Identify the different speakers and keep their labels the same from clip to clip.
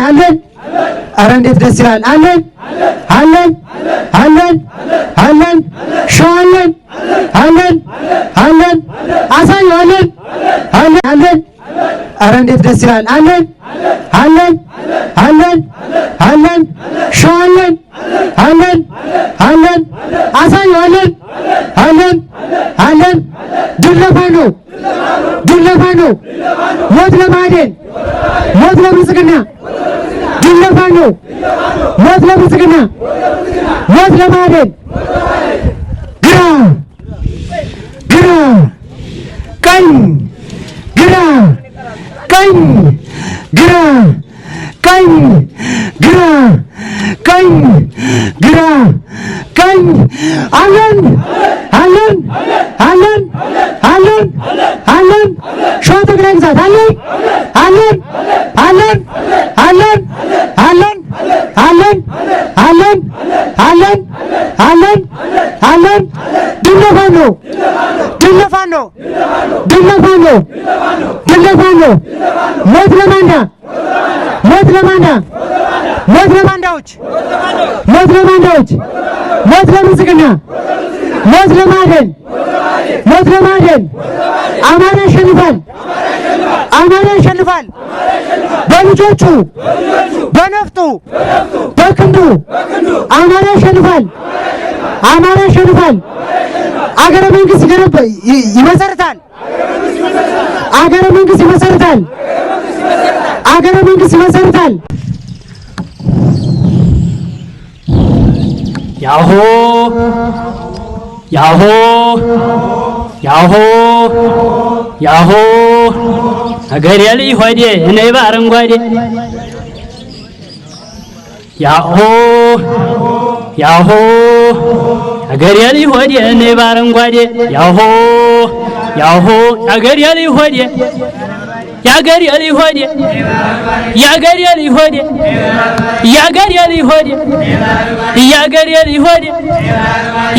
Speaker 1: አለን አረ እንዴት ደስ ይላል አለን አለን አለን አለን ሻለን አለን አለን አሳየዋለን አለን አለን አረ እንዴት ደስ ይላል አለን አለን አለን አለን ሻለን አለን አለን አሳየዋለን አለን አለን ድለፋኖ ድለፋኖ ሞት ለማደን ሞት ለብልጽግና ድለፋኖ ሞት ለብልጽግና ሞት ለማደን ግራ ግራ ቀኝ ግራ ቀኝ ግራ ቀኝ ግራ ቀኝ ግራ ቀኝ አለን አለን አለን አለን አለን ሸዋ ጠቅላይ ግዛት አለን አለን አለን አለን አለን አለን አለን አለን አለን አለን ድለፋኖ ድለፋኖ ድለፋኖ ድለፋኖ ሞት ለማንዳ ሞት ለማንዳ ሞት ለማንዳዎች ሞት ለማንዳዎች ሞት ለብልጽግና ሞት ለማደን ሞት ለማደን አማራ ያሸንፋል አማራ ያሸንፋል በልጆቹ በነፍጡ በክንዱ አማራ ያሸንፋል አማራ ያሸንፋል አገረ መንግስት ይመሰርታል አገረ መንግስት ይመሰርታል አገረ መንግስት ይመሰርታል
Speaker 2: ያሆ ያሆ ያሆ ያሆ አገር ያለኝ ሆዴ እኔ ባረንጓዴ ያሆ ያሆ አገር ያለኝ ሆዴ እኔ ባረንጓዴ ያሆ ያሆ አገር ያለኝ ሆዴ ያገር ያለኝ ሆዴ ያገር ያለኝ ሆዴ ያገር ያለኝ ሆዴ ያገር ያለኝ ሆዴ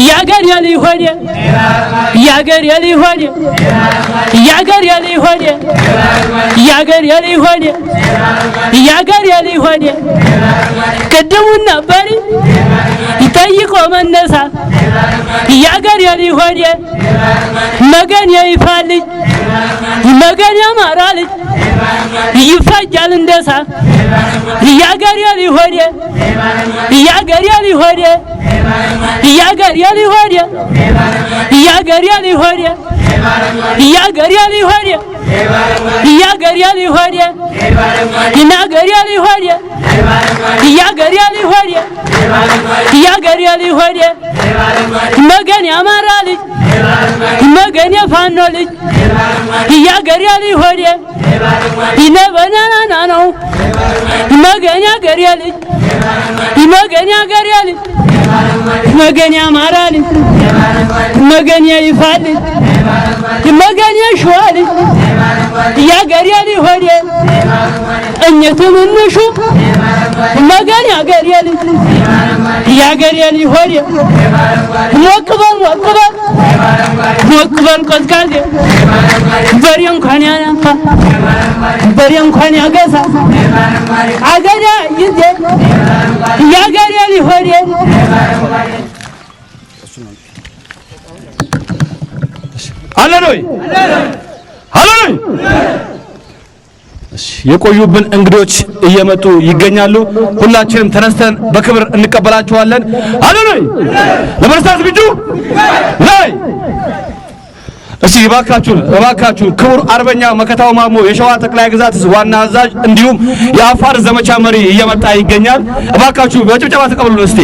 Speaker 2: ያገር ያለኝ ሆዴ ያገር ያለኝ ሆዴ ያገር ያለኝ ሆዴ ያገር ያለኝ ሆዴ ያገር ያለኝ ሆዴ ቅድሙን ነበር ይጠይቆ መነሳት ያገር ያለኝ ሆዴ መገን ይፋልኝ መገን ያማራ ልጅ ይፈጃል እንደሳ ያገር ያለኝ ሆዴ ያገር ያለኝ ሆዴ ያገር ያለኝ ሆዴ ያገር ያለኝ ሆዴ ያገር ያለኝ ሆዴ ያገር ያለኝ ሆዴ ያገር ያለኝ ሆዴ ያገር ያለኝ ሆዴ ያገር ያለኝ ሆዴ መገን ያማራ ልጅ መገን የፋኖ ልጅ ያገር ያለኝ ሆዴ ይነበናና ነው መገን ያገር ያለኝ መገን ያገር ያለኝ መገን ያማራ ልጅ መገን ይፋል መገን የሸዋ ልጅ ያገር ያለኝ ሆዴ እኘቱ ምንሹ መገን ያገር ያለኝ ያገር ያለኝ ሆዴ ሞክበል ሞክበል ሞክበል ቆዝቃዜ በሬ እንኳን ያናፋ በሬ እንኳን ያገሳ አገዳ ይዜ ያገር ያለኝ ሆዴ
Speaker 3: አለኖይ አለኖይ የቆዩብን እንግዶች እየመጡ ይገኛሉ። ሁላችንም ተነስተን በክብር እንቀበላቸዋለን። አለኖይ ለመርሳት ዝግጁ ላይ እስቲ እባካችሁን ክቡር አርበኛ መከታው ማሞ የሸዋ ጠቅላይ ግዛት ዋና አዛዥ እንዲሁም የአፋር ዘመቻ መሪ እየመጣ ይገኛል። እባካችሁ በጭብጨባ ተቀበሉን እስቲ።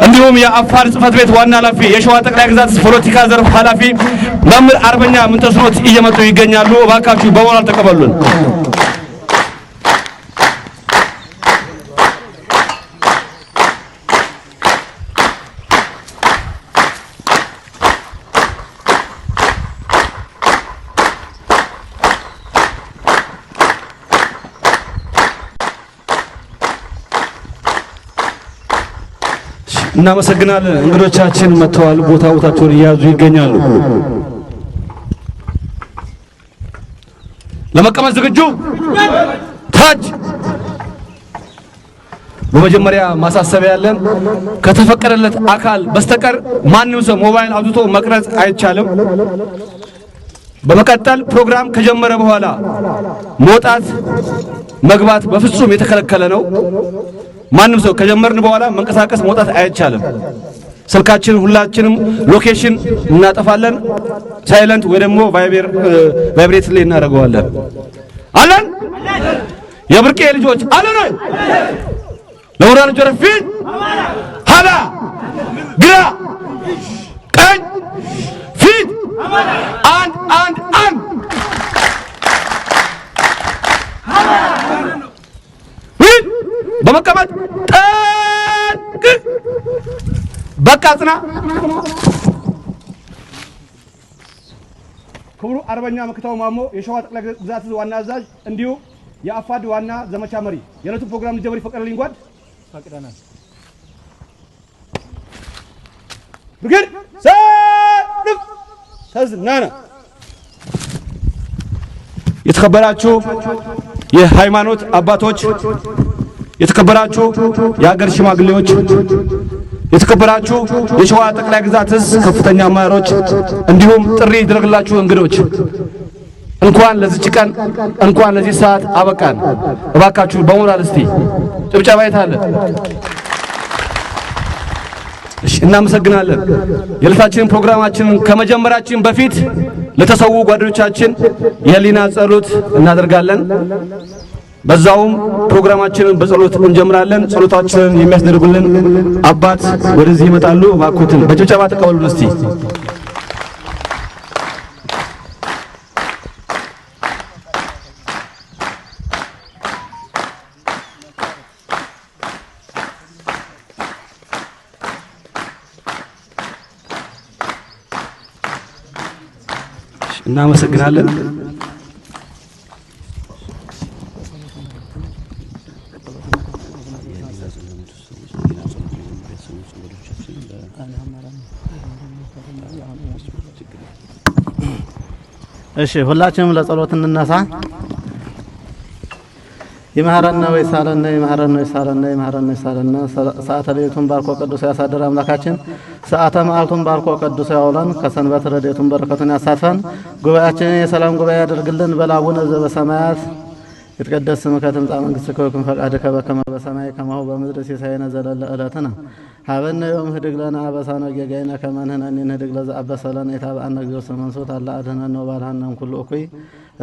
Speaker 3: እንዲሁም የአፋር ጽሕፈት ቤት ዋና ኃላፊ የሸዋ ጠቅላይ ግዛት ፖለቲካ ዘርፍ ኃላፊ መምህር አርበኛ ምንተስኖት እየመጡ ይገኛሉ። እባካችሁ በሞራል ተቀበሉን። እናመሰግናለን። እንግዶቻችን መጥተዋል። ቦታቸውን እያያዙ ይገኛሉ። ለመቀመጥ ዝግጁ ታች በመጀመሪያ ማሳሰቢያ ያለን ከተፈቀደለት አካል በስተቀር ማንም ሰው ሞባይል አውጥቶ መቅረጽ አይቻልም። በመቀጠል ፕሮግራም ከጀመረ በኋላ መውጣት መግባት በፍጹም የተከለከለ ነው። ማንም ሰው ከጀመርን በኋላ መንቀሳቀስ መውጣት አይቻልም። ስልካችን ሁላችንም ሎኬሽን እናጠፋለን። ሳይለንት ወይ ደግሞ ቫይብሬት ላይ እናደርገዋለን። አለን የብርቄ ልጆች አለን ወይ ለወራን ጀረፊት ሀላ ግራ ቀኝ ፊት አንድ በመቀመጥ ጠቅ በቃ ጽና። ክቡር አርበኛ መከታው ማሞ የሸዋ ጠቅላይ ግዛት ዋና አዛዥ እንዲሁም የአፋድ ዋና ዘመቻ መሪ የዕለቱ ፕሮግራም ሊጀምር ይፈቀድልኝ ጓድ ፈቅደናል። ብርግድ ሰልፍ ተዝናና። የተከበራችሁ የሃይማኖት አባቶች፣ የተከበራችሁ የሀገር ሽማግሌዎች፣ የተከበራችሁ የሸዋ ጠቅላይ ግዛት ከፍተኛ አመራሮች እንዲሁም ጥሪ ይደረግላችሁ እንግዶች እንኳን ለዚህ ቀን እንኳን ለዚህ ሰዓት አበቃን። እባካችሁ በሞራል እስቲ ጭብጨባ ይታለ። እሺ እናመሰግናለን። የዕለታችንን ፕሮግራማችንን ከመጀመራችን በፊት ለተሰዉ ጓደኞቻችን የህሊና ጸሎት እናደርጋለን። በዛውም ፕሮግራማችንን በጸሎት እንጀምራለን። ጸሎታችንን የሚያስደርጉልን አባት ወደዚህ ይመጣሉ። እባክዎትን በጭብጨባ ተቀበሉን እስቲ። እናመሰግናለን።
Speaker 4: እሺ ሁላችንም ለጸሎት እንነሳ። ይማረና ወይሳለና ይማረና ወይሳለና ይማረና ወይሳለና ሰዓተ ሌሊቱን ባርኮ ቅዱስ ያሳደረ አምላካችን ሰዓተ መዓልቱን ባርኮ ቅዱስ ያውለን። ከሰንበት ረድኤቱን በረከቱን ያሳትፈን። ጉባኤያችንን የሰላም ጉባኤ ያደርግልን። በላቡነ ዘበሰማያት ይትቀደስ ስምከ ትምጻእ መንግሥትከ ወይኩን ፈቃድከ በከመ በሰማይ ከማሁ በምድር ሲሳየነ ዘለለ ዕለትነ ሀበነ ዮም ህድግ ለነ አበሳነ ወጌጋየነ ከመ ንሕነኒ ንህድግ ለዘአበሰ ለነ ኢታብአነ እግዚኦ መንሱት አላ አድኅነነ ወባልሐነ እምኩሉ እኩይ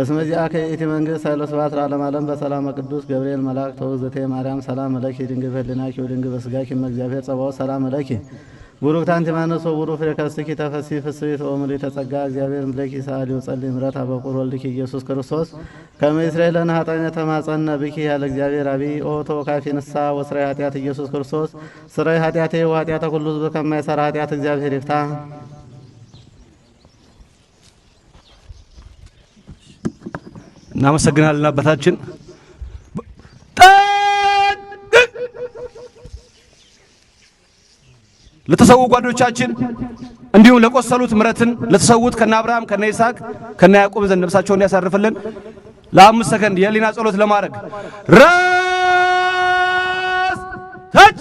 Speaker 4: እስመ ዚአከ ይእቲ መንግሥት ኃይለ ስብሐት ለዓለመ ዓለም። በሰላመ ቅዱስ ገብርኤል መልአክ ተውግዘቴ ማርያም ሰላም ለኪ ድንግል በኅሊናኪ ወድንግል በሥጋኪ እመ እግዚአብሔር ጸባኦት ሰላም ለኪ ቡሩክት አንቲ እምአንስት ወቡሩክ ፍሬ ከርሥኪ ተፈሥሒ ፍሥሕት ወምልዕተ ጸጋ እግዚአብሔር እምይእዜሰ ሰአሊ ወጸልይ ምሕረተ በኩር ወልድኪ ኢየሱስ ክርስቶስ ከመ ይስረይ ለነ ኃጣውኢነ ተማጸነ ብኪ ያለ እግዚአብሔር አብይ ኦ ተወካፌ ንስሐ ወስራይ ኃጢአት ኢየሱስ ክርስቶስ ስራይ ኃጢአቴ ወኃጢአተ ኩሉ ሕዝብ ከማይሰራ ኃጢአት እግዚአብሔር ይፍታ።
Speaker 3: እናመሰግናለን አባታችን። ለተሰዉ ጓዶቻችን እንዲሁም ለቆሰሉት ምሕረትን ለተሰዉት ከነ አብርሃም ከነ ይስሐቅ ከነ ያዕቆብ ዘንድ ነፍሳቸውን ያሳርፍልን። ለ5 ሰከንድ የህሊና ጸሎት ለማድረግ ራስ ታች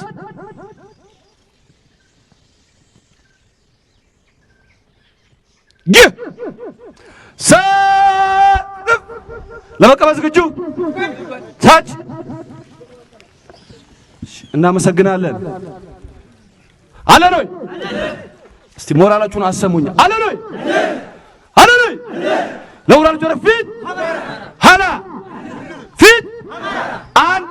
Speaker 3: ይህ ሰልፍ ለመቀበል ዝግጁ ታች። እናመሰግናለን። አለኖይ እስቲ ሞራላችሁን አሰሙኝ። አለኖይ አለኖይ ለውራን ጆሮ ፊት ሀላ ፊት አን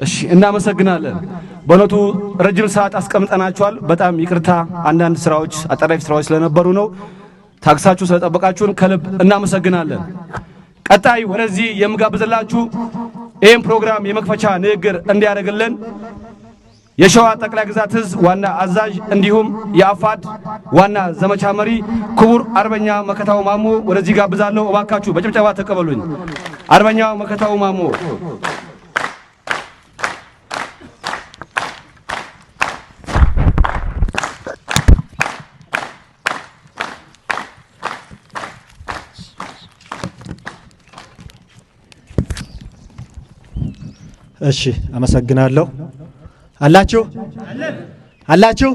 Speaker 3: እሺ እናመሰግናለን። በእውነቱ ረጅም ሰዓት አስቀምጠናችኋል። በጣም ይቅርታ፣ አንዳንድ ስራዎች አጣዳፊ ስራዎች ስለነበሩ ነው። ታግሳችሁ ስለጠበቃችሁን ከልብ እናመሰግናለን። ቀጣይ ወደዚህ የምጋብዝላችሁ ይህን ፕሮግራም የመክፈቻ ንግግር እንዲያደርግልን የሸዋ ጠቅላይ ግዛት ዕዝ ዋና አዛዥ እንዲሁም የአፋድ ዋና ዘመቻ መሪ ክቡር አርበኛ መከታው ማሞ ወደዚህ ጋብዛለሁ። እባካችሁ በጭብጨባ ተቀበሉኝ። አርበኛ መከታው ማሞ
Speaker 1: እሺ አመሰግናለሁ። አላችሁ አላችሁ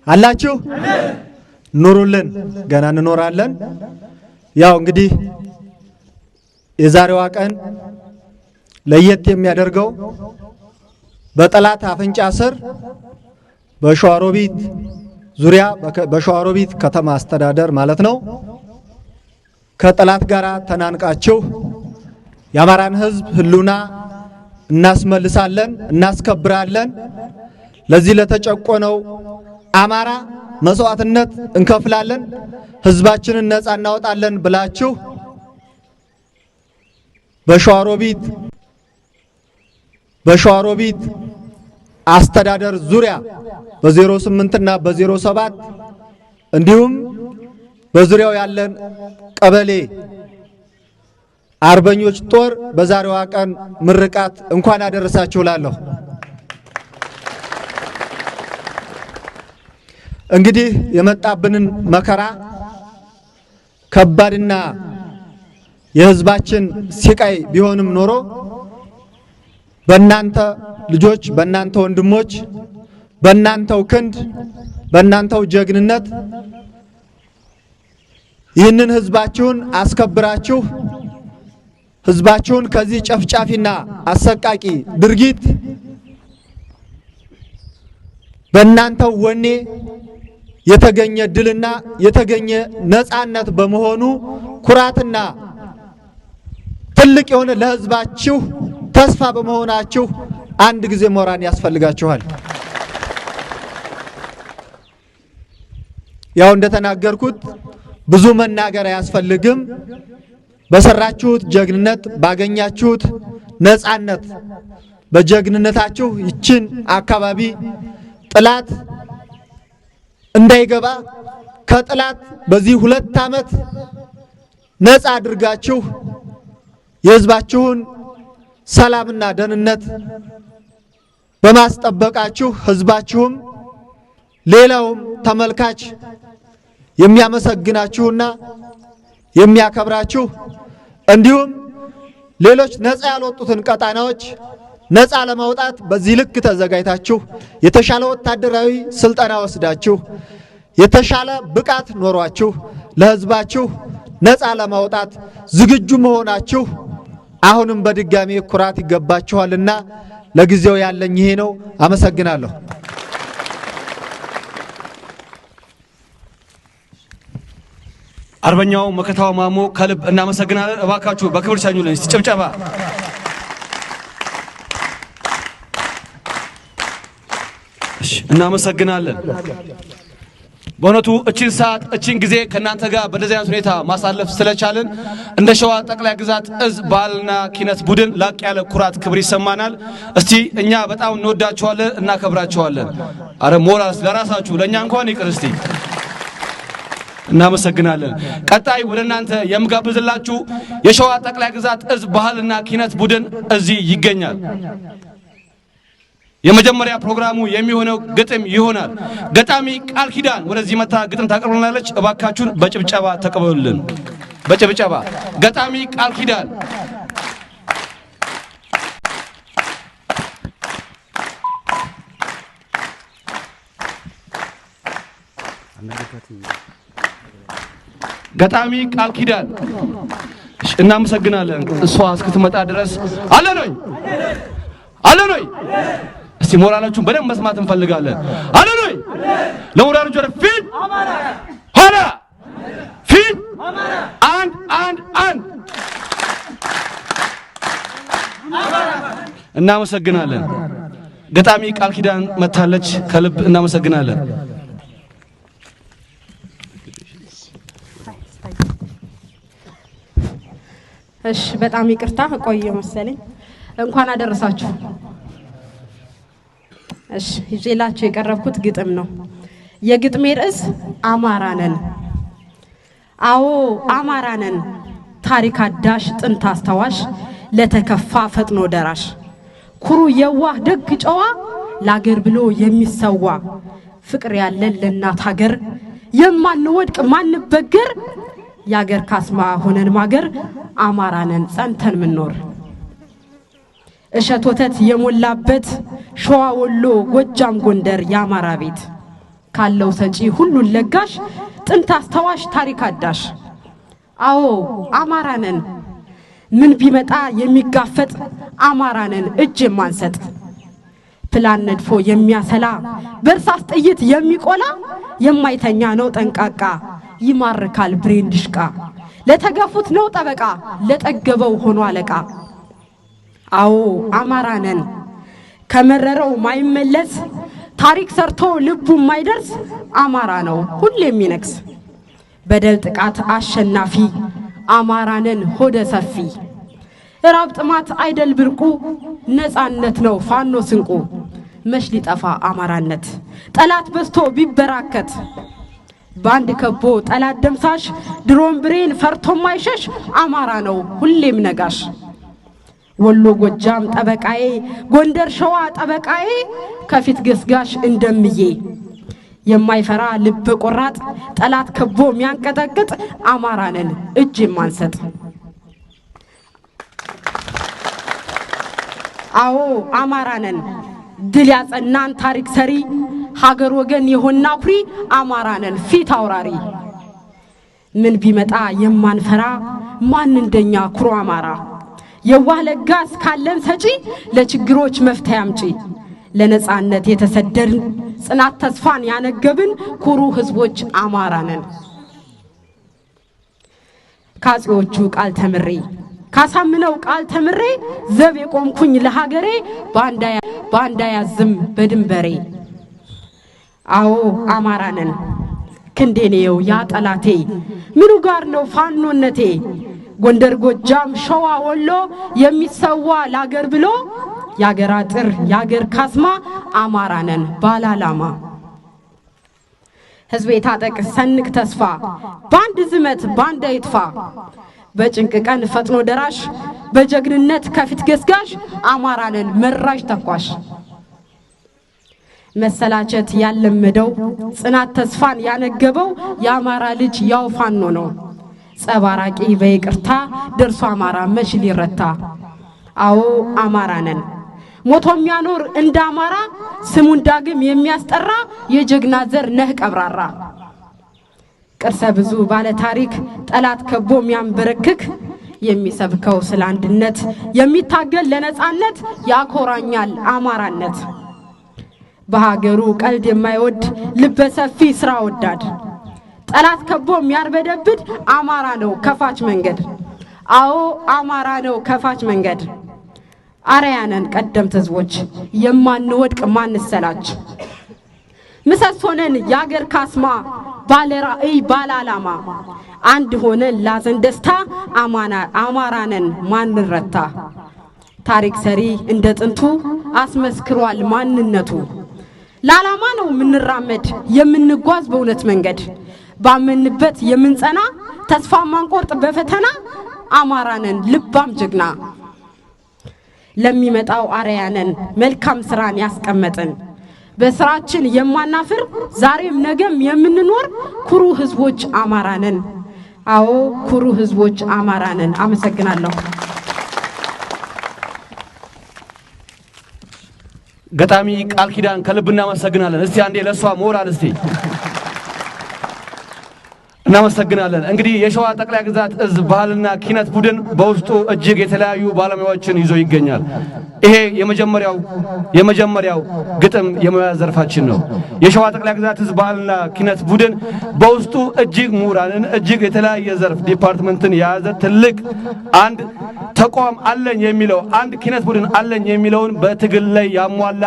Speaker 1: አላችሁ ኑሩልን፣ ገና እንኖራለን። ያው እንግዲህ የዛሬዋ ቀን ለየት የሚያደርገው በጠላት አፍንጫ ስር በሸዋሮቢት ዙሪያ በሸዋሮቢት ከተማ አስተዳደር ማለት ነው ከጠላት ጋር ተናንቃችሁ የአማራን ሕዝብ ህልውና እናስመልሳለን፣ እናስከብራለን፣ ለዚህ ለተጨቆነው አማራ መስዋዕትነት እንከፍላለን፣ ህዝባችንን ነፃ እናወጣለን ብላችሁ በሸዋሮቢት አስተዳደር ዙሪያ በ08 እና በ07 እንዲሁም በዙሪያው ያለን ቀበሌ አርበኞች ጦር በዛሬዋ ቀን ምርቃት እንኳን አደረሳችሁ ላለሁ። እንግዲህ የመጣብንን መከራ ከባድና የህዝባችን ሲቃይ ቢሆንም ኖሮ በእናንተ ልጆች፣ በእናንተ ወንድሞች፣ በእናንተው ክንድ፣ በእናንተው ጀግንነት ይህንን ህዝባችሁን አስከብራችሁ ህዝባችሁን ከዚህ ጨፍጫፊና አሰቃቂ ድርጊት በእናንተው ወኔ የተገኘ ድልና የተገኘ ነፃነት በመሆኑ ኩራትና ትልቅ የሆነ ለህዝባችሁ ተስፋ በመሆናችሁ አንድ ጊዜ ሞራን ያስፈልጋችኋል። ያው እንደተናገርኩት ብዙ መናገር አያስፈልግም። በሰራችሁት ጀግንነት ባገኛችሁት ነፃነት በጀግንነታችሁ ይችን አካባቢ ጥላት እንዳይገባ ከጥላት በዚህ 2 ዓመት ነፃ አድርጋችሁ የህዝባችሁን ሰላምና ደህንነት በማስጠበቃችሁ ህዝባችሁም ሌላውም ተመልካች የሚያመሰግናችሁና የሚያከብራችሁ እንዲሁም ሌሎች ነፃ ያልወጡትን ቀጣናዎች ነፃ ለማውጣት በዚህ ልክ ተዘጋጅታችሁ የተሻለ ወታደራዊ ስልጠና ወስዳችሁ የተሻለ ብቃት ኖሯችሁ ለህዝባችሁ ነፃ ለማውጣት ዝግጁ መሆናችሁ አሁንም በድጋሚ ኩራት ይገባችኋልና ለጊዜው ያለኝ ይሄ ነው። አመሰግናለሁ።
Speaker 3: አርበኛው መከታው ማሞ ከልብ እናመሰግናለን። እባካችሁ በክብር ሸኙልን። ጭብጨባ። እሺ እናመሰግናለን። በእውነቱ እቺን ሰዓት እቺን ጊዜ ከናንተ ጋር በእንደዚህ አይነት ሁኔታ ማሳለፍ ስለቻልን እንደ ሸዋ ጠቅላይ ግዛት እዝ ባህልና ኪነት ቡድን ላቅ ያለ ኩራት ክብር ይሰማናል። እስቲ እኛ በጣም እንወዳችኋለን፣ እናከብራችኋለን። አረ ሞራስ ለራሳችሁ ለኛ እንኳን ይቅር። እስቲ እናመሰግናለን። ቀጣይ ወደ እናንተ የምጋብዝላችሁ የሸዋ ጠቅላይ ግዛት እዝ ባህልና ኪነት ቡድን እዚህ ይገኛል። የመጀመሪያ ፕሮግራሙ የሚሆነው ግጥም ይሆናል። ገጣሚ ቃል ኪዳን ወደዚህ መታ ግጥም ታቀርብልናለች። እባካችሁን በጭብጨባ ተቀበሉልን። በጭብጨባ ገጣሚ ቃል ኪዳን። ገጣሚ ቃል ኪዳን እናመሰግናለን። እሷ እስክትመጣ ድረስ አለኖይ አለኖይ እስቲ ሞራላችሁን በደንብ መስማት እንፈልጋለን። አለኖይ ለሞራላችሁ ወደ ፊት ኋላ ፊት አንድ አንድ አንድ። እናመሰግናለን። ገጣሚ ቃል ኪዳን መታለች። ከልብ እናመሰግናለን።
Speaker 5: እሺ በጣም ይቅርታ ቆየ መሰለኝ። እንኳን አደረሳችሁ። እሺ ይዤላችሁ የቀረብኩት ግጥም ነው። የግጥሜ ርዕስ አማራ ነን። አዎ አማራ ነን፣ ታሪክ አዳሽ ጥንት አስታዋሽ፣ ለተከፋ ፈጥኖ ደራሽ፣ ኩሩ የዋህ ደግ ጨዋ፣ ላገር ብሎ የሚሰዋ፣ ፍቅር ያለን ለእናት ሀገር፣ የማንወድቅ ማንበገር፣ ያገር ካስማ ሆነን ማገር፣ አማራ ነን ጸንተን ምንኖር። እሸት ወተት የሞላበት ሸዋ ወሎ ጎጃም ጎንደር የአማራ ቤት ካለው ሰጪ ሁሉን ለጋሽ ጥንት አስተዋሽ ታሪክ አዳሽ አዎ አማራነን ምን ቢመጣ የሚጋፈጥ አማራነን እጅ የማንሰጥ ፕላን ነድፎ የሚያሰላ በርሳስ ጥይት የሚቆላ የማይተኛ ነው ጠንቃቃ ይማርካል ብሬን ድሽቃ ለተገፉት ነው ጠበቃ ለጠገበው ሆኖ አለቃ አዎ አማራነን ከመረረው ማይመለስ ታሪክ ሰርቶ ልቡ ማይደርስ አማራ ነው ሁሌ የሚነክስ በደል ጥቃት አሸናፊ አማራነን ሆደ ሰፊ ራብ ጥማት አይደል ብርቁ ነፃነት ነው ፋኖ ስንቁ መሽ ሊጠፋ አማራነት ጠላት በስቶ ቢበራከት ባንድ ከቦ ጠላት ደምሳሽ ድሮም ብሬን ፈርቶ ማይሸሽ አማራ ነው ሁሌም ነጋሽ ወሎ ጎጃም ጠበቃዬ ጎንደር ሸዋ ጠበቃዬ ከፊት ገስጋሽ እንደምዬ የማይፈራ ልብ ቆራጥ ጠላት ከቦ ሚያንቀጠቅጥ አማራነን እጅ የማንሰጥ አዎ አማራነን ድል ያጸናን ታሪክ ሰሪ ሀገር ወገን የሆና ኩሪ አማራነን ፊት አውራሪ ምን ቢመጣ የማንፈራ ማን እንደኛ ኩሩ አማራ የዋህ ለጋስ ካለን ሰጪ ለችግሮች መፍትሄ አምጪ ለነጻነት የተሰደድን ጽናት ተስፋን ያነገብን ኩሩ ህዝቦች አማራነን ካጽዮቹ ቃል ተምሬ ካሳምነው ቃል ተምሬ ዘብ የቆምኩኝ ለሀገሬ ባንዳ ያዝም በድንበሬ አዎ አማራነን ክንዴኔው ያ ጠላቴ ምኑ ጋር ነው ፋኖነቴ ጎንደር ጎጃም ሸዋ ወሎ የሚሰዋ ላገር ብሎ ያገር አጥር ያገር ካስማ አማራነን ባላላማ ህዝቤ ታጠቅ ሰንቅ ተስፋ ባንድ ዝመት ባንዳ ይጥፋ በጭንቅ ቀን ፈጥኖ ደራሽ በጀግንነት ከፊት ገስጋሽ አማራነን መራሽ ተኳሽ መሰላቸት ያለመደው ጽናት ተስፋን ያነገበው የአማራ ልጅ ያው ፋኖ ነው ጸባራቂ በይቅርታ ደርሶ አማራ መች ሊረታ አዎ አማራነን ሞቶ የሚያኖር እንደ አማራ ስሙን ዳግም የሚያስጠራ የጀግና ዘር ነህ ቀብራራ ቅርሰ ብዙ ባለ ታሪክ ጠላት ከቦ የሚያንበረክክ የሚሰብከው ስለ አንድነት የሚታገል ለነጻነት ያኮራኛል አማራነት በሀገሩ ቀልድ የማይወድ ልበሰፊ ስራ ወዳድ ጠላት ከቦ የሚያርበደብድ አማራ ነው ከፋች መንገድ አዎ አማራ ነው ከፋች መንገድ አርያነን ቀደምት ህዝቦች የማንወድቅ ማንሰላች ምሰሶነን ያገር ካስማ ባለ ራእይ ባለ ዓላማ አንድ ሆነን ላዘን ደስታ አማራነን ማንረታ ታሪክ ሰሪ እንደ ጥንቱ አስመስክሯል ማንነቱ ለዓላማ ነው ምንራመድ የምንጓዝ በእውነት መንገድ ባመንበት የምንጸና ተስፋ ማንቆርጥ በፈተና አማራነን ልባም ጀግና ለሚመጣው አርያነን መልካም ስራን ያስቀመጥን በስራችን የማናፍር ዛሬም ነገም የምንኖር ኩሩ ህዝቦች አማራነን አዎ ኩሩ ህዝቦች አማራነን አመሰግናለሁ
Speaker 3: ገጣሚ ቃል ኪዳን ከልብ እናመሰግናለን እስቲ አንዴ ለሷ ሞራል እስቲ እናመሰግናለን እንግዲህ የሸዋ ጠቅላይ ግዛት እዝ ባህልና ኪነት ቡድን በውስጡ እጅግ የተለያዩ ባለሙያዎችን ይዞ ይገኛል ይሄ የመጀመሪያው ግጥም የሙያ ዘርፋችን ነው የሸዋ ጠቅላይ ግዛት እዝ ባህልና ኪነት ቡድን በውስጡ እጅግ ምሁራንን እጅግ የተለያየ ዘርፍ ዲፓርትመንትን የያዘ ትልቅ አንድ ተቋም አለኝ የሚለው አንድ ኪነት ቡድን አለኝ የሚለውን በትግል ላይ ያሟላ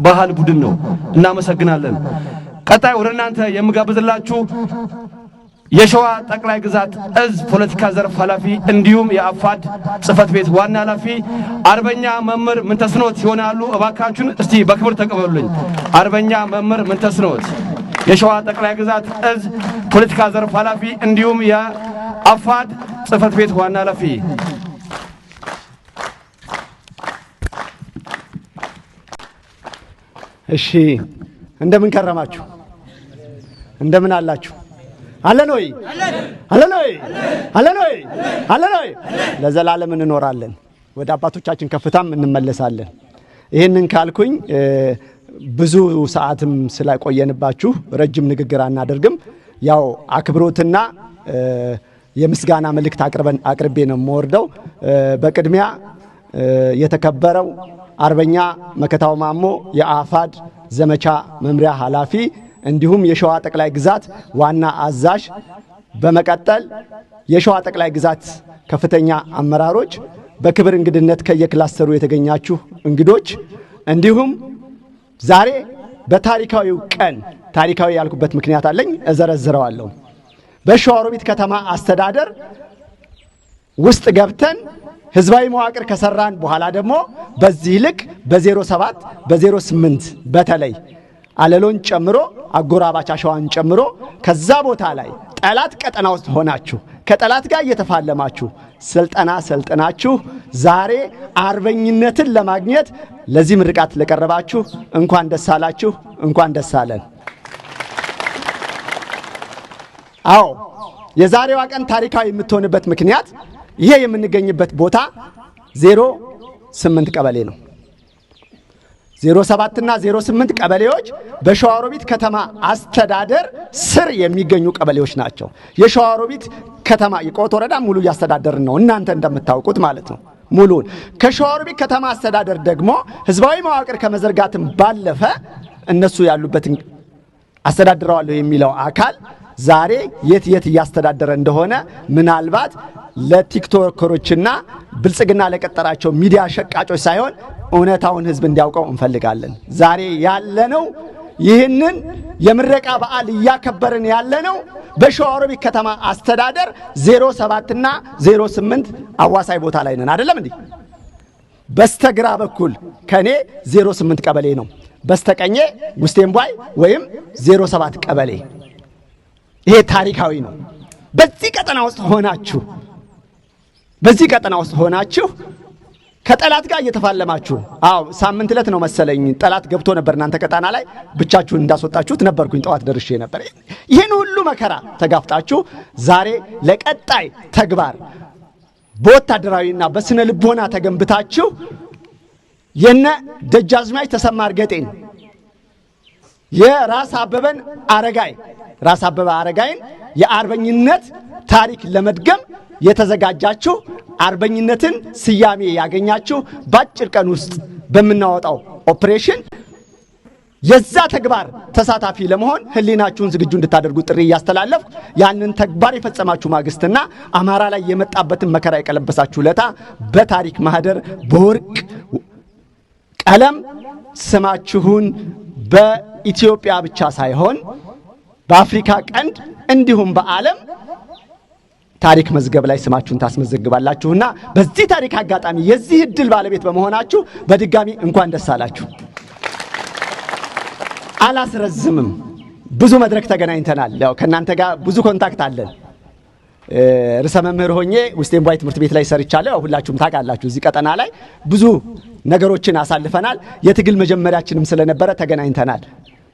Speaker 3: ባህል ቡድን ነው እናመሰግናለን ቀጣይ ወደ እናንተ የምጋብዝላችሁ የሸዋ ጠቅላይ ግዛት እዝ ፖለቲካ ዘርፍ ኃላፊ እንዲሁም የአፋድ ጽፈት ቤት ዋና ኃላፊ አርበኛ መምህር ምንተስኖት ይሆናሉ እባካችሁን እስቲ በክብር ተቀበሉልኝ አርበኛ መምህር ምንተስኖት የሸዋ ጠቅላይ ግዛት እዝ ፖለቲካ ዘርፍ ኃላፊ እንዲሁም የአፋድ ጽፈት ቤት ዋና ኃላፊ
Speaker 6: እሺ እንደምን ከረማችሁ እንደምን አላችሁ አለን ወይ ለዘላለም እንኖራለን ወደ አባቶቻችን ከፍታም እንመለሳለን። ይህንን ካልኩኝ ብዙ ሰዓትም ስላቆየንባችሁ ረጅም ንግግር አናደርግም። ያው አክብሮትና የምስጋና መልእክት አቅርቤ ነው የምወርደው። በቅድሚያ የተከበረው አርበኛ መከታው ማሞ የአፋድ ዘመቻ መምሪያ ኃላፊ እንዲሁም የሸዋ ጠቅላይ ግዛት ዋና አዛዥ፣ በመቀጠል የሸዋ ጠቅላይ ግዛት ከፍተኛ አመራሮች፣ በክብር እንግድነት ከየክላስተሩ የተገኛችሁ እንግዶች፣ እንዲሁም ዛሬ በታሪካዊው ቀን ታሪካዊ ያልኩበት ምክንያት አለኝ፣ እዘረዝረዋለሁ። በሸዋሮቢት ከተማ አስተዳደር ውስጥ ገብተን ህዝባዊ መዋቅር ከሰራን በኋላ ደግሞ በዚህ ልክ በ07 በ08 በተለይ አለሎን ጨምሮ አጎራባች አሸዋን ጨምሮ ከዛ ቦታ ላይ ጠላት ቀጠና ውስጥ ሆናችሁ ከጠላት ጋር እየተፋለማችሁ ስልጠና ሰልጥናችሁ ዛሬ አርበኝነትን ለማግኘት ለዚህ ምርቃት ለቀረባችሁ እንኳን ደስ አላችሁ፣ እንኳን ደስ አለን። አዎ የዛሬዋ ቀን ታሪካዊ የምትሆንበት ምክንያት ይሄ የምንገኝበት ቦታ 08 ቀበሌ ነው። 07 እና 08 ቀበሌዎች በሸዋሮቢት ከተማ አስተዳደር ስር የሚገኙ ቀበሌዎች ናቸው። የሸዋሮቢት ከተማ የቆት ወረዳ ሙሉ እያስተዳደርን ነው፣ እናንተ እንደምታውቁት ማለት ነው። ሙሉን ከሸዋሮቢት ከተማ አስተዳደር ደግሞ ህዝባዊ መዋቅር ከመዘርጋትም ባለፈ እነሱ ያሉበትን አስተዳድረዋለሁ የሚለው አካል ዛሬ የት እያስተዳደረ እንደሆነ ምናልባት ለቲክቶከሮችና ብልጽግና ለቀጠራቸው ሚዲያ ሸቃጮች ሳይሆን እውነታውን ህዝብ እንዲያውቀው እንፈልጋለን። ዛሬ ያለነው ይህንን የምረቃ በዓል እያከበርን ያለነው በሸዋሮቢት ከተማ አስተዳደር 07 እና 08 አዋሳኝ ቦታ ላይ ነን። አይደለም እንዴ? በስተግራ በኩል ከኔ 08 ቀበሌ ነው፣ በስተቀኜ ጉስቴምባይ ወይም 07 ቀበሌ። ይሄ ታሪካዊ ነው። በዚህ ቀጠና ውስጥ ሆናችሁ ከጠላት ጋር እየተፋለማችሁ፣ አዎ ሳምንት ዕለት ነው መሰለኝ ጠላት ገብቶ ነበር እናንተ ቀጠና ላይ፣ ብቻችሁን እንዳስወጣችሁት ነበርኩኝ፣ ጠዋት ደርሼ ነበር። ይህን ሁሉ መከራ ተጋፍጣችሁ ዛሬ ለቀጣይ ተግባር በወታደራዊና በስነ ልቦና ተገንብታችሁ የነ ደጃዝማች ተሰማ እርገጤን የራስ አበበ አረጋይን የአርበኝነት ታሪክ ለመድገም የተዘጋጃችሁ አርበኝነትን ስያሜ ያገኛችሁ በአጭር ቀን ውስጥ በምናወጣው ኦፕሬሽን የዛ ተግባር ተሳታፊ ለመሆን ህሊናችሁን ዝግጁ እንድታደርጉ ጥሪ እያስተላለፍኩ ያንን ተግባር የፈጸማችሁ ማግስትና አማራ ላይ የመጣበትን መከራ የቀለበሳችሁ ለታ በታሪክ ማህደር በወርቅ ቀለም ስማችሁን በኢትዮጵያ ብቻ ሳይሆን በአፍሪካ ቀንድ እንዲሁም በዓለም ታሪክ መዝገብ ላይ ስማችሁን ታስመዘግባላችሁና በዚህ ታሪክ አጋጣሚ የዚህ እድል ባለቤት በመሆናችሁ በድጋሚ እንኳን ደስ አላችሁ። አላስረዝምም። ብዙ መድረክ ተገናኝተናል። ያው ከናንተ ጋር ብዙ ኮንታክት አለን። ርዕሰ መምህር ሆኜ ውስጤንባይ ትምህርት ቤት ላይ ሰርቻለሁ። ያው ሁላችሁም ታውቃላችሁ። እዚህ ቀጠና ላይ ብዙ ነገሮችን አሳልፈናል። የትግል መጀመሪያችንም ስለነበረ ተገናኝተናል።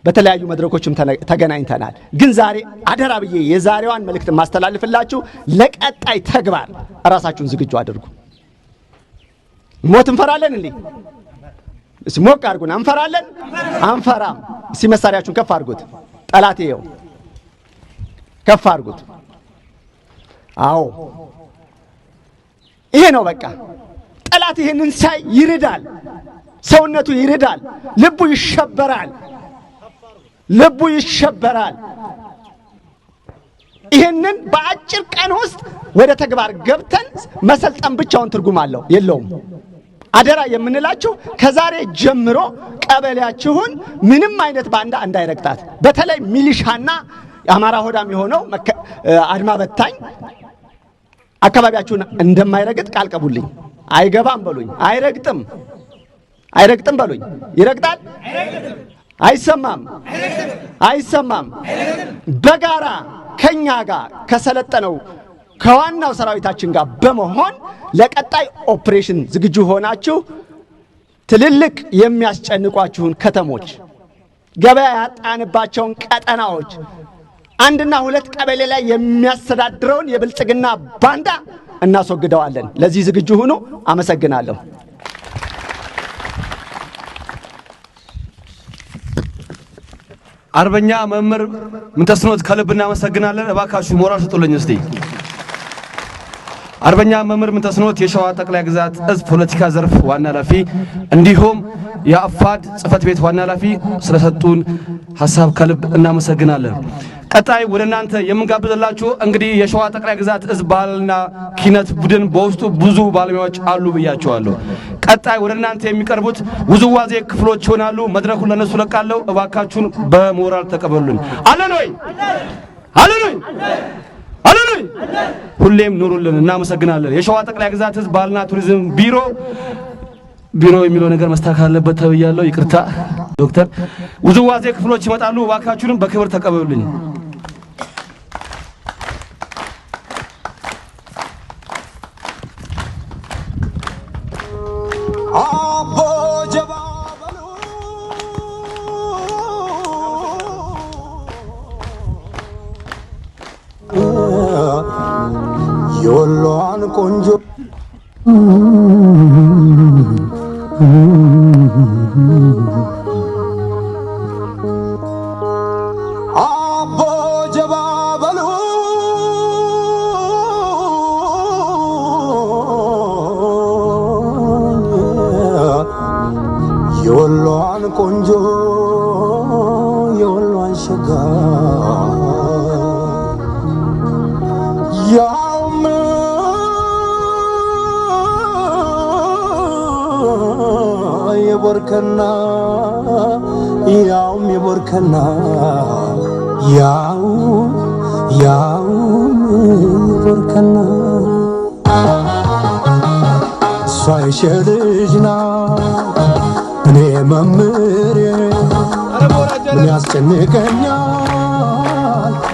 Speaker 6: በተለያዩ መድረኮችም ተገናኝተናል። ግን ዛሬ አደራ ብዬ የዛሬዋን መልእክት ማስተላልፍላችሁ ለቀጣይ ተግባር ራሳችሁን ዝግጁ አድርጉ። ሞት እንፈራለን እንዴ? እስኪ ሞቅ አድርጉን። እንፈራለን? አንፈራም። እስኪ መሳሪያችሁን ከፍ አድርጉት። ጠላት ይኸው ከፍ አድርጉት። አዎ ይሄ ነው በቃ። ጠላት ይሄንን ሳይ ይርዳል፣ ሰውነቱ ይርዳል፣ ልቡ ይሸበራል። ይሄንን በአጭር ቀን ውስጥ ወደ ተግባር ገብተን መሰልጠን ብቻውን ትርጉም አለው የለውም። አደራ የምንላችሁ ከዛሬ ጀምሮ ቀበሌያችሁን ምንም አይነት ባንዳ እንዳይረግጣት፣ በተለይ ሚሊሻና የአማራ ሆዳም የሆነው አድማ በታኝ አካባቢያችሁን እንደማይረግጥ ቃል ቀቡልኝ። አይገባም በሉኝ። አይረግጥም በሉኝ። ይረግጣል? አይሰማም። በጋራ ከኛ ጋር ከሰለጠነው ከዋናው ሰራዊታችን ጋር በመሆን ለቀጣይ ኦፕሬሽን ዝግጁ ሆናችሁ ትልልቅ የሚያስጨንቋችሁን ከተሞች፣ ገበያ ያጣንባቸውን ቀጠናዎች አንድና ሁለት ቀበሌ ላይ የሚያስተዳድረውን የብልጽግና ባንዳ እናስወግደዋለን። ለዚህ ዝግጁ ሁኑ። አመሰግናለሁ።
Speaker 3: አርበኛ መምህር ምንተስኖት ከልብ እናመሰግናለን። እባካችሁ ሞራል ስጡልኝ እስቲ። አርበኛ መምህር ምንተስኖት የሸዋ ጠቅላይ ግዛት እዝ ፖለቲካ ዘርፍ ዋና ኃላፊ እንዲሁም የአፋድ ጽህፈት ቤት ዋና ኃላፊ ስለሰጡን ሐሳብ ከልብ እናመሰግናለን። ቀጣይ ወደ እናንተ የምንጋብዝላችሁ እንግዲህ የሸዋ ጠቅላይ ግዛት እዝ ባህልና ኪነት ቡድን በውስጡ ብዙ ባለሙያዎች አሉ ብያቸዋለሁ። ቀጣይ ወደ እናንተ የሚቀርቡት ውዝዋዜ ክፍሎች ይሆናሉ። መድረኩን ለነሱ ለቃለሁ። እባካችሁን በሞራል ተቀበሉልን። አለን ወይ? አለን ወይ? አለን ወይ? ሁሌም ኑሩልን። እናመሰግናለን። የሸዋ ጠቅላይ ግዛት እዝ ባህልና ቱሪዝም ቢሮ የሚለው ነገር መስተካከል አለበት ተብያለሁ። ይቅርታ ዶክተር። ውዝዋዜ ክፍሎች ይመጣሉ። እባካችሁንም በክብር ተቀበሉልኝ።
Speaker 7: የወሎዋን ቆንጆ አቦ ጀባ በሉ የወሎዋን ቆንጆ የወሎዋን ሸጋ ያውም የቦርከና ያውም የቦርከና ያውም የቦርከና እሷ የሸልጅ ናት እኔ መምሬ ምን ያስጨንቀኛል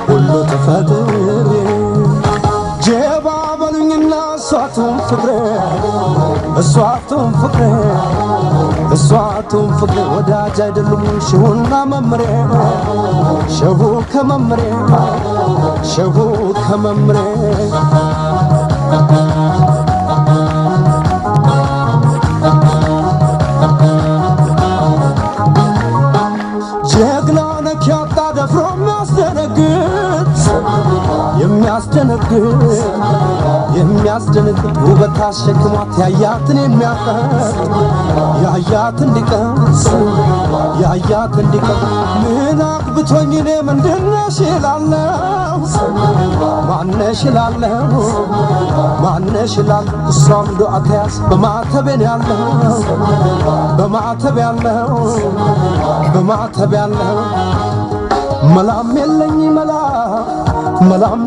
Speaker 7: ሁሉ ተፈጥሬ ጀባ በሉኝና እሷቱን ፍቅሬ ወዳጅ አይደሉም ሸሁና መምሬ ሸሁ ከመምሬ ጀግና ነክ ያጣ ደፍሮ የሚያስደነግጥ ውበት አሸክሟት ያያትን ያያት እንዲቀር ምን አግብቶኝ እኔ ምንድነሽ እላለሁ ማነሽ እላለሁ እሷም ዱዓ ተያዝ በማተቤ ያለው መላም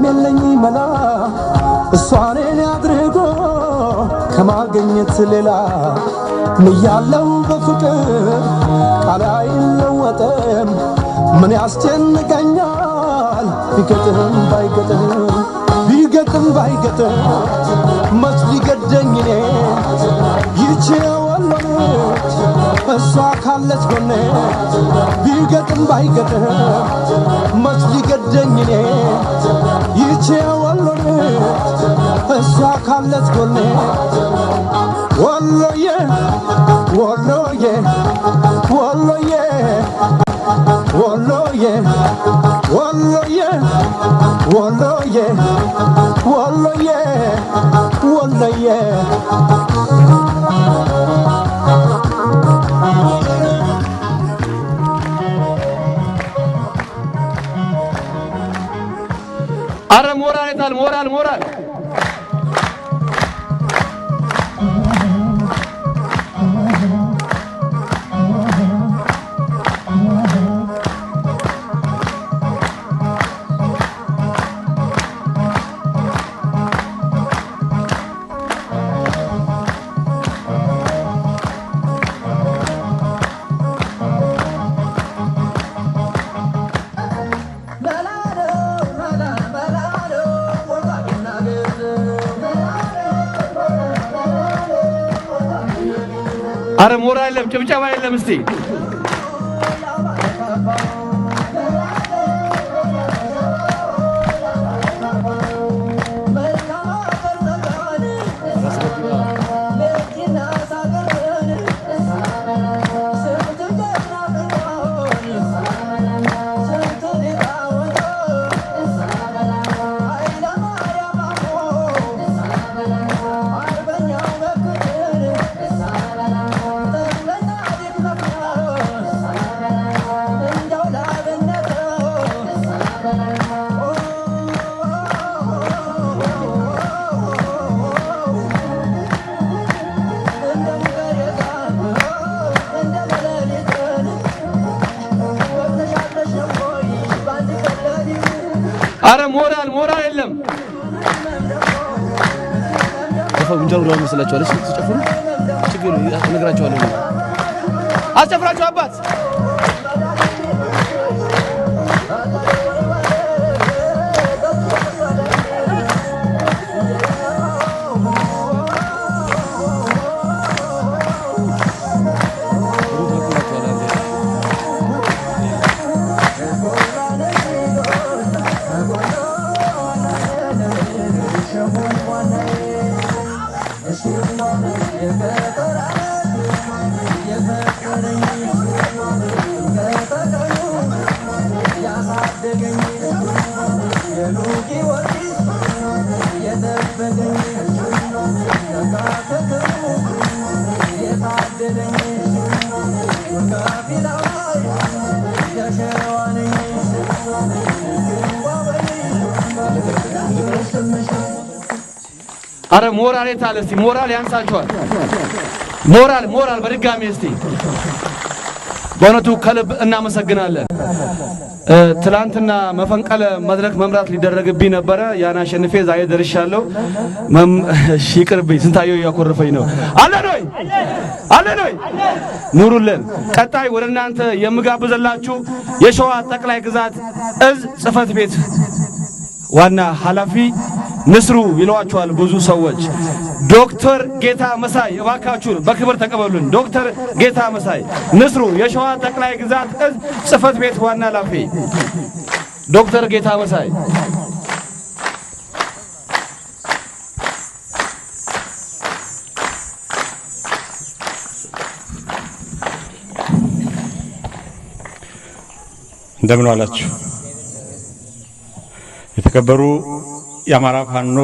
Speaker 7: የለኝ መላ እሷኔን አድርጎ ከማገኘት ሌላ ምያለው በፍቅር ቃል አይለወጥም ምን ያስጨንቀኛል ቢገጥም ባይገጥም መች ሊገደኝ እኔ ይቺ ወሎች እሷ ካለች ጎኔ ቢገጥም ባይገጥም መች ሊገደኝ እኔ ይቺ ወሎች እሷ ካለች ጎኔ ወሎዬ
Speaker 3: አረ ሞራል ይታል ሞራል አረ ሞራል የለም ጭብጨባ የለም እስቲ አርፈው እንጀሩ ነው መስላችኋል? እሺ ሲጨፍሩ ችግር እነግራችኋለሁ። አስጨፍራችሁ አባት አረ ሞራል የታለ? እስቲ ሞራል ያንሳችኋል። ሞራል በድጋሚ እስቲ በእውነቱ ከልብ እናመሰግናለን። ትላንትና መፈንቀለ መድረክ መምራት ሊደረግብኝ ነበረ። ያን አሸንፌ ዛሬ ደርሻለሁ። ይቅርብኝ፣ ስንታየው ያኮርፈኝ ነው። አለን ወይ ኑሩልን። ቀጣይ ወደ እናንተ የምጋብዘላችሁ የሸዋ ጠቅላይ ግዛት እዝ ጽሕፈት ቤት ዋና ኃላፊ ንስሩ ይሏቸዋል ብዙ ሰዎች። ዶክተር ጌታ መሳይ እባካችሁን በክብር ተቀበሉን። ዶክተር ጌታ መሳይ ንስሩ የሸዋ ጠቅላይ ግዛት እዝ ጽሕፈት ቤት ዋና ኃላፊ ዶክተር ጌታ መሳይ።
Speaker 8: እንደምን ዋላችሁ? የተከበሩ የአማራ ፋኖ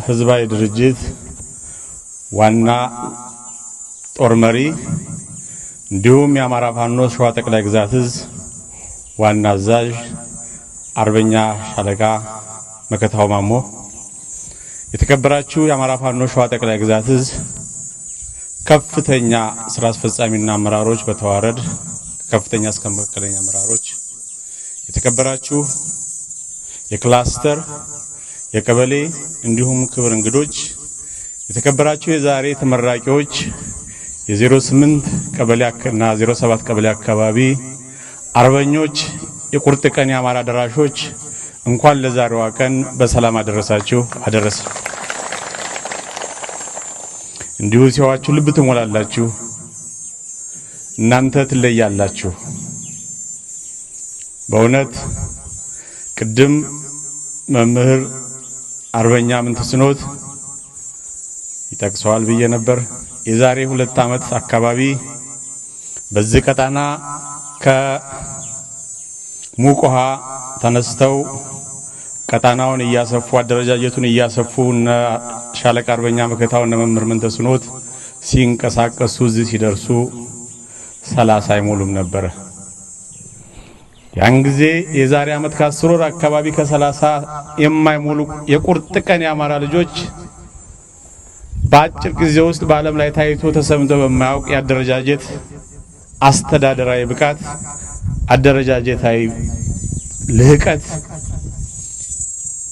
Speaker 8: ህዝባዊ ድርጅት ዋና ጦር መሪ እንዲሁም የአማራ ፋኖ ሸዋ ጠቅላይ ግዛት እዝ ዋና አዛዥ አርበኛ ሻለቃ መከታው ማሞ፣ የተከበራችሁ የአማራ ፋኖ ሸዋ ጠቅላይ ግዛት እዝ ከፍተኛ ስራ አስፈጻሚና አመራሮች፣ በተዋረድ ከፍተኛ እስከ መካከለኛ አመራሮች፣ የተከበራችሁ የክላስተር የቀበሌ እንዲሁም ክብር እንግዶች፣ የተከበራችሁ የዛሬ ተመራቂዎች፣ የ08 ቀበሌ እና 07 ቀበሌ አካባቢ አርበኞች፣ የቁርጥ ቀን የአማራ ደራሾች እንኳን ለዛሬዋ ቀን በሰላም አደረሳችሁ አደረሰ። እንዲሁ ሲዋችሁ ልብ ትሞላላችሁ። እናንተ ትለያላችሁ። በእውነት ቅድም መምህር አርበኛ ምንተስኖት ይጠቅሰዋል ብዬ ነበር። የዛሬ 2 ዓመት አካባቢ በዚህ ቀጣና ከሙቆሃ ተነስተው ቀጣናውን እያሰፉ አደረጃጀቱን እያሰፉ እነ ሻለቃ አርበኛ መከታው እነ መምህር ምንተስኖት ሲንቀሳቀሱ እዚህ ሲደርሱ 30 አይሞሉም ነበር። ያን ጊዜ የዛሬ ዓመት ከ10 ወር አካባቢ ከ30 የማይሞሉ የቁርጥ ቀን የአማራ ልጆች በአጭር ጊዜ ውስጥ በዓለም ላይ ታይቶ ተሰምቶ በማያውቅ የአደረጃጀት አስተዳደራዊ ብቃት፣ አደረጃጀታዊ ልህቀት፣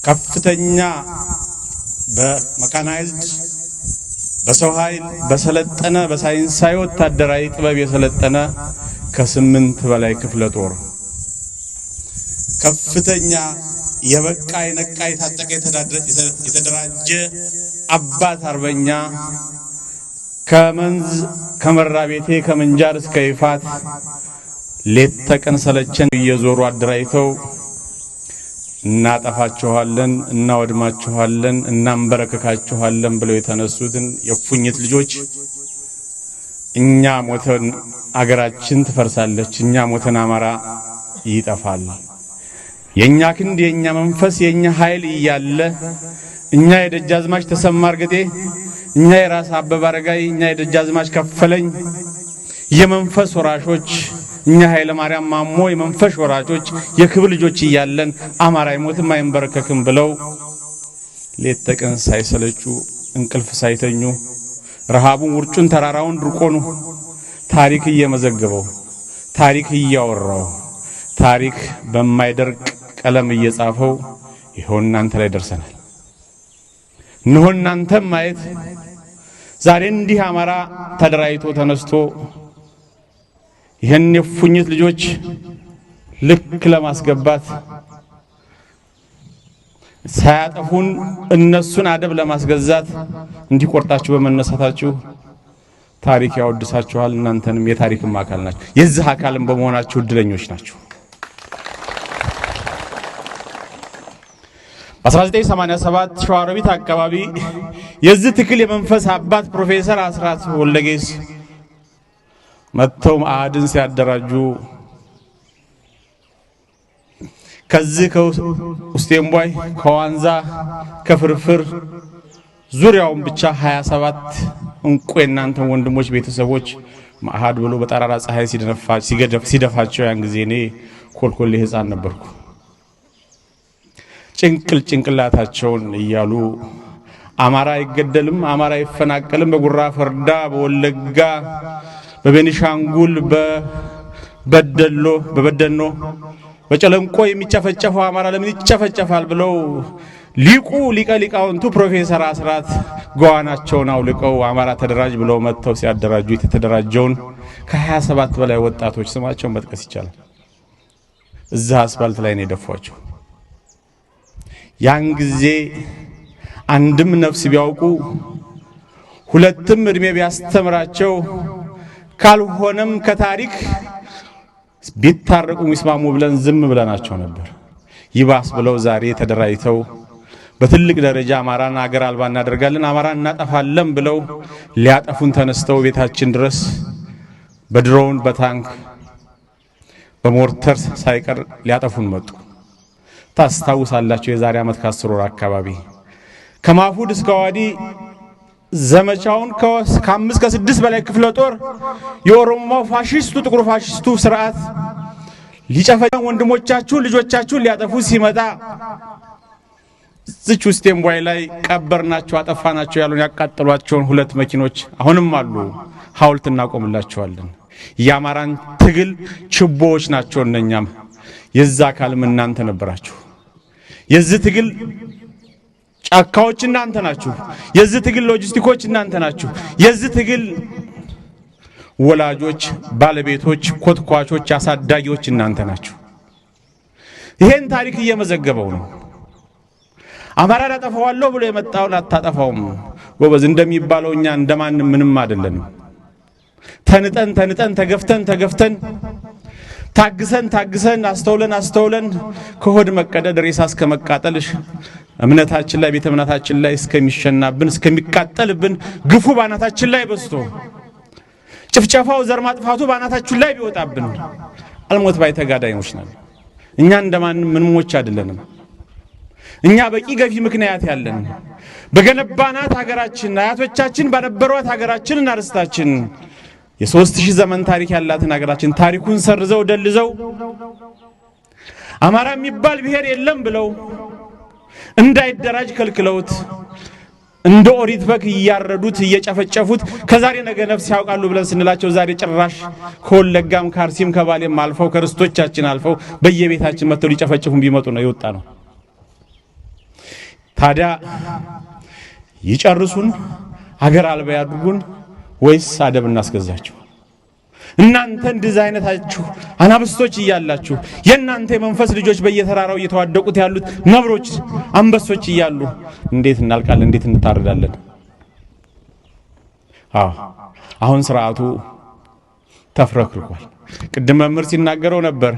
Speaker 8: ከፍተኛ በመካናይዝድ በሰው ኃይል በሰለጠነ በሳይንሳዊ ወታደራዊ ጥበብ የሰለጠነ ከ8 በላይ ክፍለ ጦር ከፍተኛ የበቃ የነቃ የታጠቀ የተደራጀ አባት አርበኛ ከመንዝ ከመራቤቴ ከምንጃር እስከ ይፋት ሌት ተቀን ሰለቸን እየዞሩ አደራይተው እናጠፋችኋለን፣ እናወድማችኋለን፣ እናንበረከካችኋለን ብለው የተነሱትን የፉኝት ልጆች እኛ ሞተን አገራችን ትፈርሳለች፣ እኛ ሞተን አማራ ይጠፋል፣ የኛ ክንድ የኛ መንፈስ የኛ ኃይል እያለ እኛ የደጃዝማች ተሰማ እርግጤ እኛ የራስ አበበ አረጋይ እኛ የደጃዝማች ከፈለኝ የመንፈስ ወራሾች እኛ ኃይለ ማርያም ማሞ የመንፈስ ወራሾች የክብር ልጆች እያለን አማራ አይሞትም አይንበረከክም ብለው ሌት ተቀን ሳይሰለቹ እንቅልፍ ሳይተኙ ረሃቡን ውርጩን ተራራውን ድርቆኑ ታሪክ እየመዘገበው ታሪክ እያወራው ታሪክ በማይደርቅ ቀለም እየጻፈው ይሆን እናንተ ላይ ደርሰናል። እነሆ እናንተም ማየት ዛሬ እንዲህ አማራ ተደራጅቶ ተነስቶ ይህን የፉኝት ልጆች ልክ ለማስገባት ሳያጠፉን እነሱን አደብ ለማስገዛት እንዲቆርጣችሁ በመነሳታችሁ ታሪክ ያወድሳችኋል። እናንተንም የታሪክም አካል ናችሁ። የዚህ አካልም በመሆናችሁ እድለኞች ናችሁ። በ1987 ሸዋሮቢት አካባቢ የዚህ ትክል የመንፈስ አባት ፕሮፌሰር አስራት ወልደጌስ መጥተው ማዕድን ሲያደራጁ ከዚህ ከውስቴምቧይ ከዋንዛ ከፍርፍር ዙሪያውን ብቻ 27 እንቁ የእናንተን ወንድሞች ቤተሰቦች ማዕድ ብሎ በጠራራ ፀሐይ ሲደፋቸው ያን ጊዜ እኔ ኮልኮሌ ሕፃን ነበርኩ። ጭንቅላታቸውን እያሉ አማራ አይገደልም፣ አማራ አይፈናቀልም፣ በጉራ ፈርዳ፣ በወለጋ፣ በቤኒሻንጉል፣ በበደኖ፣ በጨለንቆ የሚጨፈጨፈው አማራ ለምን ይጨፈጨፋል ብለው ሊቀ ሊቃውንቱ ፕሮፌሰር አስራት ጓናቸውን አውልቀው አማራ ተደራጅ ብለው መጥተው ሲያደራጁ የተደራጀውን ከ27 በላይ ወጣቶች ስማቸውን መጥቀስ ይቻላል እዛ አስፋልት ላይ ነው የደፏቸው። ያን ጊዜ አንድም ነፍስ ቢያውቁ ሁለትም እድሜ ቢያስተምራቸው ካልሆነም ከታሪክ ቢታረቁ ይስማሙ ብለን ዝም ብለናቸው ነበር። ይባስ ብለው ዛሬ ተደራጅተው በትልቅ ደረጃ አማራን አገር አልባ እናደርጋለን፣ አማራን እናጠፋለን ብለው ሊያጠፉን ተነስተው ቤታችን ድረስ በድሮን በታንክ በሞርተር ሳይቀር ሊያጠፉን መጡ። ታስታውሳላችሁ? የዛሬ ዓመት ከ10 ወር አካባቢ ከማፉድ እስከ ዋዲ ዘመቻውን ከ5 ከ6 በላይ ክፍለ ጦር የኦሮሞው ፋሺስቱ ጥቁር ፋሺስቱ ስርዓት ሊጨፈጨፉ ወንድሞቻችሁ ልጆቻችሁ ሊያጠፉ ሲመጣ እዚች ውስቴምቧይ ላይ ቀበርናቸው አጠፋናቸው ያሉን ያቃጠሏቸውን 2 መኪኖች አሁንም አሉ። ሐውልት እናቆምላቸዋለን። የአማራን ትግል ችቦዎች ናቸው እነኛም። የዛ አካልም እናንተ ነበራችሁ። የዚህ ትግል ጫካዎች እናንተ ናችሁ። የዚህ ትግል ሎጂስቲኮች እናንተ ናችሁ። የዚህ ትግል ወላጆች፣ ባለቤቶች፣ ኮትኳቾች፣ አሳዳጊዎች እናንተ ናችሁ። ይሄን ታሪክ እየመዘገበው ነው። አማራን አጠፋዋለሁ ብሎ የመጣውን አታጠፋውም ጎበዝ እንደሚባለው እኛ እንደማንም ምንም አይደለንም። ተንጠን ተገፍተን ታግሰን አስተውለን ከሆድ መቀደድ ሬሳ እስከ መቃጠልሽ እምነታችን ላይ ቤተ እምነታችን ላይ እስከሚሸናብን እስከሚቃጠልብን ግፉ ባናታችን ላይ በስቶ ጭፍጨፋው ዘር ማጥፋቱ ባናታችን ላይ ቢወጣብን አልሞት ባይ ተጋዳዮች ነን። እኛ እንደማንም ምንሞች አይደለንም። እኛ በቂ ገፊ ምክንያት ያለን በገነባናት ሀገራችን አያቶቻችን ባነበሯት ሀገራችንና ርስታችን የ3000 ዘመን ታሪክ ያላትን ሀገራችን ታሪኩን ሰርዘው ደልዘው አማራ የሚባል ብሔር የለም ብለው እንዳይደራጅ ከልክለውት እንደ ኦሪት በግ እያረዱት እየጨፈጨፉት ከዛሬ ነገ ነፍስ ያውቃሉ ብለን ስንላቸው ዛሬ ጭራሽ ከወለጋም ከአርሲም ከባሌም አልፈው ከርስቶቻችን አልፈው በየቤታችን መጥተው ሊጨፈጭፉን ቢመጡ ነው የወጣ ነው። ታዲያ ይጨርሱን ሀገር አልባ ያድርጉን ወይስ አደብ እናስገዛቸው? እናንተ እንደዚህ አይነታችሁ አናብስቶች እያላችሁ የእናንተ የመንፈስ ልጆች በየተራራው እየተዋደቁት ያሉት ነብሮች አንበሶች እያሉ እንዴት እናልቃለን? እንዴት እንታረዳለን? አሁን ስርዓቱ ተፍረክርኳል። ቅድም መምህር ሲናገረው ነበር።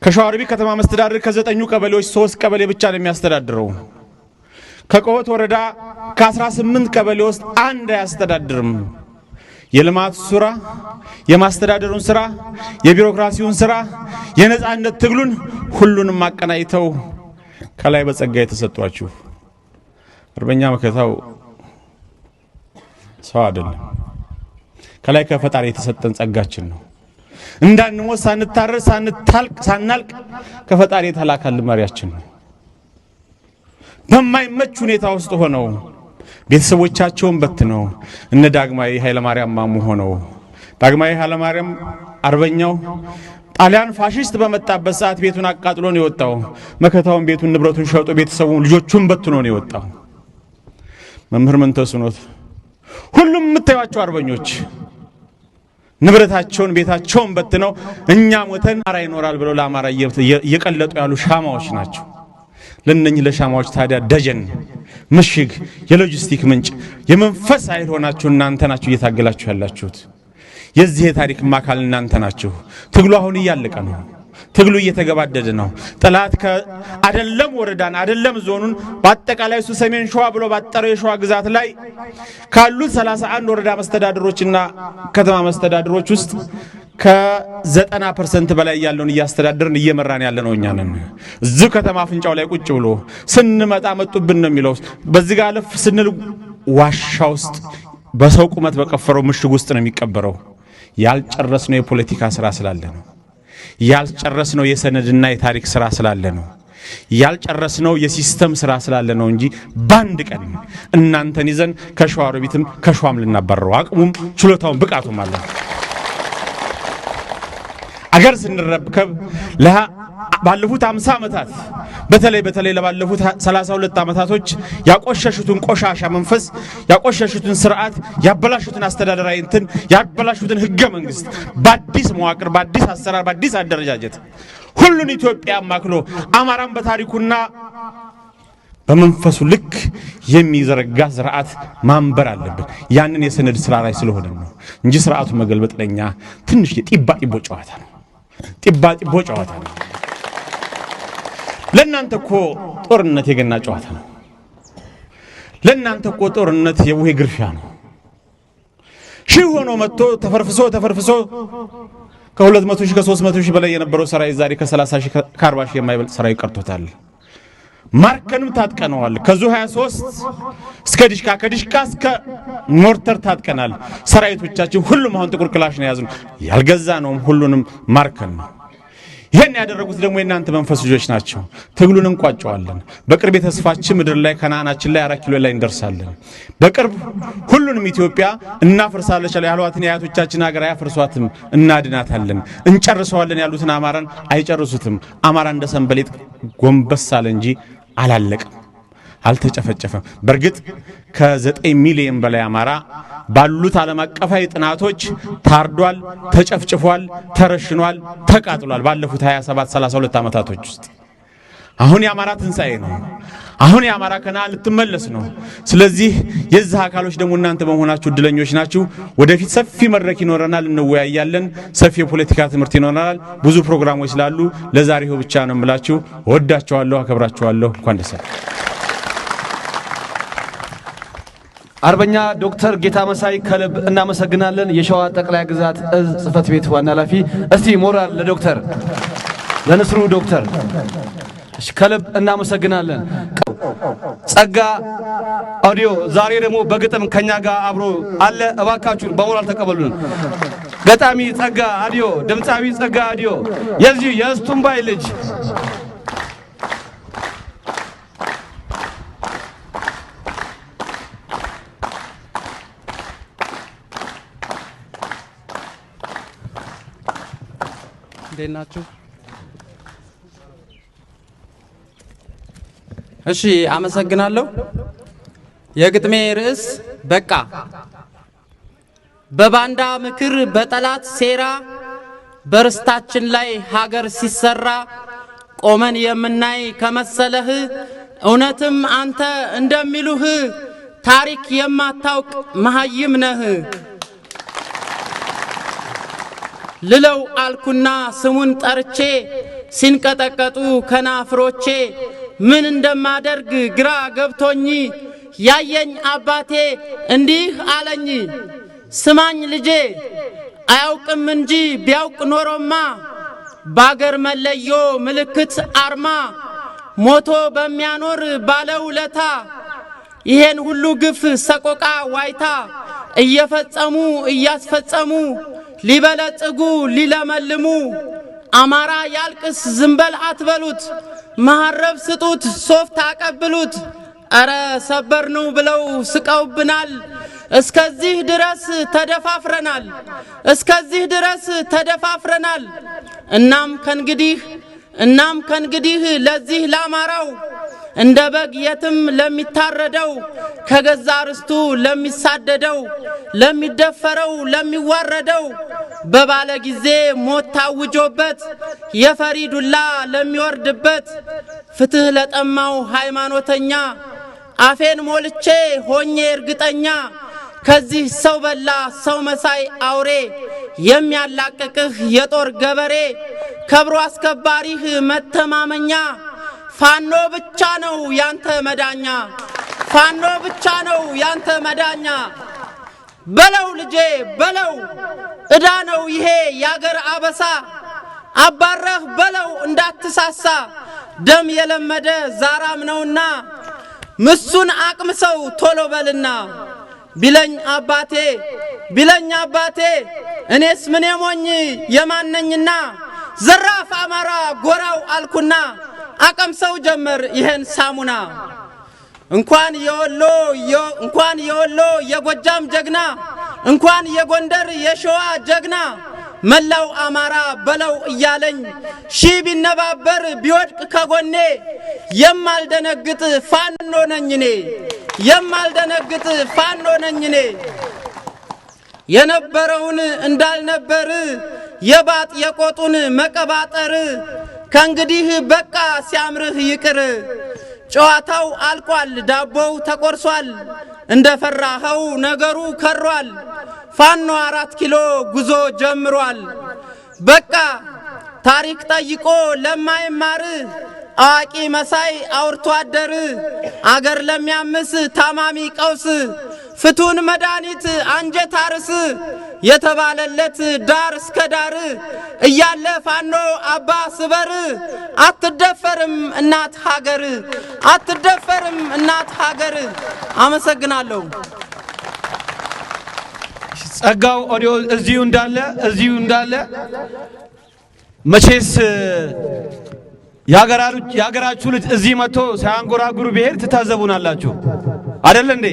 Speaker 8: ከሸዋሮቢት ከተማ መስተዳድር ከ9 ቀበሌዎች 3 ቀበሌ ብቻ ነው የሚያስተዳድረው። ከቆወት ወረዳ ከ18 ቀበሌ ውስጥ አንድ አያስተዳድርም። የልማት ስራ፣ የማስተዳደሩን ስራ፣ የቢሮክራሲውን ስራ፣ የነጻነት ትግሉን ሁሉንም አቀናይተው ከላይ በጸጋ የተሰጧችሁ አርበኛ መከታው ሰው አይደለም። ከላይ ከፈጣሪ የተሰጠን ጸጋችን ነው። እንዳንሞት ሳንታረስ ሳናልቅ ከፈጣሪ የተላከል መሪያችን ነው። በማይመች ሁኔታ ውስጥ ሆነው ቤተሰቦቻቸውን በትነው እነ ዳግማዊ ኃይለ ማርያም ማሙ ሆነው ዳግማዊ ኃይለ ማርያም አርበኛው ጣሊያን ፋሺስት በመጣበት ሰዓት ቤቱን አቃጥሎ ነው የወጣው። መከታውን ቤቱን ንብረቱን ሸጦ ቤተሰቡን ልጆቹን በትኖ ነው የወጣው። መምህር ምንተስኖት ሁሉም የምታዩዋቸው አርበኞች ንብረታቸውን ቤታቸውን በትነው እኛ ሞተን አማራ ይኖራል ብለው ለአማራ እየቀለጡ ያሉ ሻማዎች ናቸው። ለነኚህ ለሻማዎች ታዲያ ደጀን ምሽግ የሎጂስቲክ ምንጭ የመንፈስ ኃይል ሆናችሁ እናንተ ናችሁ እየታገላችሁ ያላችሁት። የዚህ ታሪክ ማካል እናንተ ናችሁ። ትግሉ አሁን እያለቀ ነው። ትግሉ እየተገባደደ ነው። ጠላት ከአደለም ወረዳን አደለም ዞኑን በአጠቃላይ እሱ ሰሜን ሸዋ ብሎ ባጠረው የሸዋ ግዛት ላይ ካሉት 31 ወረዳ መስተዳድሮችና ከተማ መስተዳድሮች ውስጥ ከ90% በላይ ያለውን እያስተዳደርን እየመራን ያለነው እኛ ነን። እዚህ ከተማ አፍንጫው ላይ ቁጭ ብሎ ስንመጣ መጡብን ነው የሚለው። በዚህ ጋር አለፍ ስንል ዋሻ ውስጥ በሰው ቁመት በቀፈረው ምሽግ ውስጥ ነው የሚቀበረው። ያልጨረስነው የፖለቲካ ስራ ስላለ ነው። ያልጨረስነው የሰነድና የታሪክ ስራ ስላለ ነው። ያልጨረስነው የሲስተም ስራ ስላለ ነው እንጂ ባንድ ቀን እናንተን ይዘን ከሸዋሮቢትም ከሸዋም ልናባረው አቅሙም ችሎታውም ብቃቱም አለ። አገር ስንረከብ ባለፉት 50 ዓመታት በተለይ ለባለፉት 32 ዓመታቶች ያቆሸሹትን ቆሻሻ መንፈስ ያቆሸሹትን ስርዓት ያበላሹትን አስተዳደራዊ እንትን ያበላሹትን ህገ መንግስት በአዲስ መዋቅር በአዲስ አሰራር በአዲስ አደረጃጀት ሁሉን ኢትዮጵያ ማክሎ አማራን በታሪኩና በመንፈሱ ልክ የሚዘረጋ ስርዓት ማንበር አለብን። ያንን የሰነድ ስራ ላይ ስለሆነ ነው እንጂ ስርዓቱ መገልበጥ ለኛ ትንሽ የጢባ ጨዋታ ነው። ጢባ ጨዋታ ነው። ለእናንተ እኮ ጦርነት የገና ጨዋታ ነው። ለእናንተ እኮ ጦርነት የቡሄ ግርፊያ ነው። ሺህ ሆኖ መጥቶ ተፈርፍሶ ከ200 ሺህ ከ300 ሺህ በላይ የነበረው ሰራዊት ዛሬ ከ30 ሺህ ከ40 ሺህ የማይበልጥ ሰራዊት ቀርቶታል። ማርከንም ታጥቀናል። ከዙ 23 እስከ ዲሽካ ከዲሽካ እስከ ሞርተር ታጥቀናል። ሰራዊቶቻችን ሁሉም አሁን ጥቁር ክላሽ ነው ያዙን። ያልገዛ ነው ሁሉንም ማርከን ነው። ይሄን ያደረጉት ደግሞ የናንተ መንፈስ ልጆች ናቸው። ትግሉን እንቋጨዋለን። በቅርብ የተስፋችን ምድር ላይ ከናናችን ላይ 4 ኪሎ ላይ እንደርሳለን። በቅርብ ሁሉንም ኢትዮጵያ እናፈርሳለች ያሏትን የአያቶቻችን ሀገር አያፈርሷትም፣ እናድናታለን፣ እንጨርሰዋለን ያሉትን አማራን አይጨርሱትም። አማራ እንደ ሰንበሌጥ ጎንበስ አለ እንጂ አላለቀም፣ አልተጨፈጨፈም። በርግጥ ከ9 ሚሊዮን በላይ አማራ ባሉት ዓለም አቀፋዊ ጥናቶች ታርዷል፣ ተጨፍጭፏል፣ ተረሽኗል፣ ተቃጥሏል ባለፉት 27-32 ዓመታቶች ውስጥ። አሁን የአማራ ትንሣኤ ነው። አሁን የአማራ ከና ልትመለስ ነው። ስለዚህ የዚህ አካሎች ደግሞ እናንተ በመሆናችሁ እድለኞች ናችሁ። ወደፊት ሰፊ መድረክ ይኖረናል፣ እንወያያለን። ሰፊ የፖለቲካ ትምህርት ይኖረናል። ብዙ ፕሮግራሞች ስላሉ ለዛሬው ብቻ ነው የምላችሁ። ወዳችኋለሁ፣ አከብራችኋለሁ። እንኳን ደስ ያላችሁ።
Speaker 3: አርበኛ ዶክተር ጌታ መሳይ ከልብ እናመሰግናለን። የሸዋ ጠቅላይ ግዛት እዝ ጽሕፈት ቤት ዋና ኃላፊ። እስቲ ሞራል ለዶክተር ለንስሩ ዶክተር ከልብ እናመሰግናለን። ጸጋ አውዲዮ ዛሬ ደግሞ በግጥም ከኛ ጋር አብሮ አለ። እባካችሁን በሞራል ተቀበሉን። ገጣሚ ጸጋ አዲዮ፣ ድምፃዊ ጸጋ አዲዮ የዚህ የእስቱምባይ ልጅ
Speaker 9: ናችሁ። እሺ አመሰግናለሁ። የግጥሜ ርዕስ በቃ። በባንዳ ምክር በጠላት ሴራ በርስታችን ላይ ሀገር ሲሰራ ቆመን የምናይ ከመሰለህ እውነትም አንተ እንደሚሉህ ታሪክ የማታውቅ መሃይም ነህ ልለው አልኩና ስሙን ጠርቼ ሲንቀጠቀጡ ከናፍሮቼ ምን እንደማደርግ ግራ ገብቶኝ ያየኝ አባቴ እንዲህ አለኝ። ስማኝ ልጄ አያውቅም እንጂ ቢያውቅ ኖሮማ ባገር መለዮ ምልክት አርማ ሞቶ በሚያኖር ባለውለታ ይሄን ሁሉ ግፍ ሰቆቃ ዋይታ እየፈጸሙ እያስፈጸሙ ሊበለጽጉ ሊለመልሙ አማራ ያልቅስ ዝምበል አትበሉት፣ መሐረብ ስጡት ሶፍት አቀብሉት። አረ ሰበርነው ብለው ስቀውብናል። እስከዚህ ድረስ ተደፋፍረናል፣ እስከዚህ ድረስ ተደፋፍረናል። እናም ከንግዲህ ለዚህ ላማራው እንደ በግ የትም ለሚታረደው ከገዛ ርስቱ ለሚሳደደው ለሚደፈረው ለሚዋረደው በባለ ጊዜ ሞት ታውጆበት የፈሪ ዱላ ለሚወርድበት ፍትህ ለጠማው ሃይማኖተኛ አፌን ሞልቼ ሆኜ እርግጠኛ ከዚህ ሰው በላ ሰው መሳይ አውሬ የሚያላቅቅህ የጦር ገበሬ ከብሮ አስከባሪህ መተማመኛ ፋኖ ብቻ ነው ያንተ መዳኛ ፋኖ ብቻ ነው ያንተ መዳኛ በለው ልጄ በለው እዳ ነው ይሄ ያገር አበሳ አባረህ በለው እንዳትሳሳ ደም የለመደ ዛራም ነውና ምሱን አቅምሰው ቶሎ በልና ቢለኝ አባቴ እኔስ ምን የሞኝ የማነኝና ዘራፍ አማራ ጎራው አልኩና አቀምሰው ጀመር ይሄን ሳሙና እንኳን የወሎ የጎጃም ጀግና እንኳን የጎንደር የሸዋ ጀግና መላው አማራ በለው እያለኝ ሺ ቢነባበር ቢወድቅ ከጎኔ የማልደነግጥ ፋኖ ነኝኔ የማልደነግጥ ፋኖ ነኝኔ የነበረውን እንዳልነበር የባጥ የቆጡን መቀባጠር ከእንግዲህ በቃ ሲያምርህ ይቅር ጨዋታው አልቋል ዳቦው ተቆርሷል እንደፈራኸው ነገሩ ከሯል ፋኖ 4 ኪሎ ጉዞ ጀምሯል በቃ ታሪክ ጠይቆ ለማይማር አዋቂ መሳይ አውርቶ አደር አገር ለሚያምስ ታማሚ ቀውስ ፍቱን መድኃኒት አንጀት አርስ የተባለለት ዳር እስከ ዳር እያለ ፋኖ አባ ስበር አትደፈርም እናት ሀገር አትደፈርም እናት ሀገር። አመሰግናለሁ።
Speaker 3: ጸጋው ኦዲዮ እዚሁ እንዳለ መቼስ ያገራችሁ ልጅ እዚህ መጥቶ ሳያንጎራጉሩ ብሄር ትታዘቡናላችሁ አይደል እንዴ?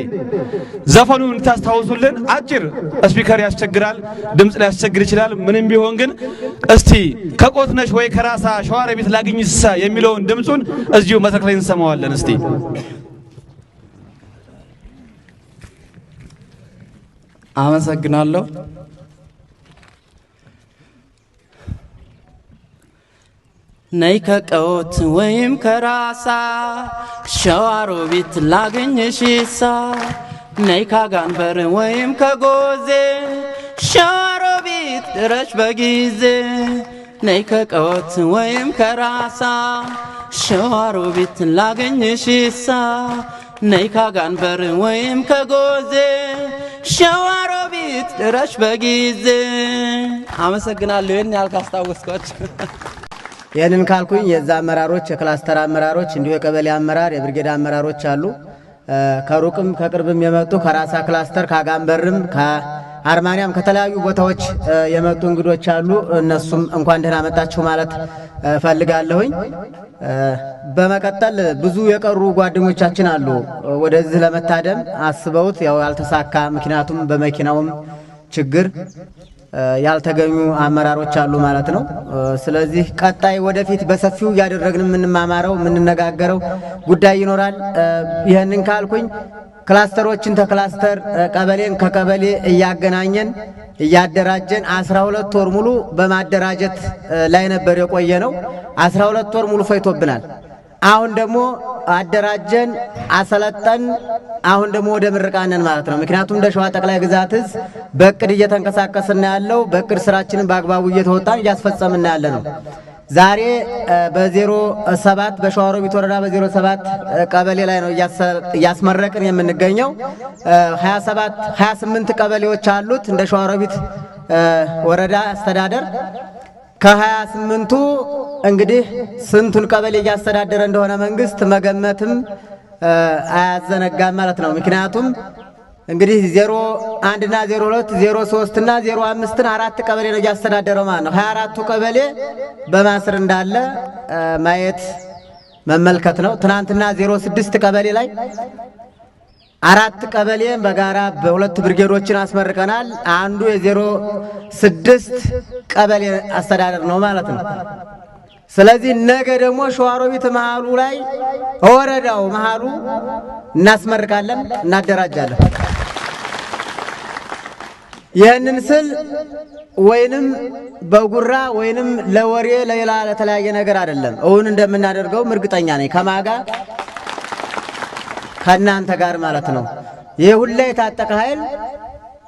Speaker 3: ዘፈኑን እንታስታውሱልን። አጭር ስፒከር ያስቸግራል፣ ድምጽ ላይ ያስቸግር ይችላል። ምንም ቢሆን ግን እስቲ ከቆትነሽ ወይ ከራሳ ሸዋሮቢት ላግኝሳ የሚለውን ድምጹን እዚሁ መድረክ ላይ እንሰማዋለን። እስቲ
Speaker 9: አመሰግናለሁ። ነይ ከቀውት ወይም ከራሳ ሸዋሮቢት ላገኝሽሳ ነይ ካጋንበር ወይም ከጎዜ ሸዋሮቢት ድረሽ በጊዜ ነይ ከቀውት ወይም ከራሳ ሸዋሮቢት ላገኝሽሳ ነይ ካጋንበር ወይም ከጎዜ ሸዋሮቢት ድረሽ በጊዜ። አመሰግናለሁ። ይህን ያልካስታወስኳችሁ
Speaker 10: ይህንን ካልኩኝ የዛ አመራሮች የክላስተር አመራሮች እንዲሁ የቀበሌ አመራር የብርጌድ አመራሮች አሉ። ከሩቅም ከቅርብም የመጡ ከራሳ ክላስተር ከአጋንበርም ከአርማንያም ከተለያዩ ቦታዎች የመጡ እንግዶች አሉ። እነሱም እንኳን ደህና መጣችሁ ማለት ፈልጋለሁኝ። በመቀጠል ብዙ የቀሩ ጓደኞቻችን አሉ ወደዚህ ለመታደም አስበውት ያው ያልተሳካ ምክንያቱም በመኪናውም ችግር ያልተገኙ አመራሮች አሉ ማለት ነው። ስለዚህ ቀጣይ ወደፊት በሰፊው ያደረግን የምንማማረው የምንነጋገረው ጉዳይ ይኖራል። ይሄንን ካልኩኝ ክላስተሮችን ተክላስተር ቀበሌን ከቀበሌ እያገናኘን እያደራጀን 12 ወር ሙሉ በማደራጀት ላይ ነበር የቆየ ነው። 12 ወር ሙሉ ፈይቶብናል። አሁን ደግሞ አደራጀን አሰለጠን። አሁን ደግሞ ወደ ምርቃነን ማለት ነው። ምክንያቱም እንደ ሸዋ ጠቅላይ ግዛት እዝ በእቅድ እየተንቀሳቀስን ያለው በእቅድ ስራችንን በአግባቡ እየተወጣን እያስፈጸምን ያለ ነው። ዛሬ በ07 በሸዋሮቢት ወረዳ በ07 ቀበሌ ላይ ነው እያስመረቅን የምንገኘው። 28 ቀበሌዎች አሉት እንደ ሸዋሮቢት ወረዳ አስተዳደር። ከ28ቱ እንግዲህ ስንቱን ቀበሌ እያስተዳደረ እንደሆነ መንግስት መገመትም አያዘነጋም ማለት ነው። ምክንያቱም እንግዲህ 01 እና 02 03 እና 05 4 ቀበሌ ነው እያስተዳደረው ማለት ነው። 24ቱ ቀበሌ በማስር እንዳለ ማየት መመልከት ነው። ትናንትና 06 ቀበሌ ላይ 4 ቀበሌን በጋራ በ2 ብርጌዶችን አስመርቀናል። አንዱ የ06 ቀበሌ አስተዳደር ነው ማለት ነው። ስለዚህ ነገ ደግሞ ሸዋሮቢት መሃሉ ላይ ወረዳው መሃሉ እናስመርቃለን፣ እናደራጃለን። ይህንን ስል ወይንም በጉራ ወይንም ለወሬ ለሌላ ለተለያየ ነገር አይደለም። እውን እንደምናደርገው እርግጠኛ ነኝ። ከማጋ ከናንተ ጋር ማለት ነው። ይሄ ሁሉ የታጠቀ ኃይል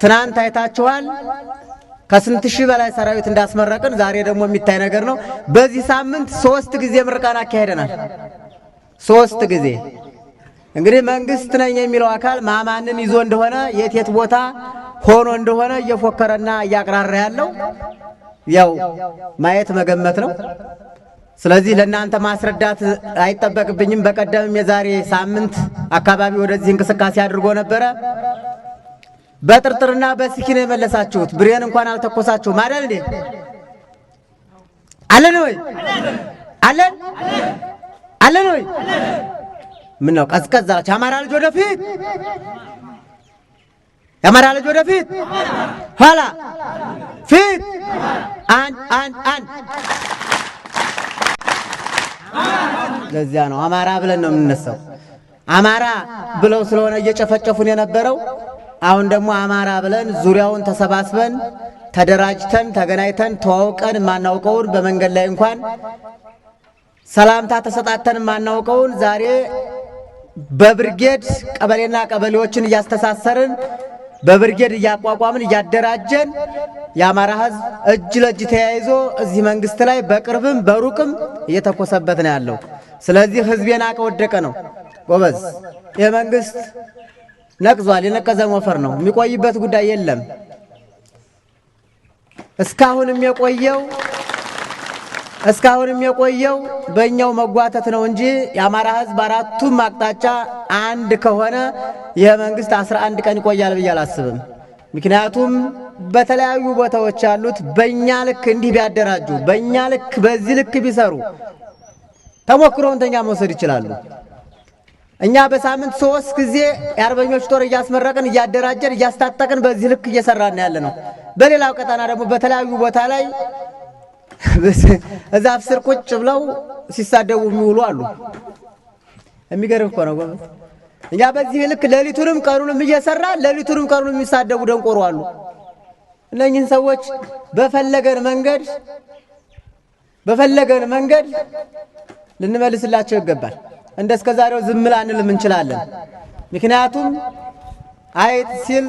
Speaker 10: ትናንት አይታችኋል። ከስንት ሺህ በላይ ሰራዊት እንዳስመረቅን ዛሬ ደግሞ የሚታይ ነገር ነው። በዚህ ሳምንት 3 ጊዜ ምርቃና አካሄደናል። 3 ጊዜ እንግዲህ መንግስት ነኝ የሚለው አካል ማማንን ይዞ እንደሆነ የት ቦታ ሆኖ እንደሆነ እየፎከረና እያቀራራ ያለው ያው ማየት መገመት ነው። ስለዚህ ለእናንተ ማስረዳት አይጠበቅብኝም። በቀደምም የዛሬ ሳምንት አካባቢ ወደዚህ እንቅስቃሴ አድርጎ ነበረ። በጥርጥርና በስኪን የመለሳችሁት ብሬን እንኳን አልተኮሳችሁም አይደል እንዴ? አለን ወይ? አለን ወይ? ምን ነው ቀዝቀዝ አላችሁ? የአማራ ልጅ ወደፊት፣ የአማራ ልጅ ወደፊት፣ ኋላ ፊት፣ አንድ ለዚያ ነው አማራ ብለን ነው የምንነሳው። አማራ ብለው ስለሆነ እየጨፈጨፉን የነበረው አሁን ደግሞ አማራ ብለን ዙሪያውን ተሰባስበን ተደራጅተን ተገናኝተን ተዋውቀን ማናውቀውን በመንገድ ላይ እንኳን ሰላምታ ተሰጣተን ማናውቀውን ዛሬ በብርጌድ ቀበሌና ቀበሌዎችን እያስተሳሰርን በብርጌድ እያቋቋምን እያደራጀን የአማራ ሕዝብ እጅ ለእጅ ተያይዞ እዚህ መንግስት ላይ በቅርብም በሩቅም እየተኮሰበት ነው ያለው። ስለዚህ ሕዝቤን አቀወደቀ ነው ጎበዝ። ይህ መንግስት ነቅዟል። የነቀዘ ሞፈር ነው። የሚቆይበት ጉዳይ የለም። እስካሁንም የቆየው በእኛው መጓተት ነው እንጂ የአማራ ሕዝብ አራቱም አቅጣጫ አንድ ከሆነ ይህ መንግስት 11 ቀን ይቆያል ብዬ አላስብም። ምክንያቱም በተለያዩ ቦታዎች ያሉት በእኛ ልክ እንዲህ ቢያደራጁ፣ በእኛ ልክ በዚህ ልክ ቢሰሩ ተሞክሮውን ተኛ መውሰድ ይችላሉ። እኛ በሳምንት 3 ጊዜ የአርበኞች ጦር እያስመረቅን እያደራጀን እያስታጠቅን በዚህ ልክ እየሰራን ያለ ነው። በሌላው ቀጠና ደግሞ በተለያዩ ቦታ ላይ እዛፍ ስር ቁጭ ብለው ሲሳደቡ የሚውሉ አሉ። የሚገርም እኮ ነው ጎበዝ። እኛ በዚህ ልክ ሌሊቱንም ቀኑንም እየሰራ ሌሊቱንም ቀኑንም የሚሳደቡ ደንቆሮ አሉ። እነኝህን ሰዎች በፈለገን መንገድ ልንመልስላቸው ይገባል። እንደ እስከ ዛሬው ዝም ላንልም እንችላለን። ምክንያቱም አይጥ ሲል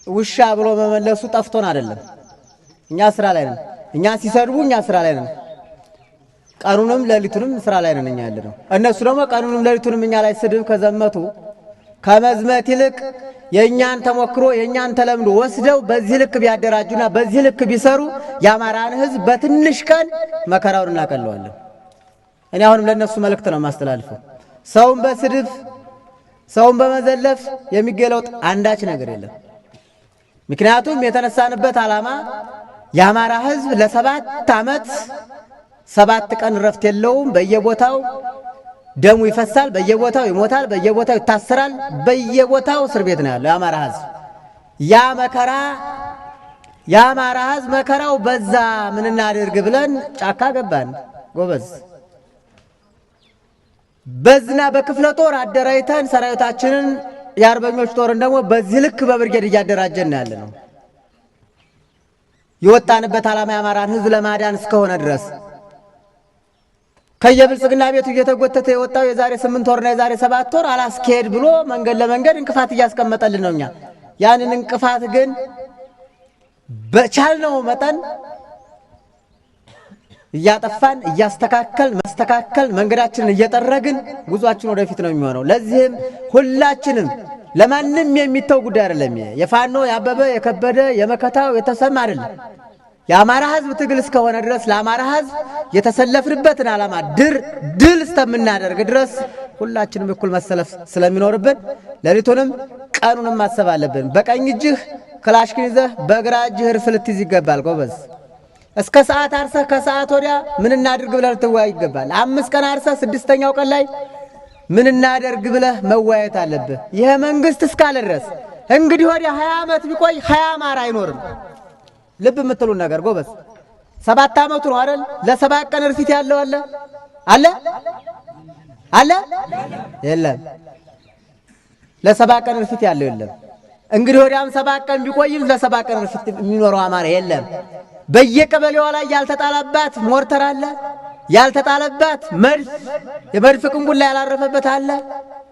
Speaker 10: ውሻ ብሎ መመለሱ ጠፍቶን አይደለም። እኛ ስራ ላይ ነን። እኛ ሲሰድቡ እኛ ስራ ላይ ነን። ቀኑንም ሌሊቱንም ስራ ላይ ነን እኛ ያለነው። እነሱ ደግሞ ቀኑንም ሌሊቱንም እኛ ላይ ስድብ ከዘመቱ ከመዝመት ይልቅ የእኛን ተሞክሮ የእኛን ተለምዶ ወስደው በዚህ ልክ ቢያደራጁና በዚህ ልክ ቢሰሩ የአማራን ሕዝብ በትንሽ ቀን መከራውን እናቀለዋለን። እኔ አሁንም ለነሱ መልእክት ነው ማስተላልፈው። ሰውን በስድብ ሰውን በመዘለፍ የሚገለጥ አንዳች ነገር የለም። ምክንያቱም የተነሳንበት ዓላማ የአማራ ሕዝብ ለ7 ዓመት 7 ቀን ረፍት የለውም። በየቦታው ደሙ ይፈሳል፣ በየቦታው ይሞታል፣ በየቦታው ይታሰራል፣ በየቦታው እስር ቤት ነው ያለው የአማራ ሕዝብ። ያ መከራ የአማራ ሕዝብ መከራው በዛ ምን እናድርግ ብለን ጫካ ገባን ጎበዝ። በዝና በክፍለ ጦር አደራጅተን ሰራዊታችንን የአርበኞች ጦርን ደግሞ በዚህ ልክ በብርጌድ እያደራጀን ያለ ነው። የወጣንበት ዓላማ የአማራን ሕዝብ ለማዳን እስከሆነ ድረስ ከየብልጽግና ቤቱ እየተጎተተ የወጣው የዛሬ 8 ወርና የዛሬ 7 ወር አላስኬድ ብሎ መንገድ ለመንገድ እንቅፋት እያስቀመጠልን ነው። እኛ ያንን እንቅፋት ግን በቻልነው መጠን እያጠፋን እያስተካከል መስተካከል መንገዳችንን እየጠረግን ጉዟችን ወደፊት ነው የሚሆነው። ለዚህም ሁላችንም ለማንም የሚተው ጉዳይ አይደለም። የፋኖ ያበበ የከበደ የመከታው የተሰማ አይደለም። የአማራ ሕዝብ ትግል እስከሆነ ድረስ ለአማራ ሕዝብ የተሰለፍንበትን ዓላማ ድል እስከምናደርግ ድረስ ሁላችንም እኩል መሰለፍ ስለሚኖርብን ሌሊቱንም ቀኑንም ማሰብ አለብን። በቀኝ እጅህ ክላሽክን ይዘህ በግራ እጅህ እርፍ ልትይዝ ይገባል ጎበዝ። እስከ ሰዓት አርሰህ ከሰዓት ወዲያ ምን እናድርግ ብለህ ልትወያይ ይገባል። 5 ቀን አርሰህ 6ኛው ቀን ላይ ምን እናደርግ ብለህ መዋየት አለብህ። ይሄ መንግስት እስካለ ድረስ እንግዲህ ወዲያ 20 ዓመት ቢቆይ 20 አማራ አይኖርም። ልብ የምትሉን ነገር ጎበዝ 7 ዓመቱ ነው አይደል? ለ7 ቀን እርፊት ያለው አለ አለ አለ የለም። ለ7 ቀን እርፊት ያለው የለም። እንግዲህ ወዲያም 7 ቀን ቢቆይም ለ7 ቀን እርፊት የሚኖረው አማራ የለም። በየቀበሌው ላይ ያልተጣለባት ሞርተር አለ፣ ያልተጣለባት መድፍ የመድፍ ቅንጉላ ያላረፈበት አለ።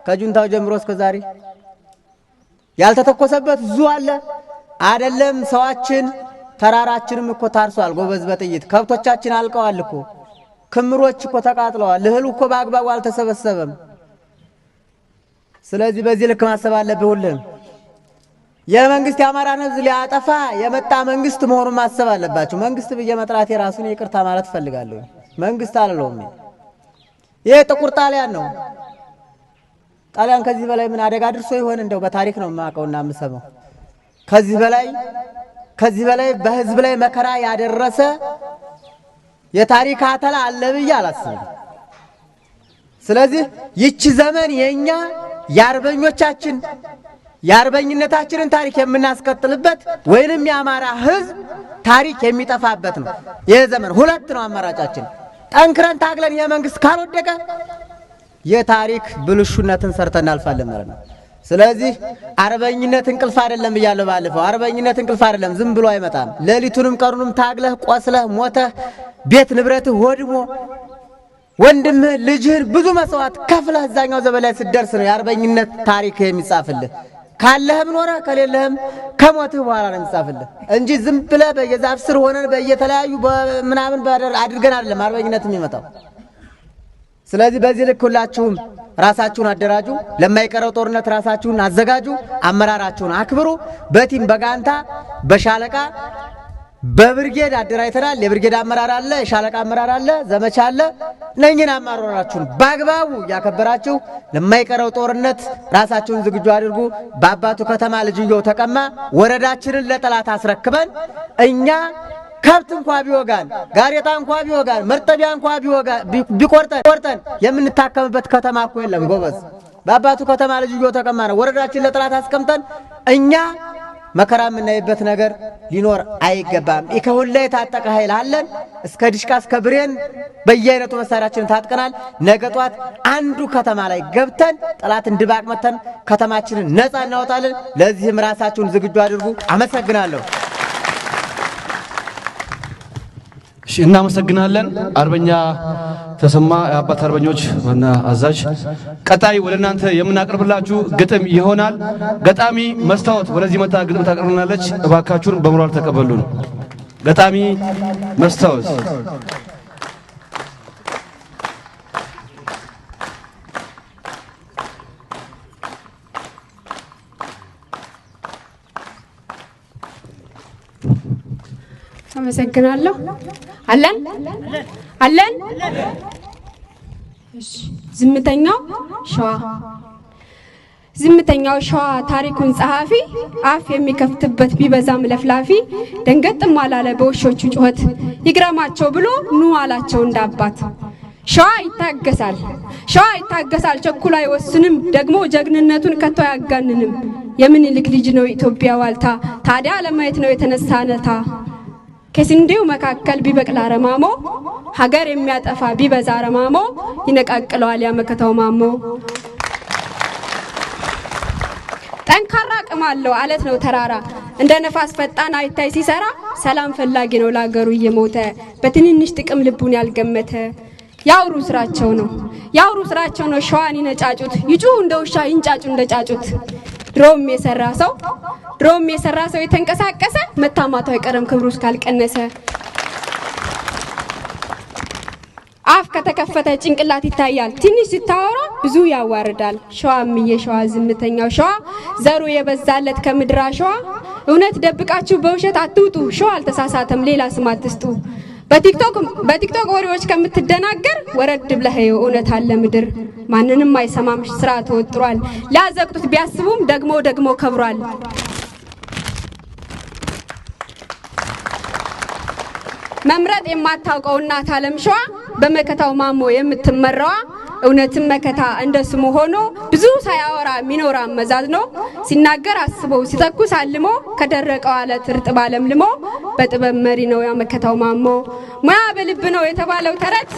Speaker 10: ከጁንታው ጀምሮ እስከ ዛሬ ያልተተኮሰበት ዙ አለ አይደለም። ሰዋችን ተራራችንም እኮ ታርሷል ጎበዝ በጥይት ከብቶቻችን አልቀዋል እኮ ክምሮች እኮ ተቃጥለዋል። እህሉ እኮ በአግባቡ አልተሰበሰበም። ስለዚህ በዚህ ልክ ማሰብ አለብህ። ሁሉም የመንግስት የአማራን ህዝብ ሊያጠፋ የመጣ መንግስት መሆኑን ማሰብ አለባችሁ። መንግስት ብዬ መጥራት የራሱን ይቅርታ ማለት ፈልጋለሁ። መንግስት አልለውም። ይሄ ጥቁር ጣሊያን ነው። ጣሊያን ከዚህ በላይ ምን አደጋ አድርሶ ይሆን? እንደው በታሪክ ነው የማውቀውና የምሰማው። ከዚህ በላይ በህዝብ ላይ መከራ ያደረሰ የታሪክ አተላ አለ ብዬ አላስብም። ስለዚህ ይቺ ዘመን የኛ የአርበኞቻችን የአርበኝነታችንን ታሪክ የምናስቀጥልበት ወይንም የአማራ ህዝብ ታሪክ የሚጠፋበት ነው። ይህ ዘመን ሁለት ነው አማራጫችን። ጠንክረን ታግለን የመንግስት ካልወደቀ የታሪክ ብልሹነትን ሰርተን እናልፋለን ማለት ነው። ስለዚህ አርበኝነት እንቅልፍ አይደለም ብያለሁ ባለፈው። አርበኝነት እንቅልፍ አይደለም፣ ዝም ብሎ አይመጣም። ሌሊቱንም ቀኑንም ታግለህ ቆስለህ ሞተህ ቤት ንብረትህ ወድሞ ወንድምህ ልጅህን ብዙ መስዋዕት ከፍለህ እዛኛው ዘመን ላይ ስትደርስ ነው የአርበኝነት ታሪክ የሚጻፍልህ። ካለህም ኖረ ከሌለህም ከሞትህ በኋላ ነው የሚጻፍልህ እንጂ ዝም ብለህ በየዛፍ ስር ሆነን በየተለያዩ ምናምን አድርገን አይደለም አርበኝነት የሚመጣው። ስለዚህ በዚህ ልክ ሁላችሁም ራሳችሁን አደራጁ፣ ለማይቀረው ጦርነት ራሳችሁን አዘጋጁ፣ አመራራችሁን አክብሩ። በቲም በጋንታ በሻለቃ በብርጌድ አደራጅተናል። የብርጌድ አመራር አለ፣ የሻለቃ አመራር አለ፣ ዘመቻ አለ። እነኝህን አመራራችሁን በአግባቡ ያከበራችሁ ለማይቀረው ጦርነት ራሳችሁን ዝግጁ አድርጉ። በአባቱ ከተማ ልጅየው ተቀማ ወረዳችንን ለጠላት አስረክበን እኛ ከብት እንኳ ቢወጋን ጋሬጣ እንኳ ቢወጋን መርጠቢያ እንኳ ቢቆርጠን የምንታከምበት ከተማ እኮ የለም ጎበዝ። በአባቱ ከተማ ልጅየው ተቀማ ነው ወረዳችን ለጠላት አስቀምጠን እኛ መከራ የምናይበት ነገር ሊኖር አይገባም። ከሁሉ የታጠቀ ኃይል አለን። እስከ ዲሽቃ እስከ ብሬን በየአይነቱ መሳሪያችንን ታጥቀናል። ነገ ጧት አንዱ ከተማ ላይ ገብተን ጠላትን ድባቅ መተን ከተማችንን ነፃ እናወጣለን። ለዚህም ራሳችሁን ዝግጁ አድርጉ። አመሰግናለሁ።
Speaker 3: እሺ፣ እናመሰግናለን። አርበኛ ተሰማ የአባት አርበኞች ዋና አዛዥ። ቀጣይ ወደ እናንተ የምናቀርብላችሁ ግጥም ይሆናል። ገጣሚ መስታወት ወደዚህ መጣ ግጥም ታቀርብናለች። እባካችሁን በሞራል ተቀበሉን። ገጣሚ መስታወት
Speaker 11: አመሰግናለሁ። አለን አለን። እሺ። ዝምተኛው ሸዋ ታሪኩን ጸሐፊ አፍ የሚከፍትበት ቢበዛም ለፍላፊ ደንገጥም አላለ በውሾቹ ጩኸት ይግረማቸው ብሎ ኑ አላቸው እንዳባት። ሸዋ ይታገሳል ቸኩሎ አይወስንም ደግሞ ጀግንነቱን ከቶ አያጋንንም። የምኒልክ ልጅ ነው ኢትዮጵያ ዋልታ ታዲያ ለማየት ነው የተነሳ ነታ። ከስንዴው መካከል ቢበቅል አረማሞ ሀገር የሚያጠፋ ቢበዛ አረማሞ ይነቃቅለዋል ያመከተው ማሞ። ጠንካራ አቅም አለው አለት ነው ተራራ እንደ ነፋስ ፈጣን አይታይ ሲሰራ ሰላም ፈላጊ ነው ለሀገሩ እየሞተ በትንንሽ ጥቅም ልቡን ያልገመተ። ያውሩ ስራቸው ነው ሸዋን ይነጫጩት ይጩሁ እንደ ውሻ ይንጫጩ እንደ ጫጩት። ድሮም የሰራ ሰው የተንቀሳቀሰ መታማቱ አይቀርም ክብሩ እስካልቀነሰ። አፍ ከተከፈተ ጭንቅላት ይታያል ትንሽ ሲታወራ ብዙ ያዋርዳል። ሸዋ ዝምተኛው ሸዋ ዘሩ የበዛለት ከምድራ ሸዋ እውነት ደብቃችሁ በውሸት አትውጡ። ሸዋ አልተሳሳተም ሌላ ስም አትስጡ። በቲክቶክ ወሬዎች ከምትደናገር ወረድ ብለህ እውነት አለ ምድር። ማንንም አይሰማም ስራ ተወጥሯል። ሊያዘቅጡት ቢያስቡም ደግሞ ከብሯል። መምረጥ የማታውቀው እናት ዓለም ሸዋ በመከታው ማሞ የምትመራዋ እውነትም መከታ እንደ ስሙ ሆኖ ብዙ ሳያወራ ሚኖር አመዛዝ ነው ሲናገር አስበው ሲተኩስ አልሞ ከደረቀው አለት እርጥብ አለምልሞ በጥበብ መሪ ነው ያመከታው ማሞ ሙያ በልብ ነው የተባለው ተረት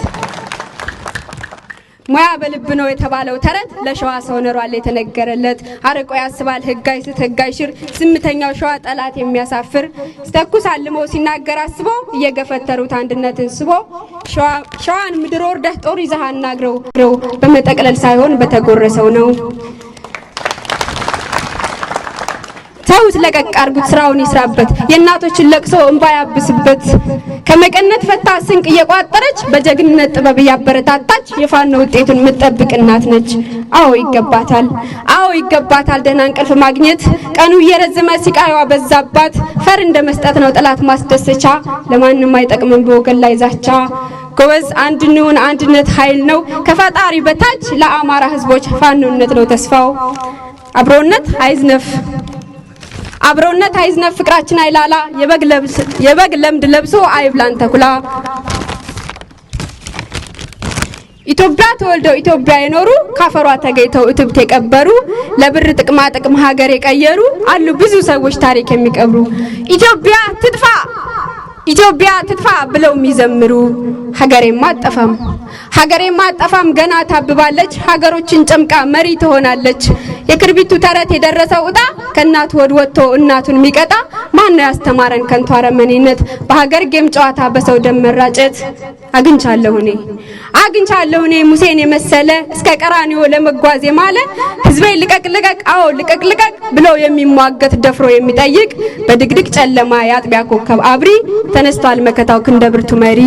Speaker 11: ሙያ በልብ ነው የተባለው ተረት ለሸዋ ሰው ኖሯል የተነገረለት አርቆ ያስባል ህጋይ ስትህጋይ ሽር ዝምተኛው ሸዋ ጠላት የሚያሳፍር ሲተኩስ አልሞ ሲናገር አስቦ እየገፈተሩት አንድነትን ስቦ ሸዋን ምድር ወርደህ ጦር ይዘህ አናግረው በመጠቅለል ሳይሆን በተጎረሰው ነው ታውስ ለቀቅ አርጉት ስራውን ይስራበት የእናቶችን ለቅሶ እንባ ያብስበት ከመቀነት ፈታ ስንቅ እየቋጠረች በጀግንነት ጥበብ ያበረታታች የፋኖ ውጤቱን ምትጠብቅ እናት ነች አዎ ይገባታል ደህና እንቅልፍ ማግኘት ቀኑ እየረዘመ ሲቃይዋ በዛባት ፈር እንደ መስጠት ነው ጠላት ማስደሰቻ ለማንንም አይጠቅምም በወገን ላይ ዛቻ ጎበዝ አንድነት ኃይል ነው ከፈጣሪ በታች ለአማራ ህዝቦች ፋኖነት ነው ተስፋው አብሮነት አይዝነፍ ፍቅራችን አይላላ የበግ ለምድ ለብሶ አይብላን ተኩላ ኢትዮጵያ ተወልደው ኢትዮጵያ የኖሩ ካፈሯ ተገይተው እትብት የቀበሩ ለብር ጥቅም ሀገር የቀየሩ አሉ ብዙ ሰዎች ታሪክ የሚቀብሩ ኢትዮጵያ ትጥፋ ብለው የሚዘምሩ ሀገሬማ አጠፋም ገና ታብባለች ሀገሮችን ጨምቃ መሪ ትሆናለች የክርቢቱ ተረት የደረሰው እጣ ከናት ወድ ወጥቶ እናቱን ሚቀጣ ማን ነው ያስተማረን ከንቱ አረመኔነት በሀገር ጌም ጨዋታ በሰው ደም መራጨት አግኝቻለሁ እኔ ሙሴን የመሰለ እስከ ቀራኒዮ ለመጓዝ የማለ ህዝቤ ልቀቅ ብሎ የሚሟገት ደፍሮ የሚጠይቅ በድግድግ ጨለማ ያጥቢያ ኮከብ አብሪ ተነስቷል መከታው ክንደብርቱ መሪ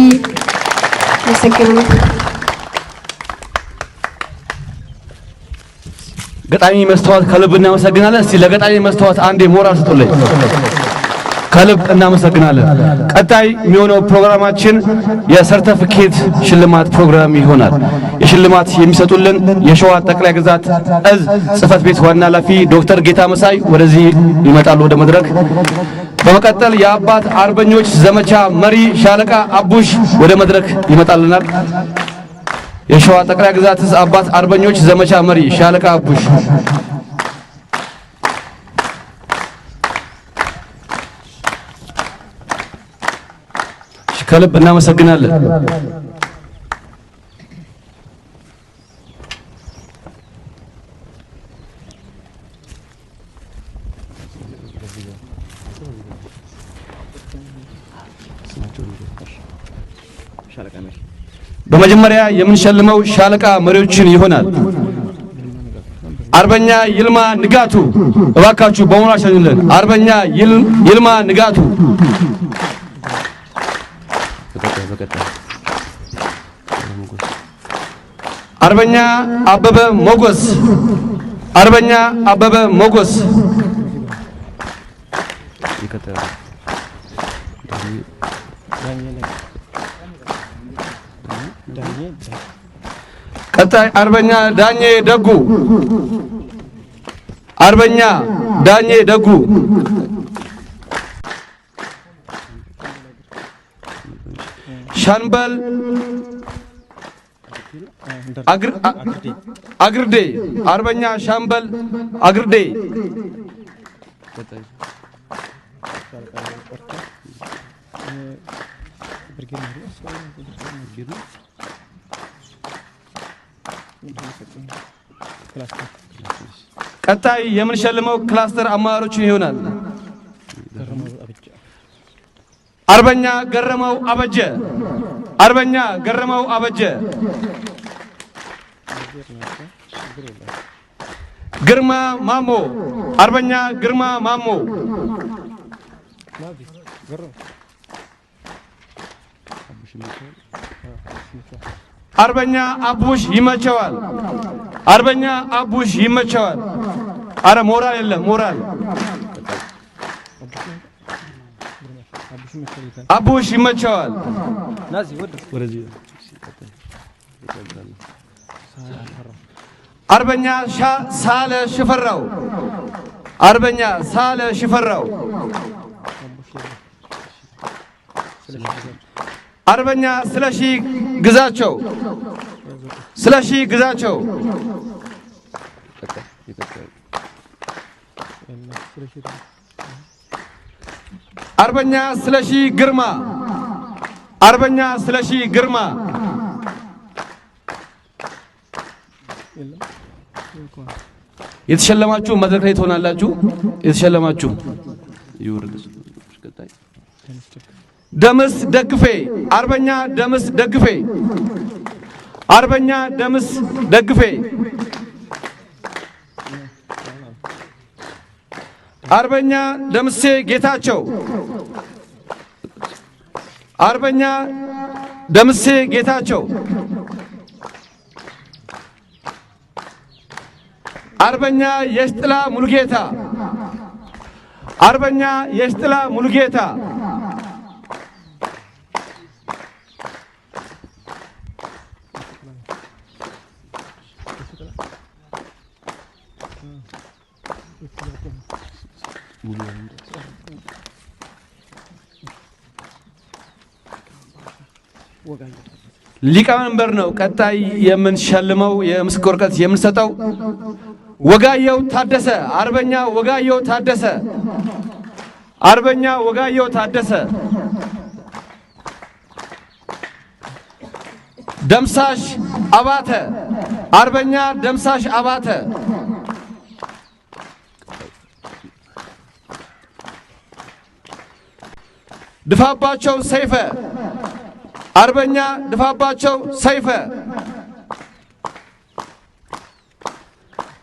Speaker 3: ገጣሚ መስተዋት ከልብ እናመሰግናለን። እስቲ ለገጣሚ መስተዋት አንዴ ሞራል ስጡልኝ። ከልብ እናመሰግናለን። ቀጣይ የሚሆነው ፕሮግራማችን የሰርተፊኬት ሽልማት ፕሮግራም ይሆናል። የሽልማት የሚሰጡልን የሸዋ ጠቅላይ ግዛት እዝ ጽህፈት ቤት ዋና ኃላፊ ዶክተር ጌታ መሳይ ወደዚህ ይመጣሉ ወደ መድረክ። በመቀጠል የአባት አርበኞች ዘመቻ መሪ ሻለቃ አቡሽ ወደ መድረክ ይመጣልናል። የሸዋ ጠቅላይ ግዛት እዝ አባት አርበኞች ዘመቻ መሪ ሻለቃ አቡሽ ከልብ እናመሰግናለን። በመጀመሪያ የምንሸልመው ሻለቃ መሪዎችን ይሆናል። አርበኛ ይልማ ንጋቱ እባካችሁ በሞራል ሸኙልን። አርበኛ ይልማ ንጋቱ፣ አርበኛ አበበ ሞጎስ፣ አርበኛ አበበ ሞጎስ፣ ቀጣይ አርበኛ ዳኜ ደጉ፣ አርበኛ ዳኜ ደጉ፣ ሻንበል አግርዴ፣ አርበኛ ሻምበል አግርዴ፣ ቀጣይ የምንሸልመው ክላስተር አመራሮችን ይሆናል። አርበኛ ገረመው አበጀ፣ አርበኛ ገረመው አበጀ፣ ግርማ ማሞ፣ አርበኛ ግርማ ማሞ፣ አርበኛ አቡሽ ይመቸዋል፣ አርበኛ አቡሽ ይመቸዋል። አረ ሞራል የለም ሞራል። አቡሽ ይመቸዋል። አርበኛ ሳለ ሽፈራው፣ አርበኛ ሳለ ሽፈራው፣ አርበኛ ስለሺ ግዛቸው፣ ስለሺ ግዛቸው አርበኛ ስለሺ ግርማ አርበኛ ስለሺ ግርማ የተሸለማችሁ መድረክ ላይ ትሆናላችሁ። የተሸለማችሁ ደምስ ደግፌ አርበኛ ደምስ ደግፌ አርበኛ ደምስ ደግፌ አርበኛ ደምሴ ጌታቸው አርበኛ ደምሴ ጌታቸው አርበኛ የሽጥላ ሙሉጌታ አርበኛ የሽጥላ ሙሉጌታ ሊቀመንበር ነው። ቀጣይ የምንሸልመው የምስክር ወረቀት የምንሰጠው ወጋየው ታደሰ አርበኛ ወጋየው ታደሰ አርበኛ ወጋየው ታደሰ ደምሳሽ አባተ አርበኛ ደምሳሽ አባተ ድፋባቸው ሰይፈ አርበኛ ድፋባቸው ሰይፈ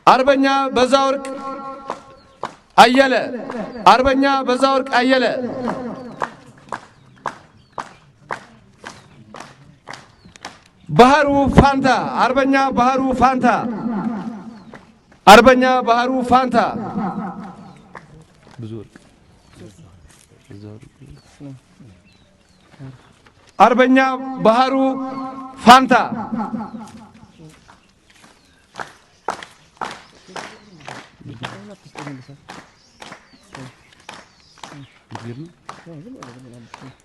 Speaker 3: አርበኛ በዛወርቅ አየለ አርበኛ በዛወርቅ አየለ ባህሩ ፋንታ አርበኛ ባህሩ ፋንታ አርበኛ ባህሩ ፋንታ አርበኛ ባህሩ ፋንታ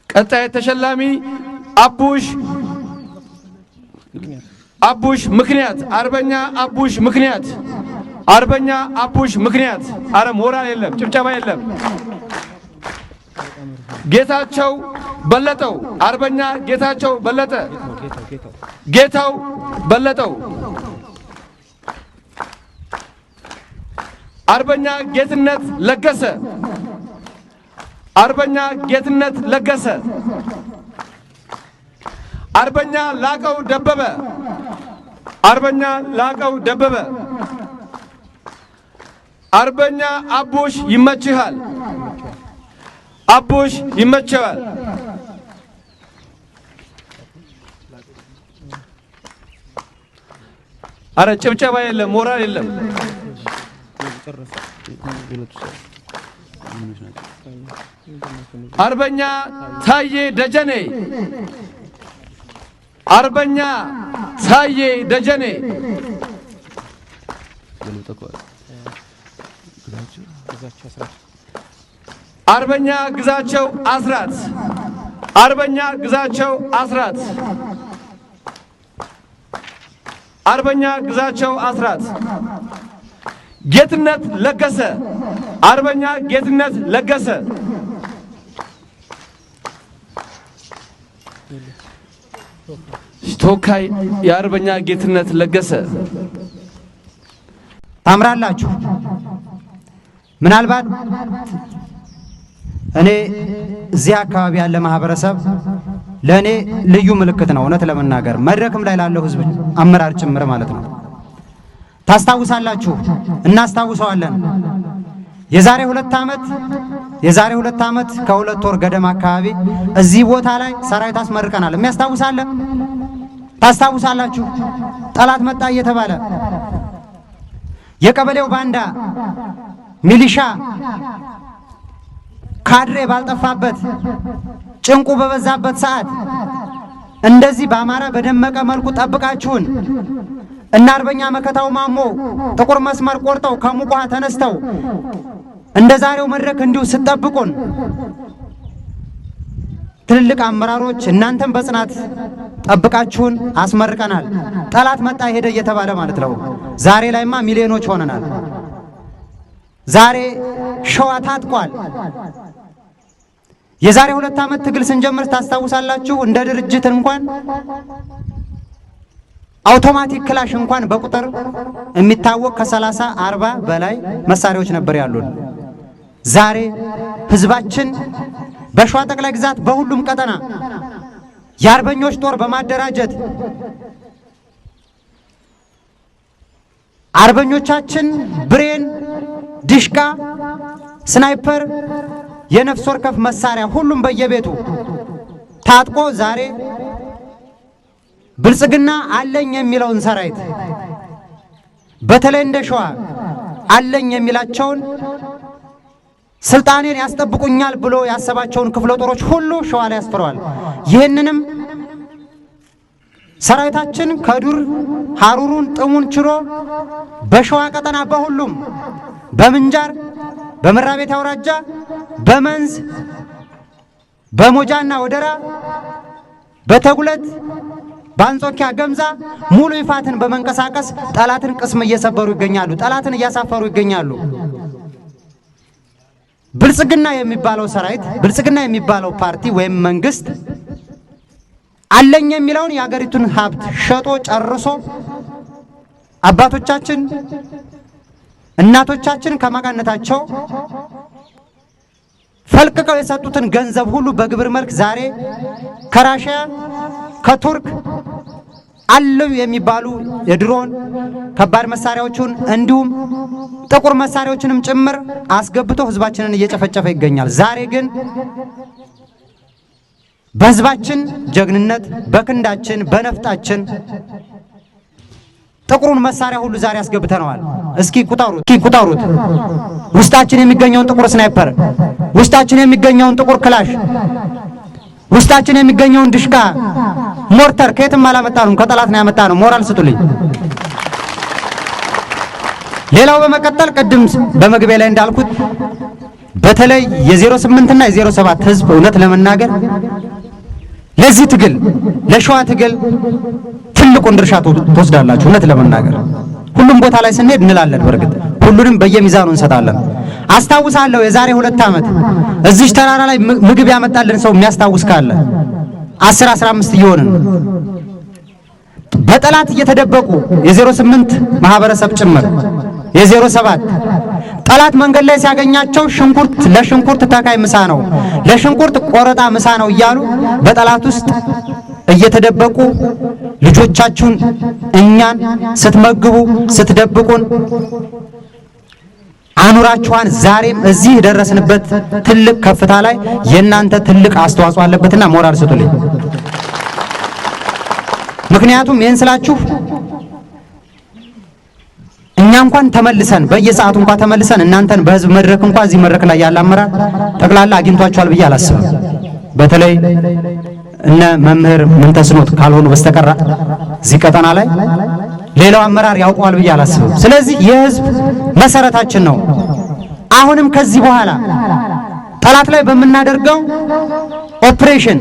Speaker 3: ቀጣይ ተሸላሚ አቡሽ ምክንያት አርበኛ አቡሽ ምክንያት አርበኛ አቡሽ ምክንያት አረ ሞራል የለም ጭብጨባ የለም ጌታቸው በለጠው አርበኛ ጌታቸው በለጠ ጌታው በለጠው አርበኛ ጌትነት ለገሰ አርበኛ ጌትነት ለገሰ አርበኛ ላቀው ደበበ አርበኛ ላቀው ደበበ አርበኛ አቡሽ ይመችሃል አቡሽ ይመችሃል አረ ጭብጨባ የለም ሞራል የለም አርበኛ ታዬ ደጀኔ አርበኛ ታዬ ደጀኔ አርበኛ ግዛቸው አስራት አርበኛ ግዛቸው አስራት አርበኛ ግዛቸው አስራት ጌትነት ለገሰ አርበኛ ጌትነት ለገሰ ተወካይ የአርበኛ ጌትነት ለገሰ
Speaker 12: ታምራላችሁ። ምናልባት እኔ እዚህ አካባቢ ያለ ማህበረሰብ ለእኔ ልዩ ምልክት ነው። እውነት ለመናገር መድረክም ላይ ላለው ህዝብ አመራር ጭምር ማለት ነው። ታስታውሳላችሁ፣ እናስታውሰዋለን። የዛሬ ሁለት ዓመት ከሁለት ወር ገደማ አካባቢ እዚህ ቦታ ላይ ሰራዊት አስመርቀናል። የሚያስታውሳለ ታስታውሳላችሁ። ጠላት መጣ እየተባለ የቀበሌው ባንዳ ሚሊሻ ካድሬ ባልጠፋበት ጭንቁ በበዛበት ሰዓት እንደዚህ በአማረ በደመቀ መልኩ ጠብቃችሁን እና አርበኛ መከታው ማሞ ጥቁር መስመር ቆርጠው ከሙቋ ተነስተው እንደ ዛሬው መድረክ እንዲሁ ስጠብቁን ትልልቅ አመራሮች እናንተም በጽናት ጠብቃችሁን አስመርቀናል። ጠላት መጣ ሄደ እየተባለ ማለት ነው። ዛሬ ላይማ ሚሊዮኖች ሆነናል። ዛሬ ሸዋ ታጥቋል። የዛሬ 2 ዓመት ትግል ስንጀምር ታስታውሳላችሁ። እንደ ድርጅት እንኳን አውቶማቲክ ክላሽ እንኳን በቁጥር የሚታወቅ ከ30 40 በላይ መሳሪያዎች ነበር ያሉን። ዛሬ ህዝባችን በሸዋ ጠቅላይ ግዛት በሁሉም ቀጠና የአርበኞች ጦር በማደራጀት አርበኞቻችን ብሬን፣ ዲሽቃ፣ ስናይፐር፣ የነፍስ ወከፍ መሳሪያ ሁሉም በየቤቱ ታጥቆ ዛሬ ብልጽግና አለኝ የሚለውን ሰራዊት በተለይ እንደ ሸዋ አለኝ የሚላቸውን ስልጣኔን ያስጠብቁኛል ብሎ ያሰባቸውን ክፍለ ጦሮች ሁሉ ሸዋ ላይ ያስፈራዋል። ይህንንም ሰራዊታችን ከዱር ሐሩሩን ጥሙን ችሎ በሸዋ ቀጠና በሁሉም በምንጃር፣ በመራቤት አውራጃ፣ በመንዝ፣ በሞጃና ወደራ፣ በተጉለት፣ በአንጾኪያ ገምዛ ሙሉ ይፋትን በመንቀሳቀስ ጠላትን ቅስም እየሰበሩ ይገኛሉ። ጠላትን እያሳፈሩ ይገኛሉ። ብልጽግና የሚባለው ሰራዊት፣ ብልጽግና የሚባለው ፓርቲ ወይም መንግስት አለኝ የሚለውን የአገሪቱን ሀብት ሸጦ ጨርሶ አባቶቻችን እናቶቻችን ከማቃነታቸው ፈልቅቀው የሰጡትን ገንዘብ ሁሉ በግብር መልክ ዛሬ ከራሽያ ከቱርክ አለው የሚባሉ የድሮን ከባድ መሳሪያዎችን እንዲሁም ጥቁር መሳሪያዎችንም ጭምር አስገብቶ ህዝባችንን እየጨፈጨፈ ይገኛል። ዛሬ ግን በህዝባችን ጀግንነት፣ በክንዳችን፣ በነፍጣችን ጥቁሩን መሳሪያ ሁሉ ዛሬ አስገብተነዋል። እስኪ ቁጠሩት። ውስጣችን የሚገኘውን ጥቁር ስናይፐር፣ ውስጣችን የሚገኘውን ጥቁር ክላሽ፣ ውስጣችን የሚገኘውን ድሽቃ፣ ሞርተር ከየትም አላመጣነውም፣ ከጠላት ነው ያመጣነው። ሞራል ስጡልኝ። ሌላው በመቀጠል ቅድም በመግቢያ ላይ እንዳልኩት በተለይ የ08 እና የ07 ህዝብ እውነት ለመናገር ለዚህ ትግል ለሸዋ ትግል ትልቁን ድርሻ ትወስዳላችሁ። እውነት ለመናገር ሁሉም ቦታ ላይ ስንሄድ እንላለን። በርግጥ ሁሉንም በየሚዛኑ እንሰጣለን። አስታውሳለሁ የዛሬ 2 ዓመት እዚህ ተራራ ላይ ምግብ ያመጣልን ሰው የሚያስታውስ ካለ 10 15 እየሆንን በጠላት እየተደበቁ የ08 ማህበረሰብ ጭምር የ07 ጠላት መንገድ ላይ ሲያገኛቸው ሽንኩርት ለሽንኩርት ተካይ ምሳ ነው፣ ለሽንኩርት ቆረጣ ምሳ ነው እያሉ በጠላት ውስጥ እየተደበቁ ልጆቻችሁን እኛን ስትመግቡ ስትደብቁን አኑራችኋን ዛሬም እዚህ ደረስንበት ትልቅ ከፍታ ላይ የእናንተ ትልቅ አስተዋጽኦ አለበትና ሞራል ስጡልኝ። ምክንያቱም ይህን ስላችሁ እኛ እንኳን ተመልሰን በየሰዓቱ እንኳን ተመልሰን እናንተን በህዝብ መድረክ እንኳን እዚህ መድረክ ላይ ያለ አመራር ጠቅላላ አግኝቷቸዋል ብዬ አላስብም። በተለይ እነ መምህር ምንተስኖት ካልሆኑ በስተቀር እዚህ ቀጠና ላይ ሌላው አመራር ያውቀዋል ብዬ አላስብም። ስለዚህ የህዝብ መሰረታችን ነው። አሁንም ከዚህ በኋላ ጠላት ላይ በምናደርገው ኦፕሬሽን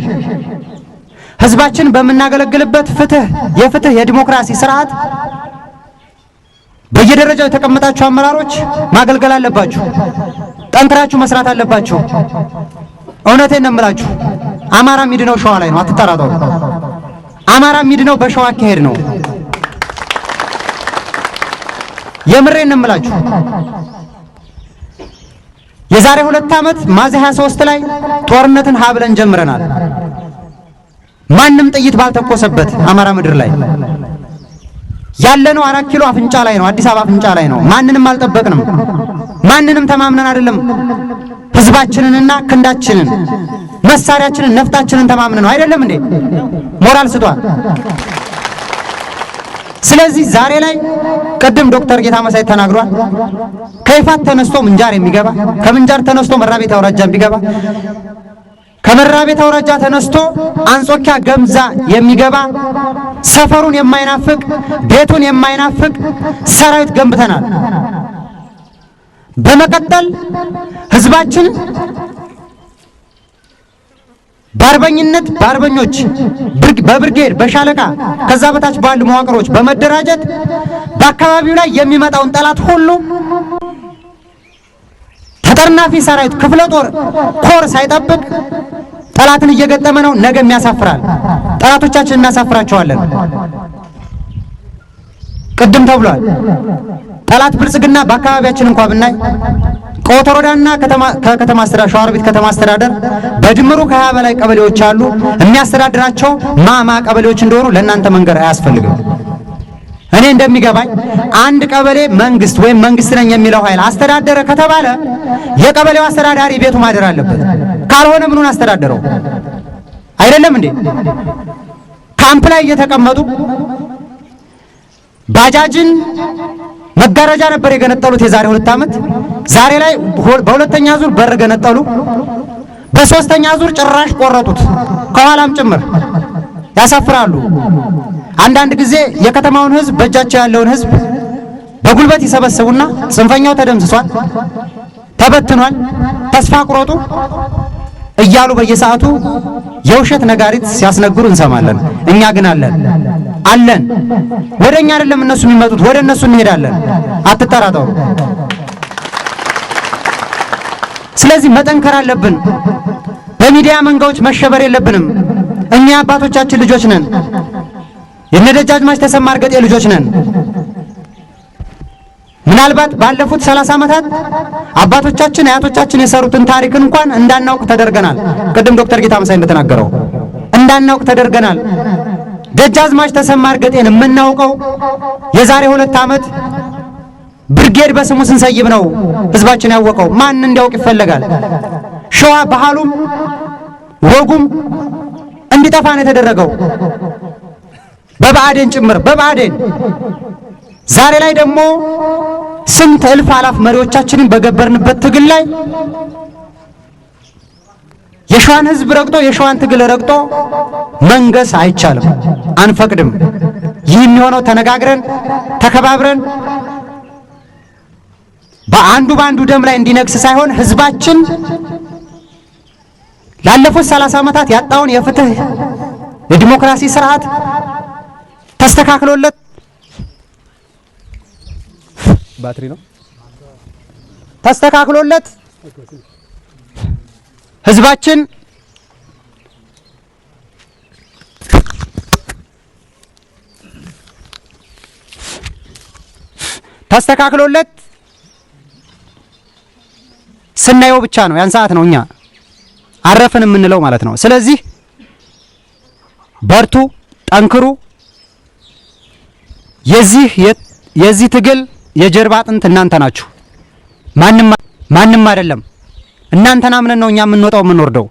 Speaker 12: ህዝባችን በምናገለግልበት የፍትህ የዲሞክራሲ ስርዓት በየደረጃው የተቀመጣችሁ አመራሮች ማገልገል አለባችሁ። ጠንክራችሁ መስራት አለባችሁ። እውነቴን ነው የምላችሁ። አማራ የሚድነው ሸዋ ላይ ነው፣ አትጠራጠሩ። አማራ የሚድነው በሸዋ አካሄድ ነው። የምሬን ነው የምላችሁ። የዛሬ 2 ዓመት ሚያዝያ 23 ላይ ጦርነትን ሀብለን ጀምረናል። ማንም ጥይት ባልተኮሰበት አማራ ምድር ላይ ያለነው 4 ኪሎ አፍንጫ ላይ ነው፣ አዲስ አበባ አፍንጫ ላይ ነው። ማንንም አልጠበቅንም። ማንንም ተማምነን አይደለም። ህዝባችንንና ክንዳችንን መሳሪያችንን ነፍጣችንን ተማምነን ነው አይደለም እንዴ? ሞራል ስጧል። ስለዚህ ዛሬ ላይ ቅድም ዶክተር ጌታመሳይ ተናግሯል። ከይፋት ተነስቶ ምንጃር የሚገባ ከምንጃር ተነስቶ መራቤት አውራጃ የሚገባ ከመራቤት አውራጃ ተነስቶ አንጾኪያ ገምዛ የሚገባ ሰፈሩን የማይናፍቅ ቤቱን የማይናፍቅ ሰራዊት ገንብተናል። በመቀጠል ህዝባችን በአርበኝነት በአርበኞች በብርጌድ በሻለቃ ከዛ በታች ባሉ መዋቅሮች በመደራጀት በአካባቢው ላይ የሚመጣውን ጠላት ሁሉ ተጠርናፊ ሰራዊት ክፍለ ጦር ኮር ሳይጠብቅ ጠላትን እየገጠመ ነው። ነገም ያሳፍራል። ጠላቶቻችንን እናሳፍራቸዋለን። ቅድም ተብሏል። ጠላት ብልጽግና በአካባቢያችን እንኳን ብናይ ቆወተር ወረዳና ከከተማ አስተዳደር ሸዋሮቢት ከተማ አስተዳደር በድምሩ ከ20 በላይ ቀበሌዎች አሉ። የሚያስተዳድራቸው ማማ ቀበሌዎች እንደሆኑ ለእናንተ መንገር አያስፈልግም። እኔ እንደሚገባኝ አንድ ቀበሌ መንግስት ወይም መንግስት ነኝ የሚለው ኃይል አስተዳደረ ከተባለ የቀበሌው አስተዳዳሪ ቤቱ ማደር አለበት። ካልሆነ ምኑን አስተዳደረው? አይደለም እንዴ? ካምፕ ላይ እየተቀመጡ ባጃጅን መጋረጃ ነበር የገነጠሉት የዛሬ 2 ዓመት። ዛሬ ላይ በሁለተኛ ዙር በር ገነጠሉ። በሶስተኛ ዙር ጭራሽ ቆረጡት ከኋላም ጭምር። ያሳፍራሉ። አንዳንድ ጊዜ የከተማውን ህዝብ በእጃቸው ያለውን ህዝብ በጉልበት ይሰበስቡና ጽንፈኛው ተደምስሷል፣ ተበትኗል፣ ተስፋ ቁረጡ እያሉ በየሰዓቱ የውሸት ነጋሪት ሲያስነግሩ እንሰማለን። እኛ ግን አለን። ወደኛ አይደለም እነሱ የሚመጡት፣ ወደ እነሱ እንሄዳለን። አትጠራጠሩ። ስለዚህ መጠንከር አለብን። በሚዲያ መንጋዎች መሸበር የለብንም። እኛ አባቶቻችን ልጆች ነን። የነደጃዝማች ተሰማ እርገጤ ልጆች ነን። ምናልባት ባለፉት 30 ዓመታት አባቶቻችን አያቶቻችን የሰሩትን ታሪክ እንኳን እንዳናውቅ ተደርገናል። ቅድም ዶክተር ጌታ መሳይ እንደተናገረው እንዳናውቅ ተደርገናል። ደጃዝማች ተሰማ እርገጤን የምናውቀው የዛሬ 2 ዓመት ብርጌድ በስሙ ስንሰይብ ነው ህዝባችን ያወቀው። ማን እንዲያውቅ ይፈልጋል? ሸዋ ባህሉም ወጉም እንዲጠፋ ነው የተደረገው በባዕዴን ጭምር በባዕዴን። ዛሬ ላይ ደግሞ ስንት እልፍ አላፍ መሪዎቻችንን በገበርንበት ትግል ላይ የሸዋን ህዝብ ረግጦ የሸዋን ትግል ረግጦ መንገስ አይቻልም፣ አንፈቅድም። ይህ የሚሆነው ተነጋግረን ተከባብረን በአንዱ ደም ላይ እንዲነግስ ሳይሆን ህዝባችን ላለፉት 30 ዓመታት ያጣውን የፍትህ የዲሞክራሲ ስርዓት ተስተካክሎለት ባትሪ ነው ተስተካክሎለት ህዝባችን ተስተካክሎለት ስናየው ብቻ ነው ያን ሰዓት ነው እኛ አረፈን የምንለው ማለት ነው። ስለዚህ በርቱ፣ ጠንክሩ። የዚህ ትግል የጀርባ አጥንት እናንተ ናችሁ፣ ማንም አይደለም። እናንተን አምነን ነው እኛ የምንወጣው የምንወርደው።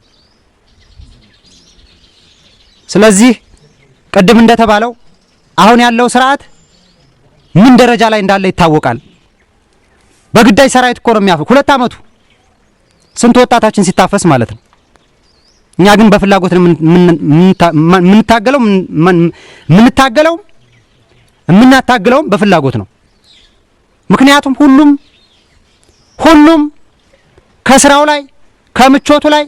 Speaker 12: ስለዚህ ቅድም እንደተባለው አሁን ያለው ስርዓት ምን ደረጃ ላይ እንዳለ ይታወቃል። በግዳጅ ሰራዊት እኮ ነው የሚያፈው 2 ዓመቱ ስንት ወጣታችን ሲታፈስ ማለት ነው። እኛ ግን በፍላጎት ነው የምንታገለው በፍላጎት ነው። ምክንያቱም ሁሉም ከስራው ላይ ከምቾቱ ላይ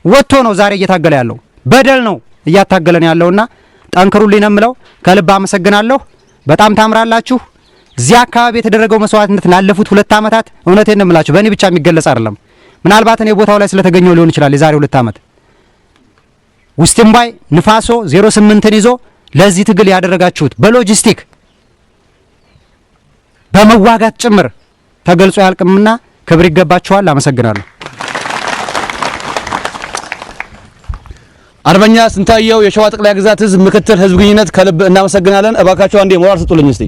Speaker 12: ወጥቶ ነው ዛሬ እየታገለ ያለው። በደል ነው እያታገለን ያለውና ጠንክሩልኝ ነው የምለው። ከልብ አመሰግናለሁ። በጣም ታምራላችሁ። እዚህ አካባቢ የተደረገው መስዋዕትነት ላለፉት 2 ዓመታት እውነቴን ነው የምላችሁ በእኔ ብቻ የሚገለጽ አይደለም። ምናልባት እኔ ቦታው ላይ ስለተገኘው ሊሆን ይችላል። የዛሬ 2 ዓመት ውስጥምባይ ንፋሶ 08ን ይዞ ለዚህ ትግል ያደረጋችሁት በሎጂስቲክ በመዋጋት ጭምር ተገልጾ ያልቅምና ክብር ይገባችኋል። አመሰግናለሁ።
Speaker 3: አርበኛ ስንታየው የሸዋ ጠቅላይ ግዛት ህዝብ ምክትል ህዝብ ግንኙነት ከልብ እናመሰግናለን። እባካችሁ አንዴ ሞራል ስጡልኝ እስቲ።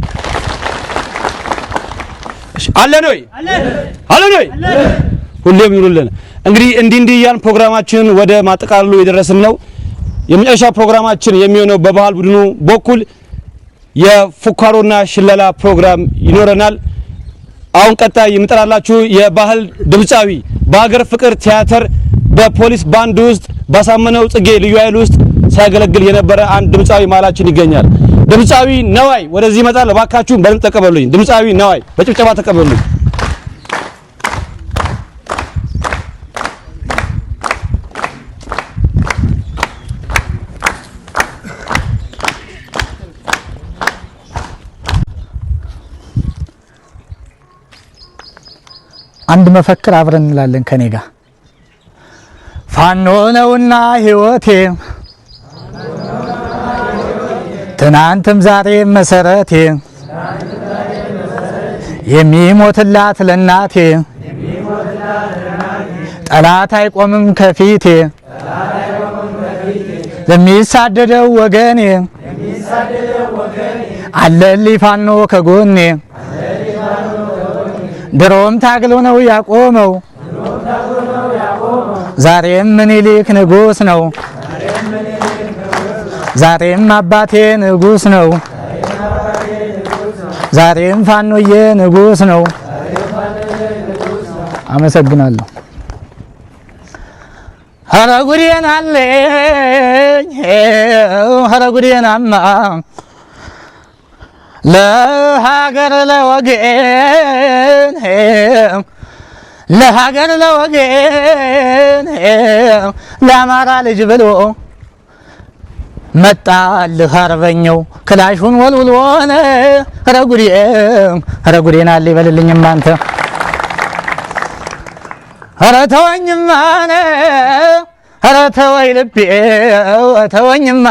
Speaker 3: አለን ወይ? ሁሌም ይኑርልን። እንግዲህ እንዲህ ያን ፕሮግራማችን ወደ ማጠቃለሉ የደረስን ነው። የመጨረሻ ፕሮግራማችን የሚሆነው በባህል ቡድኑ በኩል የፉካሮና ሽለላ ፕሮግራም ይኖረናል። አሁን ቀጣይ የምጠራላችሁ የባህል ድምጻዊ በሀገር ፍቅር ቲያትር በፖሊስ ባንድ ውስጥ ባሳመነው ጽጌ ልዩ ኃይል ውስጥ ሲያገለግል የነበረ አንድ ድምጻዊ ማላችን ይገኛል። ድምጻዊ ነዋይ ወደዚህ ይመጣል። እባካችሁን በደንብ ተቀበሉኝ። ድምጻዊ ነዋይ በጭብጨባ ተቀበሉኝ።
Speaker 13: አንድ መፈክር አብረን እንላለን ከኔ ጋር ፋኖ ነውና ህይወቴ ትናንትም ዛሬም መሰረቴ የሚሞትላት ለናቴ ጠላት አይቆምም ከፊቴ ለሚሳደደው ወገኔ አለልኝ ፋኖ ከጎኔ ድሮም ታግሎ ነው ያቆመው ዛሬም ምኒልክ ንጉስ ነው ዛሬም አባቴ ንጉስ ነው ዛሬም ፋኖዬ ንጉስ ነው አመሰግናለሁ ኧረ ጉዴን አለኝ ኧረ ጉዴናማ ለሀገር ለወገን ለሀገር ለወገን ለአማራ ልጅ ብሎ መጣልህ አርበኛው ክላሹን ወልውሎን ኧረ ጉዴን አለ ይበልልኝማ አንተ ኧረ ተወኝማ ኧረ ተወኝ ልቤ ተወኝማ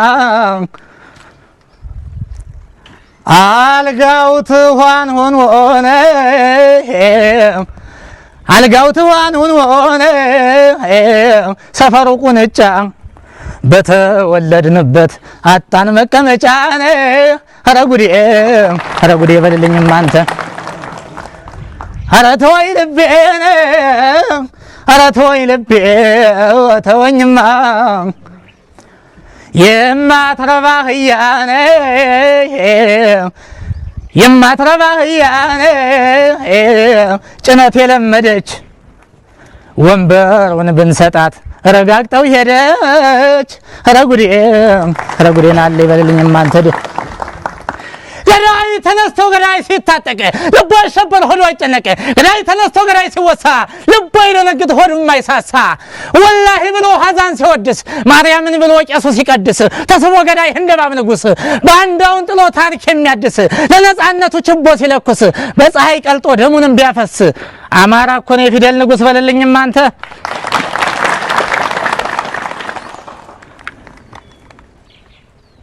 Speaker 13: አልጋው ትኋን ሆነ አልጋው ትኋን ሆነ ሰፈሩ ቁንጫ በተወለድንበት አጣን መቀመጫን ኧረ ጉዴ በልልኝማ አንተ ኧረ ተወኝ ልቤን ኧረ ተወኝ ልቤ ተወኝማ የማትረባህያነ ጭነት የለመደች ወንበሩን ብንሰጣት ረጋግጠው ሄደች ኧረ ጉዴን አለ ይበልልኝማ አንተ ገዳይ ተነስቶ ገዳይ ሲታጠቅ ልቦ ይሸበር ሆዶ አይጨነቅ ገዳይ ተነስቶ ገዳይ ሲወሳ ልቦ ይደነግጥ ሆዱ የማይሳሳ ወላሂ ብሎ ሐዛን ሲወድስ ማርያምን ብሎ ቄሱ ሲቀድስ ተስቦ ገዳይ እንደባብ ንጉስ ባንዳውን ጥሎ ታሪክ የሚያድስ ለነጻነቱ ችቦ ሲለኩስ በፀሐይ ቀልጦ ደሙንም ቢያፈስ አማራ እኮ ነው የፊደል ንጉስ በልልኝማ አንተ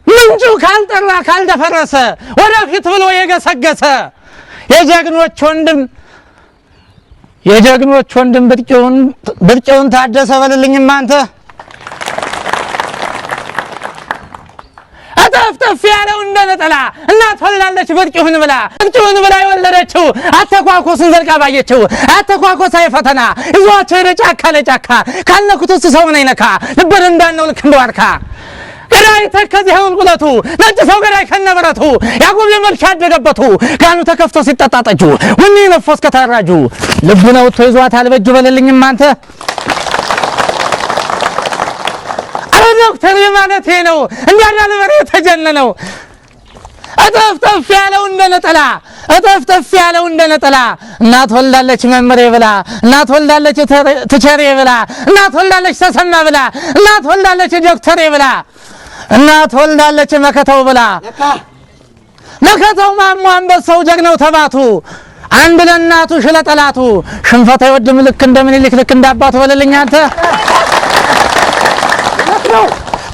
Speaker 13: ምንጩ ካልጠራ ካልደፈረሰ ወደፊት ብሎ የገሰገሰ የጀግኖች ወንድም ብርጭውን ታደሰ በልልኝማ አንተ አጠፍጠፍ ያለው እንደነጠላ እናት ወልዳለች ብርጭውን ብላ የወለደችው አተኳኮስን ዘልቃ ባየችው አተኳኮስ አይፈተና ይዟቸው ለጫካ ካልነኩት ሰውን አይነካ ልብን እንዳነው ልክ እንደዋርካ ገዳይ ተከዚህ ቁልቁለቱ ነጭ ሰው ገዳይ ከነበረቱ ያዕቆብ የመልክ ያደገበቱ ጋኑ ተከፍቶ ሲጠጣጠጁ ወኔ ነፎስ ከተራጁ ልቡ ነው ተይዟታል በእጁ በልልኝማ አንተ አረ ዶክተር የማለቴ ነው እንዲያዳለ በሬ ተጀነነው አጠፍጠፍ ያለው እንደነጠላ እናት ወልዳለች መምሬ ብላ እናት ወልዳለች ትቸሬ ብላ እናት ወልዳለች ተሰማ ብላ እናት ወልዳለች ዶክተሬ ብላ እናት ወልዳለች መከተው ብላ መከተው ማሞ አንበሳው ጀግናው ተባቱ አንድ ለእናቱ ሽለጠላቱ ሽንፈት አይወድም ልክ እንደምኒልክ ልክ እንዳባቱ በልልኝ አንተ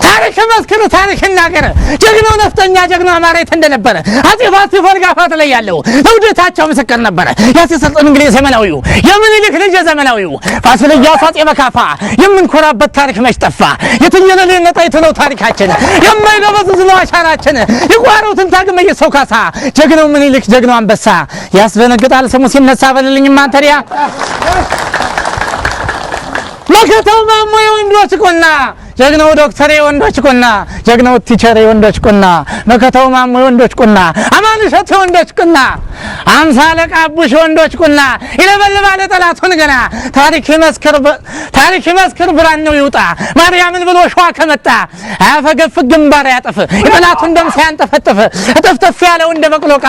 Speaker 13: ታሪክ መስክር ታሪክ እናገር ጀግናው ነፍጠኛ ጀግናው አማራይት እንደነበረ አጼ ፋሲል ጋፋት ላይ ያለው ለውደታቸው ምስክር ነበረ ያጼ ሰልጠን እንግሊዝ ዘመናዊው የምኒልክ ልጅ ዘመናዊው ፋሲል ኢያሱ አጼ በካፋ የምንኮራበት ታሪክ መች ጠፋ የትየለለ ነጣይት ነው ታሪካችን የማይገበዝ ነው አሻራችን ይቋሩትን ታግመየ ሰው ካሳ ጀግናው ምኒልክ ጀግናው አንበሳ ያስበነግጣል ስሙ ሲነሳ በልልኝማ አንተሪያ መከተው ማሞ የወንዶች ቁና ጀግናው ዶክተር የወንዶች ቁና ጀግናው ቲቸር የወንዶች ቁና መከተው ማሞ የወንዶች ቁና አማንሸት የወንዶች ቁና አምሳለ ቃቡሽ የወንዶች ቁና ይለበልባል ጠላቱን ገና ታሪክ ይመስክር ብራን ነው ይውጣ ማርያምን ብሎ ሸዋ ከመጣ አያፈገፍግ ግንባር ያጠፍ የጠላቱን ደም ሳያንጠፈጥፍ እጥፍጥፍ ያለው እንደ በቅሎቃ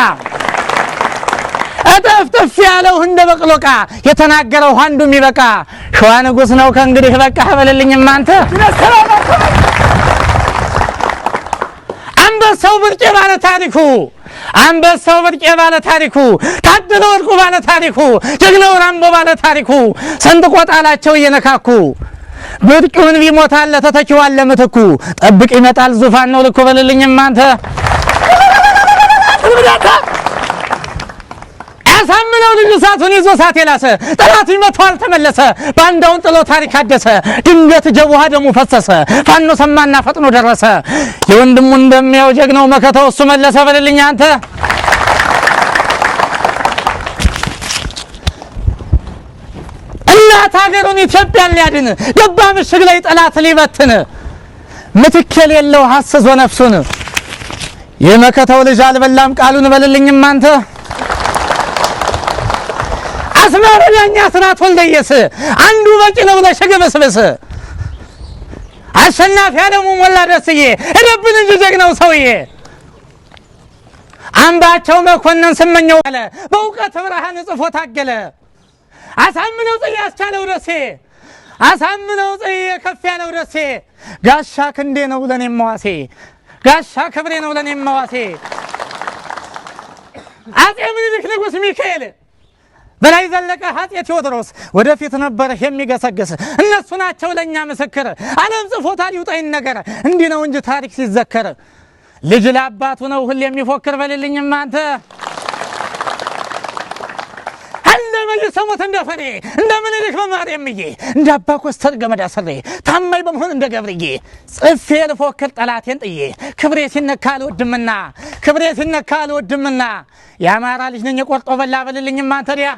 Speaker 13: እጥፍጥፍ ያለው እንደ በቅሎቃ የተናገረው አንዱ የሚበቃ ሸዋ ንጉስ ነው ከእንግዲህ በቃ በልልኝማ አንተ አንበሳው ብርጭ ባለ ታሪኩ አንበሳው ብርቄ ባለ ታሪኩ ታደለ ወርቁ ባለ ታሪኩ ጀግናው ራምቦ ባለ ታሪኩ ሰንጥቆ ጣላቸው እየነካኩ ብርቁን ቢሞታል ተተኪዋል ለምትኩ ጠብቅ ይመጣል ዙፋን ነው ልኮ በልልኝም አንተ አሳምነው ልጅ ሳቱን ይዞ ሳት የላሰ ጠላት ይመቷል ተመለሰ ባንዳውን ጥሎ ታሪክ አደሰ ድንገት ጀቡሃ ደሙ ፈሰሰ ፋኖ ሰማና ፈጥኖ ደረሰ የወንድሙ እንደሚያው ጀግናው መከታው እሱ መለሰ በልልኝ አንተ እናት ሀገሩን ኢትዮጵያን ሊያድን ገባ ምሽግ ላይ ጠላት ሊበትን ምትክ የሌለው ሐሰዞ ነፍሱን የመከታው ልጅ አልበላም ቃሉን በልልኝም አንተ አስማረኛ ስራት ወልደየስ አንዱ በቂ ነው ለሸገበስበስ አሸናፊ አለሙ ሞላ ደስዬ እደብን እንጂ ጀግናው ሰውዬ አምባቸው መኮንን ስመኘው አለ በእውቀት ብርሃን ጽፎ ታገለ አሳምነው ጽዬ ያስቻለው ደሴ አሳምነው ጽዬ ከፍ ያለው ደሴ ጋሻ ክንዴ ነው ለኔም መዋሴ ጋሻ ክብሬ ነው ለኔም መዋሴ አጼ ምኒልክ ንጉስ ሚካኤል በላይ ዘለቀ አጼ ቴዎድሮስ ወደፊት ነበር የሚገሰግስ እነሱ ናቸው ለኛ ምስክር ዓለም ጽፎታል ይውጣኝ ነገር እንዲህ ነው እንጂ ታሪክ ሲዘከር ልጅ ለአባቱ ነው ሁሌ የሚፎክር በልልኝም አንተ እንደምን ሰሞት እንደፈኔ እንደምን ልጅ በማርያምዬ እንዳባ ኮስተር ገመዳ ሰሬ ታማኝ በመሆን እንደ ገብርዬ ጽፌ ልፎክር ጠላቴን ጥዬ ክብሬ ሲነካል ወድምና ክብሬ ሲነካል ወድምና ያማራ ልጅ ነኝ ቆርጦ በላ በልልኝም አንተ ዲያ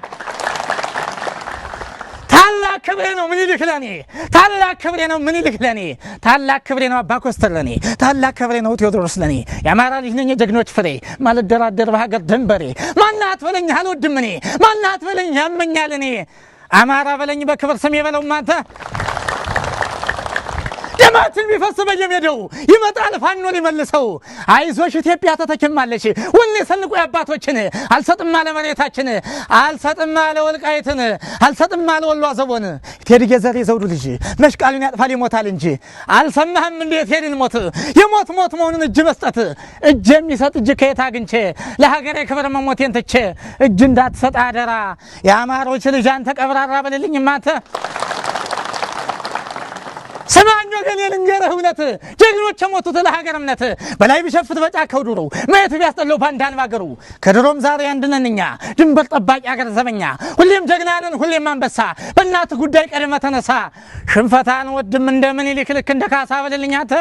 Speaker 13: ታላቅ ክብሬ ነው ምኒልክ ለኔ ታላቅ ክብሬ ነው ምኒልክ ለኔ ታላቅ ክብሬ ነው አባ ኮስተር ለኔ ታላቅ ክብሬ ነው ቴዎድሮስ ለኔ ያማራ ልጅ ነኝ ጀግኖች ፍሬ ማልደራደር በሀገር ድንበሬ ማናት በለኝ አልወድም እኔ ማናት በለኝ ያመኛል እኔ አማራ በለኝ በክብር ስም የበለው አንተ ደማችን ቢፈስ በየሜዳው ይመጣል ፋኖ ሊመልሰው አይዞሽ ኢትዮጵያ ተተከማለች ወኔ ሰንቆ ያባቶችን አልሰጥም አለ መሬታችን አልሰጥም አለ ወልቃይትን አልሰጥም አለ ወሎ አዘቦን ቴዲጌ ዘር የዘውዱ ልጅ መሽቃሉን ያጥፋል ይሞታል እንጂ አልሰማህም እንዴት ቴዲን ሞት የሞት ሞት መሆኑን እጅ መስጠት እጅ የሚሰጥ እጅ ከየት አግኝቼ ለሀገሬ ክብር መሞቴን ትቼ እጅ እንዳትሰጥ አደራ የአማሮች ልጅ አንተ ቀብራራ በልልኝም አንተ ሰማኞ ገኔ ልንገርህ እውነት ጀግኖች ሞቱት ለሀገር እምነት በላይ ቢሸፍት በጫካው ዱሩ ማየት ቢያስጠለው ባንዳን ባገሩ ከድሮም ዛሬ አንድነንኛ ድንበር ጠባቂ ሀገር ዘበኛ ሁሌም ጀግናንን ሁሌም አንበሳ በእናት ጉዳይ ቀድመ ተነሳ ሽንፈታን ወድም እንደምን ይልክልክ እንደ ካሳ በልልኝ አንተ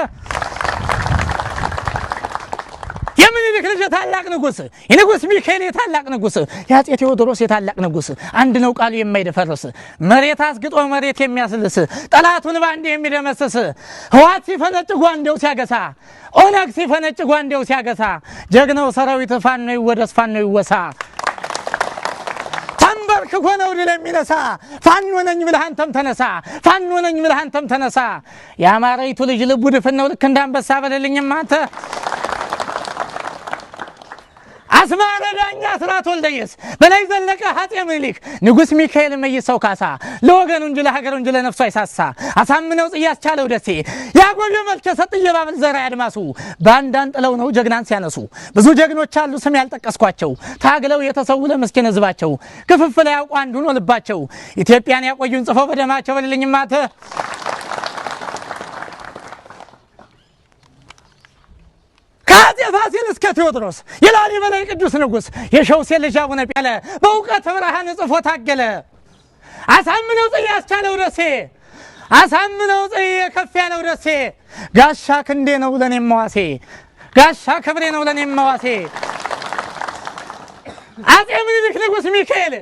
Speaker 13: የምኒልክ ልጅ ታላቅ ንጉስ የንጉስ ሚካኤል የታላቅ ንጉስ ያጼ ቴዎድሮስ የታላቅ ንጉስ አንድ ነው ቃሉ የማይደፈርስ መሬት አስግጦ መሬት የሚያስልስ ጠላቱን ባንዴ የሚደመስስ ህዋት ሲፈነጭ ጓንዴው ሲያገሳ ኦነግ ሲፈነጭ ጓንዴው ሲያገሳ ጀግናው ሰራዊት ፋኖ ይወደስ ፋኖ ይወሳ ተንበርክኮ ነው ድል የሚነሳ ፋኖ ነኝ ብለህ አንተም ተነሳ ፋኖ ነኝ ብለህ አንተም ተነሳ የአማራይቱ ልጅ ልቡ ድፍን ነው ልክ እንዳንበሳ በልልኝም አንተ አስማረዳኛ ስራት ወልደየስ በላይ ዘለቀ አጼ ምኒልክ ንጉስ ሚካኤል መይሰው ካሳ ለወገኑ እንጂ ለሀገሩ እንጂ ለነፍሱ አይሳሳ አሳምነው ጽዬ ያስቻለው ደሴ ያጎጀ መልከ ሰጥዬ ባብል ዘራ ያድማሱ ባንዳን ጥለው ነው ጀግናን ሲያነሱ ብዙ ጀግኖች አሉ ስም ያልጠቀስኳቸው ታግለው የተሰው ለምስኪን ህዝባቸው ክፍፍል ያውቁ አንዱ ነው ልባቸው ኢትዮጵያን ያቆዩን ጽፈው በደማቸው በልልኝም አንተ ከአጼ ፋሲል እስከ ቴዎድሮስ የላሊበላ ቅዱስ ንጉስ የሸውሴ ልጅ አቡነ ጴለ በእውቀት ብርሃን ጽፎ ታገለ አሳምነው ጽዬ ያስቻለው ደሴ አሳምነው ጽዬ ከፍ ያለው ደሴ ጋሻ ክንዴ ነው ለኔም መዋሴ ጋሻ ክብሬ ነው ለኔም መዋሴ አጼ ምኒልክ ንጉስ ሚካኤል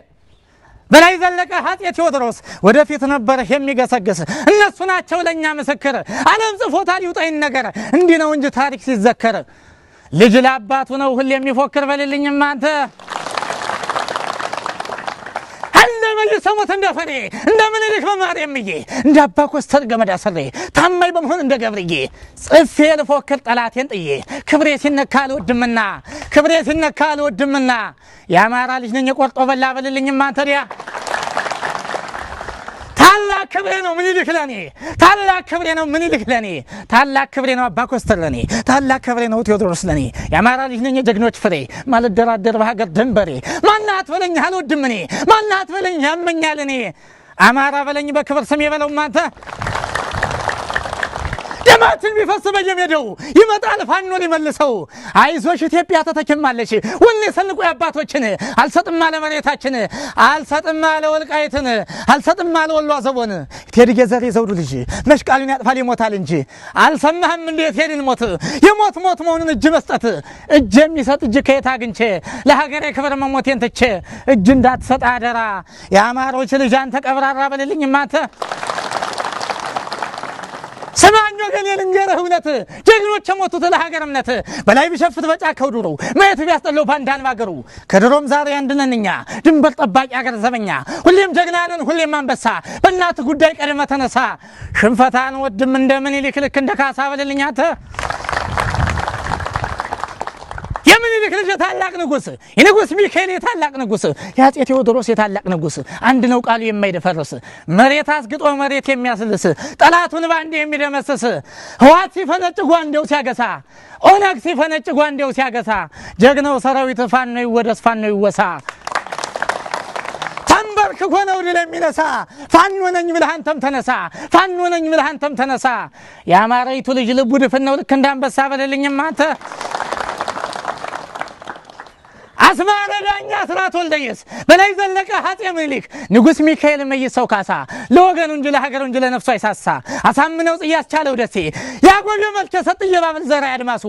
Speaker 13: በላይ ዘለቀ አጼ ቴዎድሮስ ወደፊት ነበር የሚገሰግስ እነሱ ናቸው ለኛ ምስክር ዓለም ጽፎታል ይውጣኝ ነገር እንዲህ ነው እንጂ ታሪክ ሲዘከር ልጅ ለአባቱ ነው ሁሌ የሚፎክር በልልኝም አንተ እንደምን ሰሞት እንደፈኔ እንደምን ልጅ በማርያምዬ እንዳባ ኮስተር ገመዳ ሰሬ ታማኝ በመሆን እንደ ገብርዬ ጽፌ ልፎክር ጠላቴን ጥዬ ክብሬ ሲነካል ወድምና ክብሬ ሲነካል ወድምና የአማራ ልጅ ነኝ ቆርጦ በላ በልልኝም አንተ ዲያ ታላቅ ክብሬ ነው ምኒልክ ለኔ ታላቅ ክብሬ ነው ምኒልክ ለኔ ታላቅ ክብሬ ነው አባ ኮስተር ለኔ ታላቅ ክብሬ ነው ቴዎድሮስ ለኔ የአማራ ልጅ ነኝ የጀግኖች ፍሬ ማልደራደር በሀገር ድንበሬ ማናት በለኝ አልወድም እኔ ማናት በለኝ ያመኛል እኔ አማራ በለኝ በክብር ስም የበለው ማንተ ደማችን ቢፈስ በየሜዳው ይመጣል ፋኖ ሊመልሰው አይዞሽ ኢትዮጵያ ተተከማለች ወኔ ሰንቆ ያባቶችን አልሰጥም አለ መሬታችን አልሰጥም አለ ወልቃይትን አልሰጥም አለ ወሎ አዘቦን ቴዲ ገዘር የዘውዱ ልጅ መሽቃሉን ያጥፋል ይሞታል እንጂ አልሰማህም እንዴት ቴዲን ሞት የሞት ሞት መሆኑን እጅ መስጠት እጅ የሚሰጥ እጅ ከየት አግኝቼ ለሀገሬ ክብር መሞቴን ትቼ እጅ እንዳትሰጥ አደራ የአማሮች ልጅ አንተ ቀብራራ በልልኝ ማተ ሰማኞ ገኔ ልንገርህ እውነት ጀግኖች ሞቱት ለሀገር እምነት በላይ ቢሸፍት በጫካው ዱሩ ማየት ቢያስጠለው ባንዳን ባገሩ ከድሮም ዛሬ አንድነንኛ ድንበር ጠባቂ ሀገር ዘበኛ ሁሌም ጀግናንን ሁሌም አንበሳ በእናት ጉዳይ ቀድመ ተነሳ ሽንፈታን ወድም እንደምን ይልክልክ እንደ ካሳ በልልኛተ የምኒልክ ልጅ ታላቅ ንጉስ የንጉስ ሚካኤል የታላቅ ንጉስ ያጼ ቴዎድሮስ የታላቅ ንጉስ አንድ ነው ቃሉ የማይደፈርስ መሬት አስግጦ መሬት የሚያስልስ ጠላቱን ባንዴ የሚደመስስ ህዋት ሲፈነጭ ጓንዴው ሲያገሳ ኦነግ ሲፈነጭ ጓንዴው ሲያገሳ ጀግናው ሰራዊት ፋኖ ይወደስ ፋኖ ይወሳ ተንበርክኮ ነው ድል የሚነሳ ፋኖ ነኝ ብለህ አንተም ተነሳ ፋኖ ነኝ ብለህ አንተም ተነሳ የአማራይቱ ልጅ ልቡ ድፍን ነው ልክ እንዳንበሳ በለልኝም አንተ አስማረ ዳኛ ስራት ወልደየስ በላይ ዘለቀ አፄ ምኒልክ ንጉስ ሚካኤል መይሰው ካሳ ለወገኑ እንጂ ለሀገሩ እንጂ ለነፍሱ አይሳሳ አሳምነው ጽያስ ቻለው ደሴ ያጎበ መልከ ሰጥየ ባብል ዘራ ያድማሱ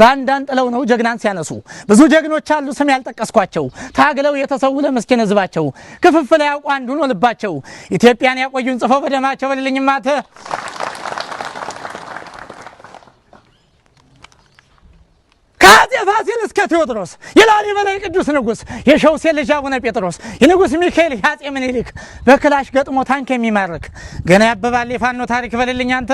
Speaker 13: ባንዳን ጥለው ነው ጀግናን ሲያነሱ ብዙ ጀግኖች አሉ ስም ያልጠቀስኳቸው ታግለው የተሰው ለመስኪን ህዝባቸው ክፍፍል ያውቁ አንዱ ነው ልባቸው ኢትዮጵያን ያቆዩን ጽፈው በደማቸው በልልኝም ማተ ካዜ ፋሲል እስከ ቴዎድሮስ የላሊበላ ቅዱስ ንጉስ የሸውሴ ልጅ አቡነ ጴጥሮስ የንጉስ ሚካኤል ያጼ ምኒልክ በክላሽ ገጥሞ ታንክ የሚማርክ ገና ያበባል የፋኖ ታሪክ በልልኝ አንተ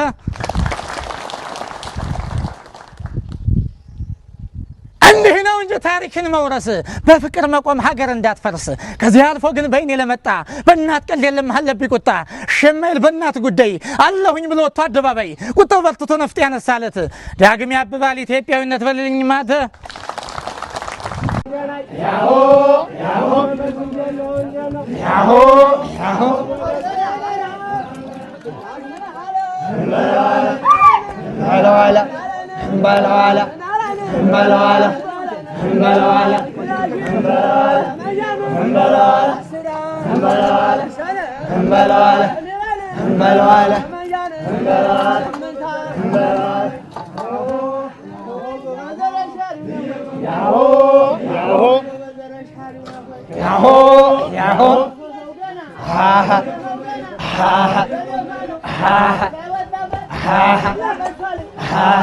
Speaker 13: እንዲህ ነው እንጂ ታሪክን መውረስ በፍቅር መቆም ሀገር እንዳትፈርስ ከዚህ አልፎ ግን በእኔ ለመጣ በእናት ቀል የለም አለብኝ ቁጣ ሸማይል በእናት ጉዳይ አለሁኝ ብሎ ወጥቶ አደባባይ ቁጣው በርትቶ ነፍጥ ያነሳለት ዳግም ያብባል ኢትዮጵያዊነት በልልኝ ማተ ያሆ ያሆ ያሆ ያሆ ባላዋላ ባላዋላ ባላዋላ ባላዋላ ባላዋላ ባላዋላ ባላዋላ ባላዋላ ባላዋላ ያሆ ያሆ ያሆ ያሆ ሃሃ ሃሃ ሃሃ ሃሃ ሃሃ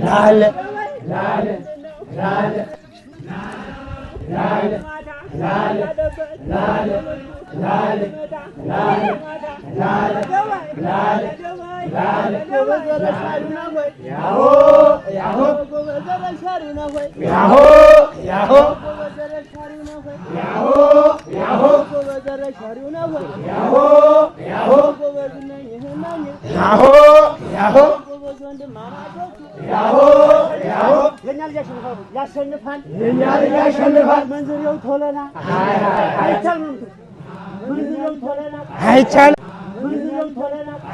Speaker 13: ላለ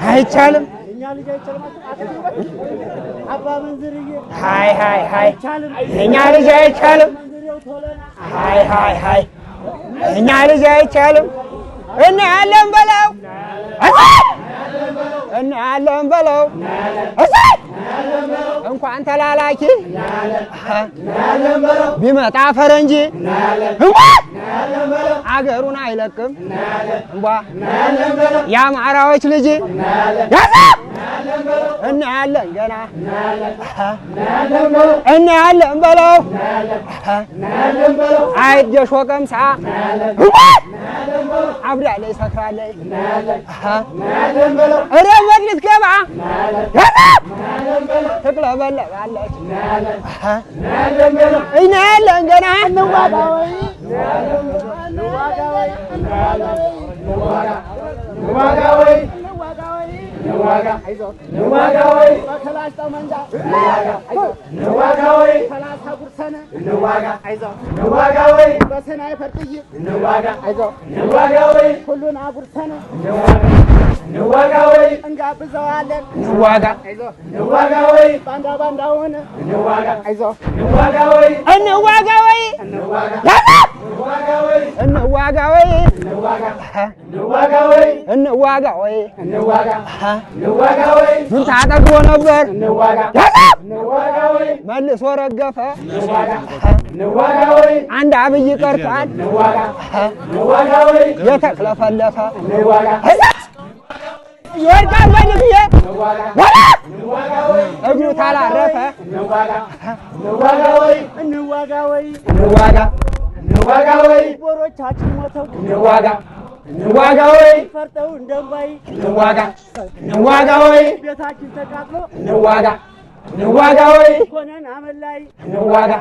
Speaker 13: አይቻልም እኛ ልጅ አይቻልም እኛ ልጅ አይቻልም እናያለን በለው እናያለን በለው እንኳን ተላላኪ ቢመጣ ፈረንጂ አገሩን አይለቅም እንኳ የአማራዎች ልጅ እናያለን ገና እናያለን በለው አይጀሾ ቀምሳ አብዳለይ ሰክራለይ እረ መግሊት ገባ ትቅለበለባለች እናያለን ገና
Speaker 14: ሁሉን አጉርሰን እንጋብዘዋለን ባንዳ ባንዳ ሆነ
Speaker 13: እንዋጋ ወይ ጁንታ ጠግቦ ነበር መልሶ ረገፈ አንድ አብይ ቀርቷል የተክለፈለፈ ይወድቃል በልብዬ እግሩ ታላረፈ
Speaker 14: እንዋጋ ወይ ቦሮቻችን ሞተው
Speaker 13: እንዋጋ ወይ
Speaker 14: ፈርጠው እንደምባይ
Speaker 13: እንዋጋ ወይ
Speaker 14: ቤታችን ተቃጥሎ
Speaker 13: እንዋጋ ወይ
Speaker 14: ሆነን አመላይ
Speaker 13: እንዋጋ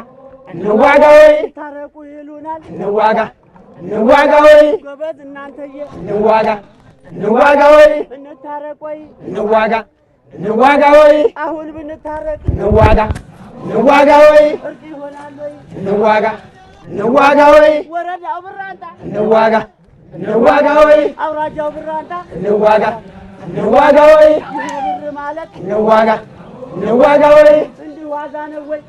Speaker 13: ወይ
Speaker 14: ታረቁ ይሉናል
Speaker 13: እንዋጋ ወይ
Speaker 14: ጎበዝ እናንተዬ
Speaker 13: እንዋጋ ወይ
Speaker 14: እንታረቅ ወይ
Speaker 13: እንዋጋ ወይ
Speaker 14: አሁን ብንታረቅ
Speaker 13: እንዋጋ ወይ
Speaker 14: እርቅ ይሆናል ወይ
Speaker 13: እንዋጋ ወይ
Speaker 14: ወረዳው ብራንታ
Speaker 13: እንዋጋ ወይ
Speaker 14: አውራጃው ብራንታ
Speaker 13: እንዋጋ ወይ
Speaker 14: ብር ማለት
Speaker 13: እንዋጋ ወይ
Speaker 14: እንዲህ ዋጋ ነው ወይ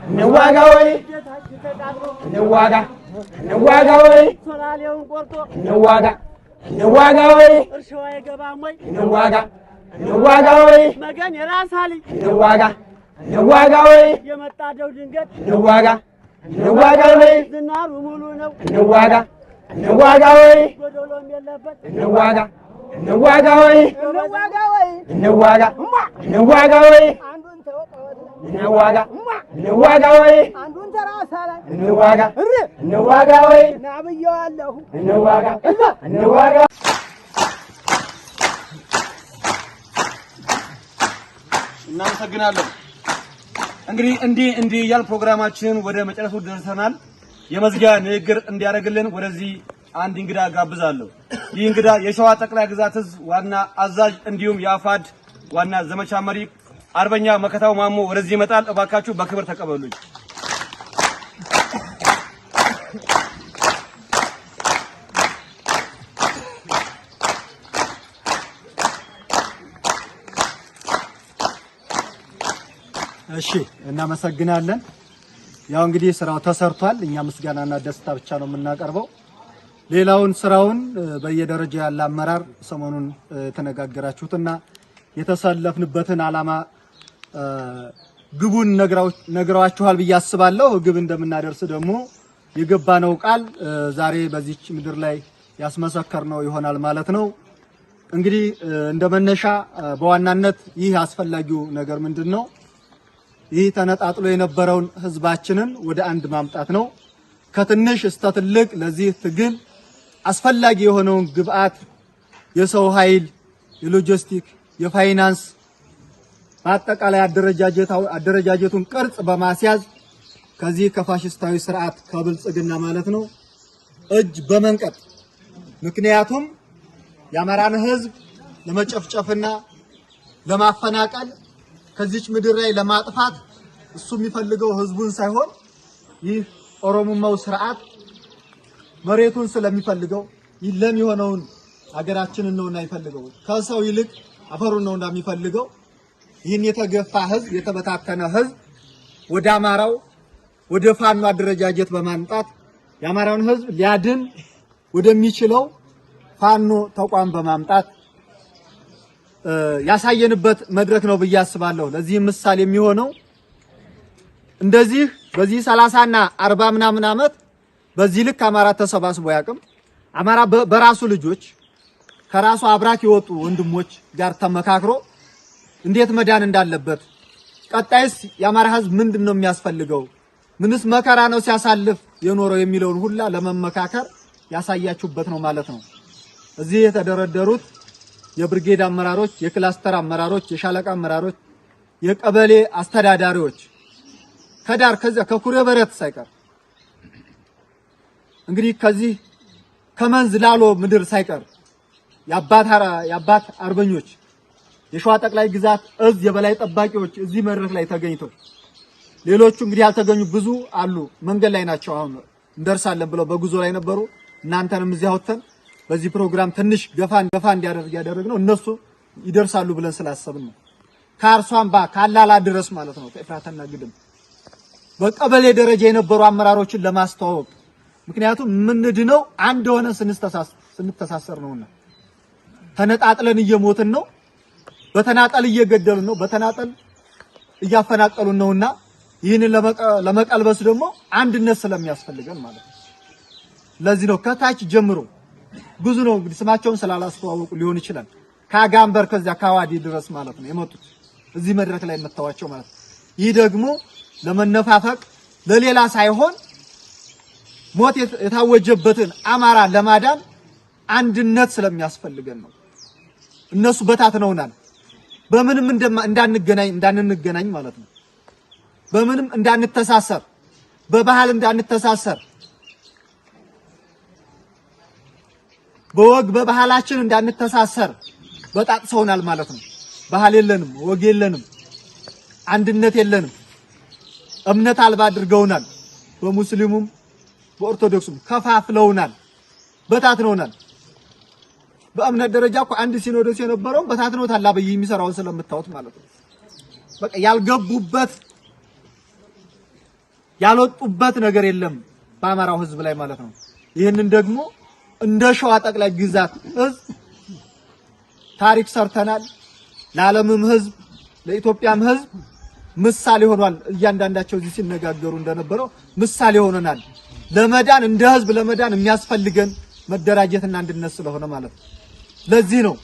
Speaker 13: እንዋጋ ወይ
Speaker 14: ቤታችን ተቃጥሎ
Speaker 13: እንዋጋ ወይ
Speaker 14: ሶላሌውን ቆርጦ
Speaker 13: እንዋጋ ወይ
Speaker 14: እርሻዋ አይገባም ወይ
Speaker 13: እንዋጋ ወይ
Speaker 14: መገን የራሳሊ
Speaker 13: እንዋጋ ወይ
Speaker 14: የመጣደው ድንገት
Speaker 13: እንዋጋ ወይ
Speaker 14: ዝናሩ ሙሉ ነው
Speaker 13: እንዋጋ ወይ
Speaker 14: ጎዶሎም የለበት
Speaker 13: እንዋጋ ወይ እንዋጋ ወይ
Speaker 14: አንዱን ተወጣወት
Speaker 13: እንዋጋ ወይ
Speaker 14: አንዱን ተራሳላ
Speaker 13: እንዋጋ ወይ
Speaker 14: ናብየዋለሁ
Speaker 13: እንዋጋ
Speaker 3: እናመሰግናለን። እንግዲህ እንዲህ እያልን ፕሮግራማችንን ወደ መጨረሱ ደርሰናል። የመዝጊያ ንግግር እንዲያደርግልን ወደዚህ አንድ እንግዳ ጋብዛለሁ። ይህ እንግዳ የሸዋ ጠቅላይ ግዛት ዕዝ ዋና አዛዥ እንዲሁም የአፋድ ዋና ዘመቻ መሪ አርበኛ መከታው ማሞ ወደዚህ ይመጣል። እባካችሁ በክብር ተቀበሉኝ።
Speaker 1: እሺ እናመሰግናለን። ያው እንግዲህ ስራው ተሰርቷል። እኛ ምስጋናና ደስታ ብቻ ነው የምናቀርበው። ሌላውን ስራውን በየደረጃው ያለ አመራር ሰሞኑን የተነጋገራችሁትና የተሰለፍንበትን ዓላማ ግቡን ነግራችኋል ብዬ አስባለሁ። ግብ እንደምናደርስ ደግሞ የገባነው ቃል ዛሬ በዚች ምድር ላይ ያስመሰከርነው ይሆናል ማለት ነው። እንግዲህ እንደመነሻ በዋናነት ይህ አስፈላጊው ነገር ምንድነው? ይህ ተነጣጥሎ የነበረውን ህዝባችንን ወደ አንድ ማምጣት ነው። ከትንሽ እስከ ትልቅ ለዚህ ትግል አስፈላጊ የሆነውን ግብአት የሰው ኃይል፣ የሎጂስቲክ፣ የፋይናንስ በአጠቃላይ አደረጃጀቱን ቅርጽ በማስያዝ ከዚህ ከፋሽስታዊ ስርዓት ከብልጽግና ማለት ነው እጅ በመንቀጥ ምክንያቱም የአማራን ህዝብ ለመጨፍጨፍና ለማፈናቀል ከዚች ምድር ላይ ለማጥፋት እሱ የሚፈልገው ህዝቡን ሳይሆን ይህ ኦሮሞማው ስርዓት መሬቱን ስለሚፈልገው ይለም የሆነውን ሀገራችንን ነውና ይፈልገው ከሰው ይልቅ አፈሩን ነውና የሚፈልገው ይህን የተገፋ ህዝብ የተበታተነ ህዝብ ወደ አማራው ወደ ፋኖ አደረጃጀት በማምጣት የአማራውን ህዝብ ሊያድን ወደሚችለው ፋኖ ተቋም በማምጣት ያሳየንበት መድረክ ነው ብዬ አስባለሁ። ለዚህ ምሳሌ የሚሆነው እንደዚህ በዚህ 30 እና 40 ምናምን ዓመት በዚህ ልክ አማራ ተሰባስቦ ያቅም አማራ በራሱ ልጆች ከራሱ አብራክ የወጡ ወንድሞች ጋር ተመካክሮ እንዴት መዳን እንዳለበት ቀጣይስ የአማራ ህዝብ ምንድነው የሚያስፈልገው ምንስ መከራ ነው ሲያሳልፍ የኖረው የሚለውን ሁላ ለመመካከር ያሳያችሁበት ነው ማለት ነው። እዚህ የተደረደሩት የብርጌድ አመራሮች፣ የክላስተር አመራሮች፣ የሻለቃ አመራሮች፣ የቀበሌ አስተዳዳሪዎች ከዳር ከዚያ ከኩሬ በረት ሳይቀር እንግዲህ ከዚህ ከመንዝ ላሎ ምድር ሳይቀር የአባት አርበኞች የሸዋ ጠቅላይ ግዛት እዝ የበላይ ጠባቂዎች እዚህ መድረክ ላይ ተገኝተው ሌሎቹ እንግዲህ ያልተገኙ ብዙ አሉ። መንገድ ላይ ናቸው። አሁን እንደርሳለን ብለው በጉዞ ላይ ነበሩ። እናንተንም እዚህ አውጥተን በዚህ ፕሮግራም ትንሽ ገፋ እንዲያደርግ ያደረግነው እነሱ ይደርሳሉ ብለን ስላሰብን ነው። ከአርሷምባ ካላላ ድረስ ማለት ነው ከኤፍራታና ግድም በቀበሌ ደረጃ የነበሩ አመራሮችን ለማስተዋወቅ ምክንያቱም ምንድነው አንድ ሆነ ስንተሳሰር ነውና ተነጣጥለን እየሞትን ነው፣ በተናጠል እየገደሉን ነው፣ በተናጠል እያፈናቀሉን ነውና ይህንን ለመቀልበስ ደግሞ አንድነት ስለሚያስፈልገን ማለት ነው። ለዚህ ነው ከታች ጀምሮ ብዙ ነው እንግዲህ ስማቸውን ስላላስተዋወቁ ሊሆን ይችላል ከአጋምበር ከዚያ ካዋዲ ድረስ ማለት ነው የመጡት እዚህ መድረክ ላይ መተዋቸው ማለት ነው። ይህ ደግሞ ለመነፋፈቅ ለሌላ ሳይሆን ሞት የታወጀበትን አማራ ለማዳን አንድነት ስለሚያስፈልገን ነው። እነሱ በታትነውናል በምንም እንዳንገናኝ ማለት ነው። በምንም እንዳንተሳሰር፣ በባህል እንዳንተሳሰር፣ በወግ በባህላችን እንዳንተሳሰር በጣጥሰውናል ማለት ነው። ባህል የለንም፣ ወግ የለንም፣ አንድነት የለንም። እምነት አልባ አድርገውናል። በሙስሊሙም በኦርቶዶክሱም ከፋፍለውናል፣ በታትነውናል። በእምነት ደረጃ እኮ አንድ ሲኖዶስ የነበረው በታትነውታል። አብይ የሚሰራውን ስለምታዩት ማለት ነው። በቃ ያልገቡበት ያልወጡበት ነገር የለም በአማራው ህዝብ ላይ ማለት ነው። ይህንን ደግሞ እንደ ሸዋ ጠቅላይ ግዛት ህዝብ ታሪክ ሰርተናል። ለዓለምም ህዝብ ለኢትዮጵያም ህዝብ ምሳሌ ሆኗል። እያንዳንዳቸው እዚህ ሲነጋገሩ እንደነበረው ምሳሌ ሆነናል። ለመዳን እንደ ህዝብ ለመዳን የሚያስፈልገን መደራጀትና አንድነት ስለሆነ ማለት ነው። ለዚህ ነው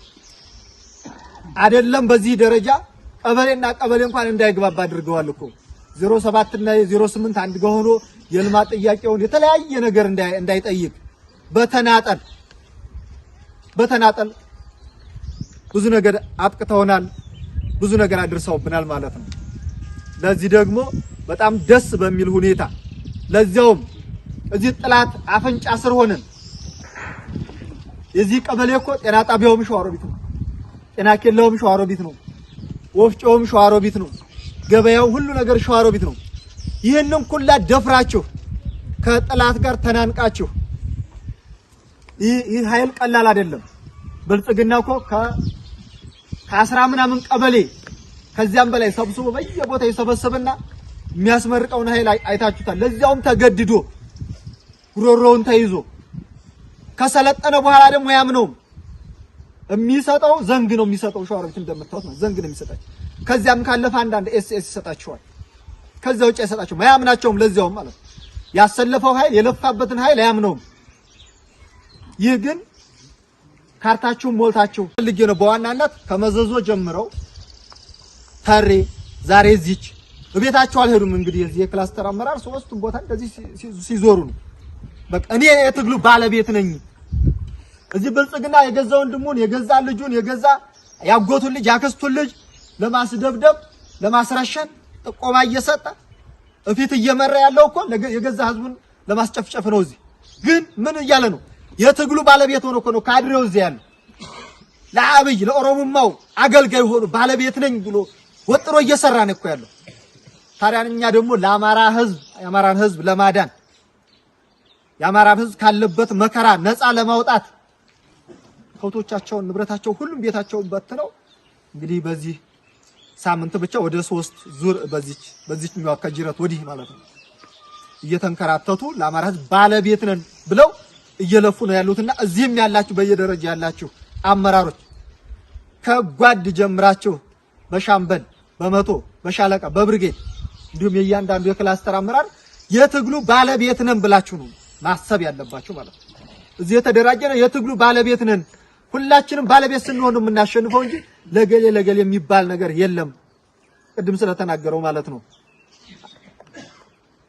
Speaker 1: አይደለም በዚህ ደረጃ ቀበሌና ቀበሌ እንኳን እንዳይግባባ አድርገዋል እኮ 07 እና 08 አንድ ጋር ሆኖ የልማት ጥያቄውን የተለያየ ነገር እንዳይጠይቅ በተናጠል ብዙ ነገር አጥቅተውናል፣ ብዙ ነገር አድርሰውብናል ማለት ነው። ለዚህ ደግሞ በጣም ደስ በሚል ሁኔታ ለዚያውም እዚህ ጥላት አፈንጫ ስር ሆነን የዚህ ቀበሌ እኮ ጤና ጣቢያውም ሸዋሮቢት ነው፣ ጤና ኬላውም ሸዋሮቢት ነው፣ ወፍጮውም ሸዋሮቢት ነው፣ ገበያው ሁሉ ነገር ሸዋሮቢት ነው። ይህንን ኩላ ደፍራችሁ ከጥላት ጋር ተናንቃችሁ ይህ ኃይል ቀላል አይደለም። ብልጽግና እኮ ከ10 ምናምን ቀበሌ ከዚያም በላይ ሰብስቦ በየቦታው ይሰበስብና የሚያስመርቀውን ኃይል አይታችሁታል። ለዚያውም ተገድዶ ጉሮሮውን ተይዞ ከሰለጠነ በኋላ ደግሞ ያምነውም የሚሰጠው ዘንግ ነው የሚሰጠው። ሸዋሮቢት እንደምታውቁት ነው ዘንግ ነው የሚሰጣቸው። ከዚያም ካለፈ አንዳንድ ኤስኤስ ይሰጣቸዋል። ከዚያ ውጭ አይሰጣቸውም፣ አያምናቸውም። ለዚያውም ማለት ያሰለፈው ኃይል የለፋበትን ኃይል አያምነውም። ይህ ግን ካርታችሁን ሞልታችሁ ልጅ ነው። በዋናነት ከመዘዞ ጀምረው ተሬ ዛሬ እዚች እቤታቸው አልሄዱም። እንግዲህ የዚህ የክላስተር አመራር ሶስቱም ቦታ እንደዚህ ሲዞሩ ነው። በቃ እኔ የትግሉ ባለቤት ነኝ። እዚህ ብልጽግና የገዛ ወንድሙን የገዛ ልጁን የገዛ ያጎቱን ልጅ ያክስቱን ልጅ ለማስደብደብ ለማስረሸን ጥቆማ እየሰጠ እፊት እየመራ ያለው እኮ የገዛ ህዝቡን ለማስጨፍጨፍ ነው። እዚህ ግን ምን እያለ ነው? የትግሉ ባለቤት ሆኖ እኮ ነው ካድሬው እዚህ ያለው። ለአብይ ለኦሮሞማው አገልጋይ ሆኖ ባለቤት ነኝ ብሎ ወጥሮ እየሰራ ነው እኮ ያለው። ታዲያ እኛ ደግሞ ለአማራ ህዝብ የአማራን ህዝብ ለማዳን የአማራን ህዝብ ካለበት መከራ ነፃ ለማውጣት ከውቶቻቸውን ንብረታቸው ሁሉም ቤታቸውን በትነው እንግዲህ በዚህ ሳምንት ብቻ ወደ 3 ዙር በዚህኛው ከጅረት ወዲህ ማለት ነው እየተንከራተቱ ለአማራ ህዝብ ባለቤት ነን ብለው እየለፉ ነው ያሉትና እዚህም ያላችሁ በየደረጃ ያላችሁ አመራሮች ከጓድ ጀምራችሁ በሻምበል በመቶ በሻለቃ በብርጌድ እንዲሁም የእያንዳንዱ የክላስተር አመራር የትግሉ ባለቤት ነን ብላችሁ ነው ማሰብ ያለባችሁ ማለት ነው። እዚህ የተደራጀ ነው የትግሉ ባለቤት ነን። ሁላችንም ባለቤት ስንሆን ነው የምናሸንፈው እንጂ ለገሌ የሚባል ነገር የለም። ቅድም ስለተናገረው ማለት ነው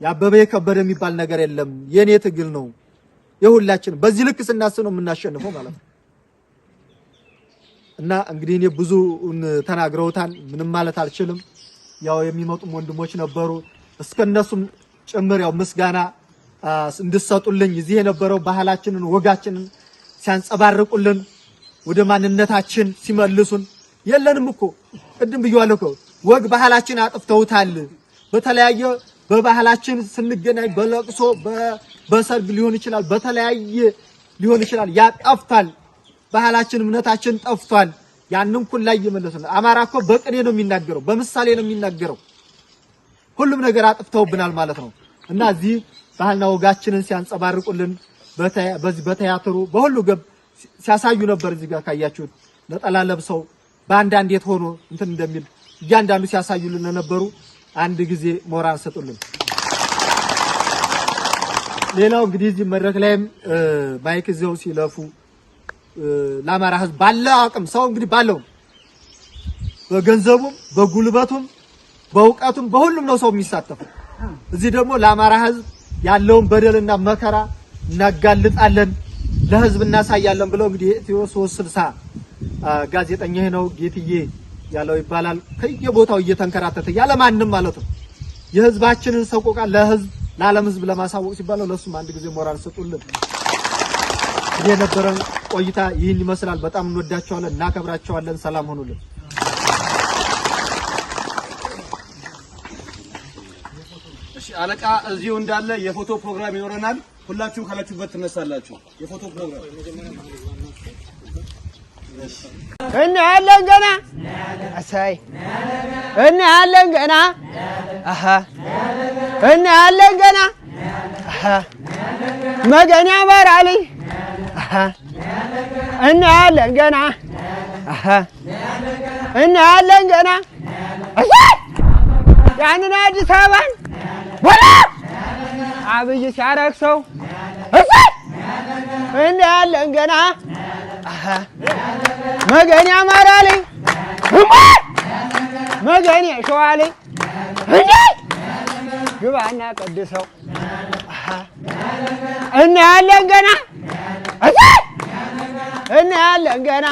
Speaker 1: ያበበ የከበደ የሚባል ነገር የለም። የኔ ትግል ነው የሁላችን። በዚህ ልክ ስናስብ ነው የምናሸንፈው ማለት ነው። እና እንግዲህ እኔ ብዙ ተናግረውታል፣ ምንም ማለት አልችልም። ያው የሚመጡም ወንድሞች ነበሩ እስከነሱም ጭምር ያው ምስጋና እንድሰጡልኝ እዚህ የነበረው ባህላችንን ወጋችንን ሲያንጸባርቁልን ወደ ማንነታችን ሲመልሱን የለንም እኮ ቅድም ብየዋለሁ እኮ ወግ ባህላችን አጥፍተውታል። በተለያየ በባህላችን ስንገናኝ በለቅሶ በሰርግ ሊሆን ይችላል፣ በተለያየ ሊሆን ይችላል። ያጠፍታል ባህላችን እምነታችን ጠፍቷል። ያንን ሁሉ ላይ ይመለሱና አማራ እኮ በቅኔ ነው የሚናገረው፣ በምሳሌ ነው የሚናገረው። ሁሉም ነገር አጥፍተውብናል ማለት ነው። እና እዚህ ባህልና ወጋችንን ሲያንጸባርቁልን በዚህ በቲያትሩ በሁሉ ገብ ሲያሳዩ ነበር። እዚህ ጋር ካያችሁት ነጠላ ለብሰው ባንዳ እንዴት ሆኖ እንትን እንደሚል እያንዳንዱ ሲያሳዩልን ነበሩ። አንድ ጊዜ ሞራል ሰጡልን። ሌላው እንግዲህ እዚህ መድረክ ላይም ማይክ ይዘው ሲለፉ ለአማራ ህዝብ ባለው አቅም ሰው እንግዲህ ባለው በገንዘቡም በጉልበቱም በእውቀቱም በሁሉም ነው ሰው የሚሳተፈው። እዚህ ደግሞ ለአማራ ህዝብ ያለውን በደልና መከራ እናጋልጣለን፣ ለህዝብ እናሳያለን ብለው እንግዲህ ኢትዮ 360 ጋዜጠኛ ነው ጌትዬ ያለው ይባላል ከየቦታው እየተንከራተተ ያለ ማንንም ማለት ነው የህዝባችንን ሰቆቃ ለህዝብ ለዓለም ህዝብ ለማሳወቅ ሲባል ለሱም አንድ ጊዜ ሞራል ሰጡልን። የነበረን ቆይታ ይህን ይመስላል። በጣም እንወዳቸዋለን፣ እናከብራቸዋለን። ሰላም ሆኑልን።
Speaker 3: እሺ አለቃ እዚሁ እንዳለ የፎቶ ፕሮግራም ይኖረናል። ሁላችሁም ካላችሁበት ትነሳላችሁ። የፎቶ ፕሮግራም
Speaker 14: እናያለን ገና አሳይ እናያለን ገና አሃ እናያለን ገና አሃ መገኛ ማራልኝ አሃ እናያለን ገና አሃ እናያለን ገና አሃ ያንን አዲስ አበባን ወላ አብይ ሲያረክሰው አሃ እናያለን ገና አሃ መገኛ ማራልኝ መገኛ ሸዋልኝ እንዴ ግባና ቀድሰው አሃ እናያለን ገና እናያለን ገና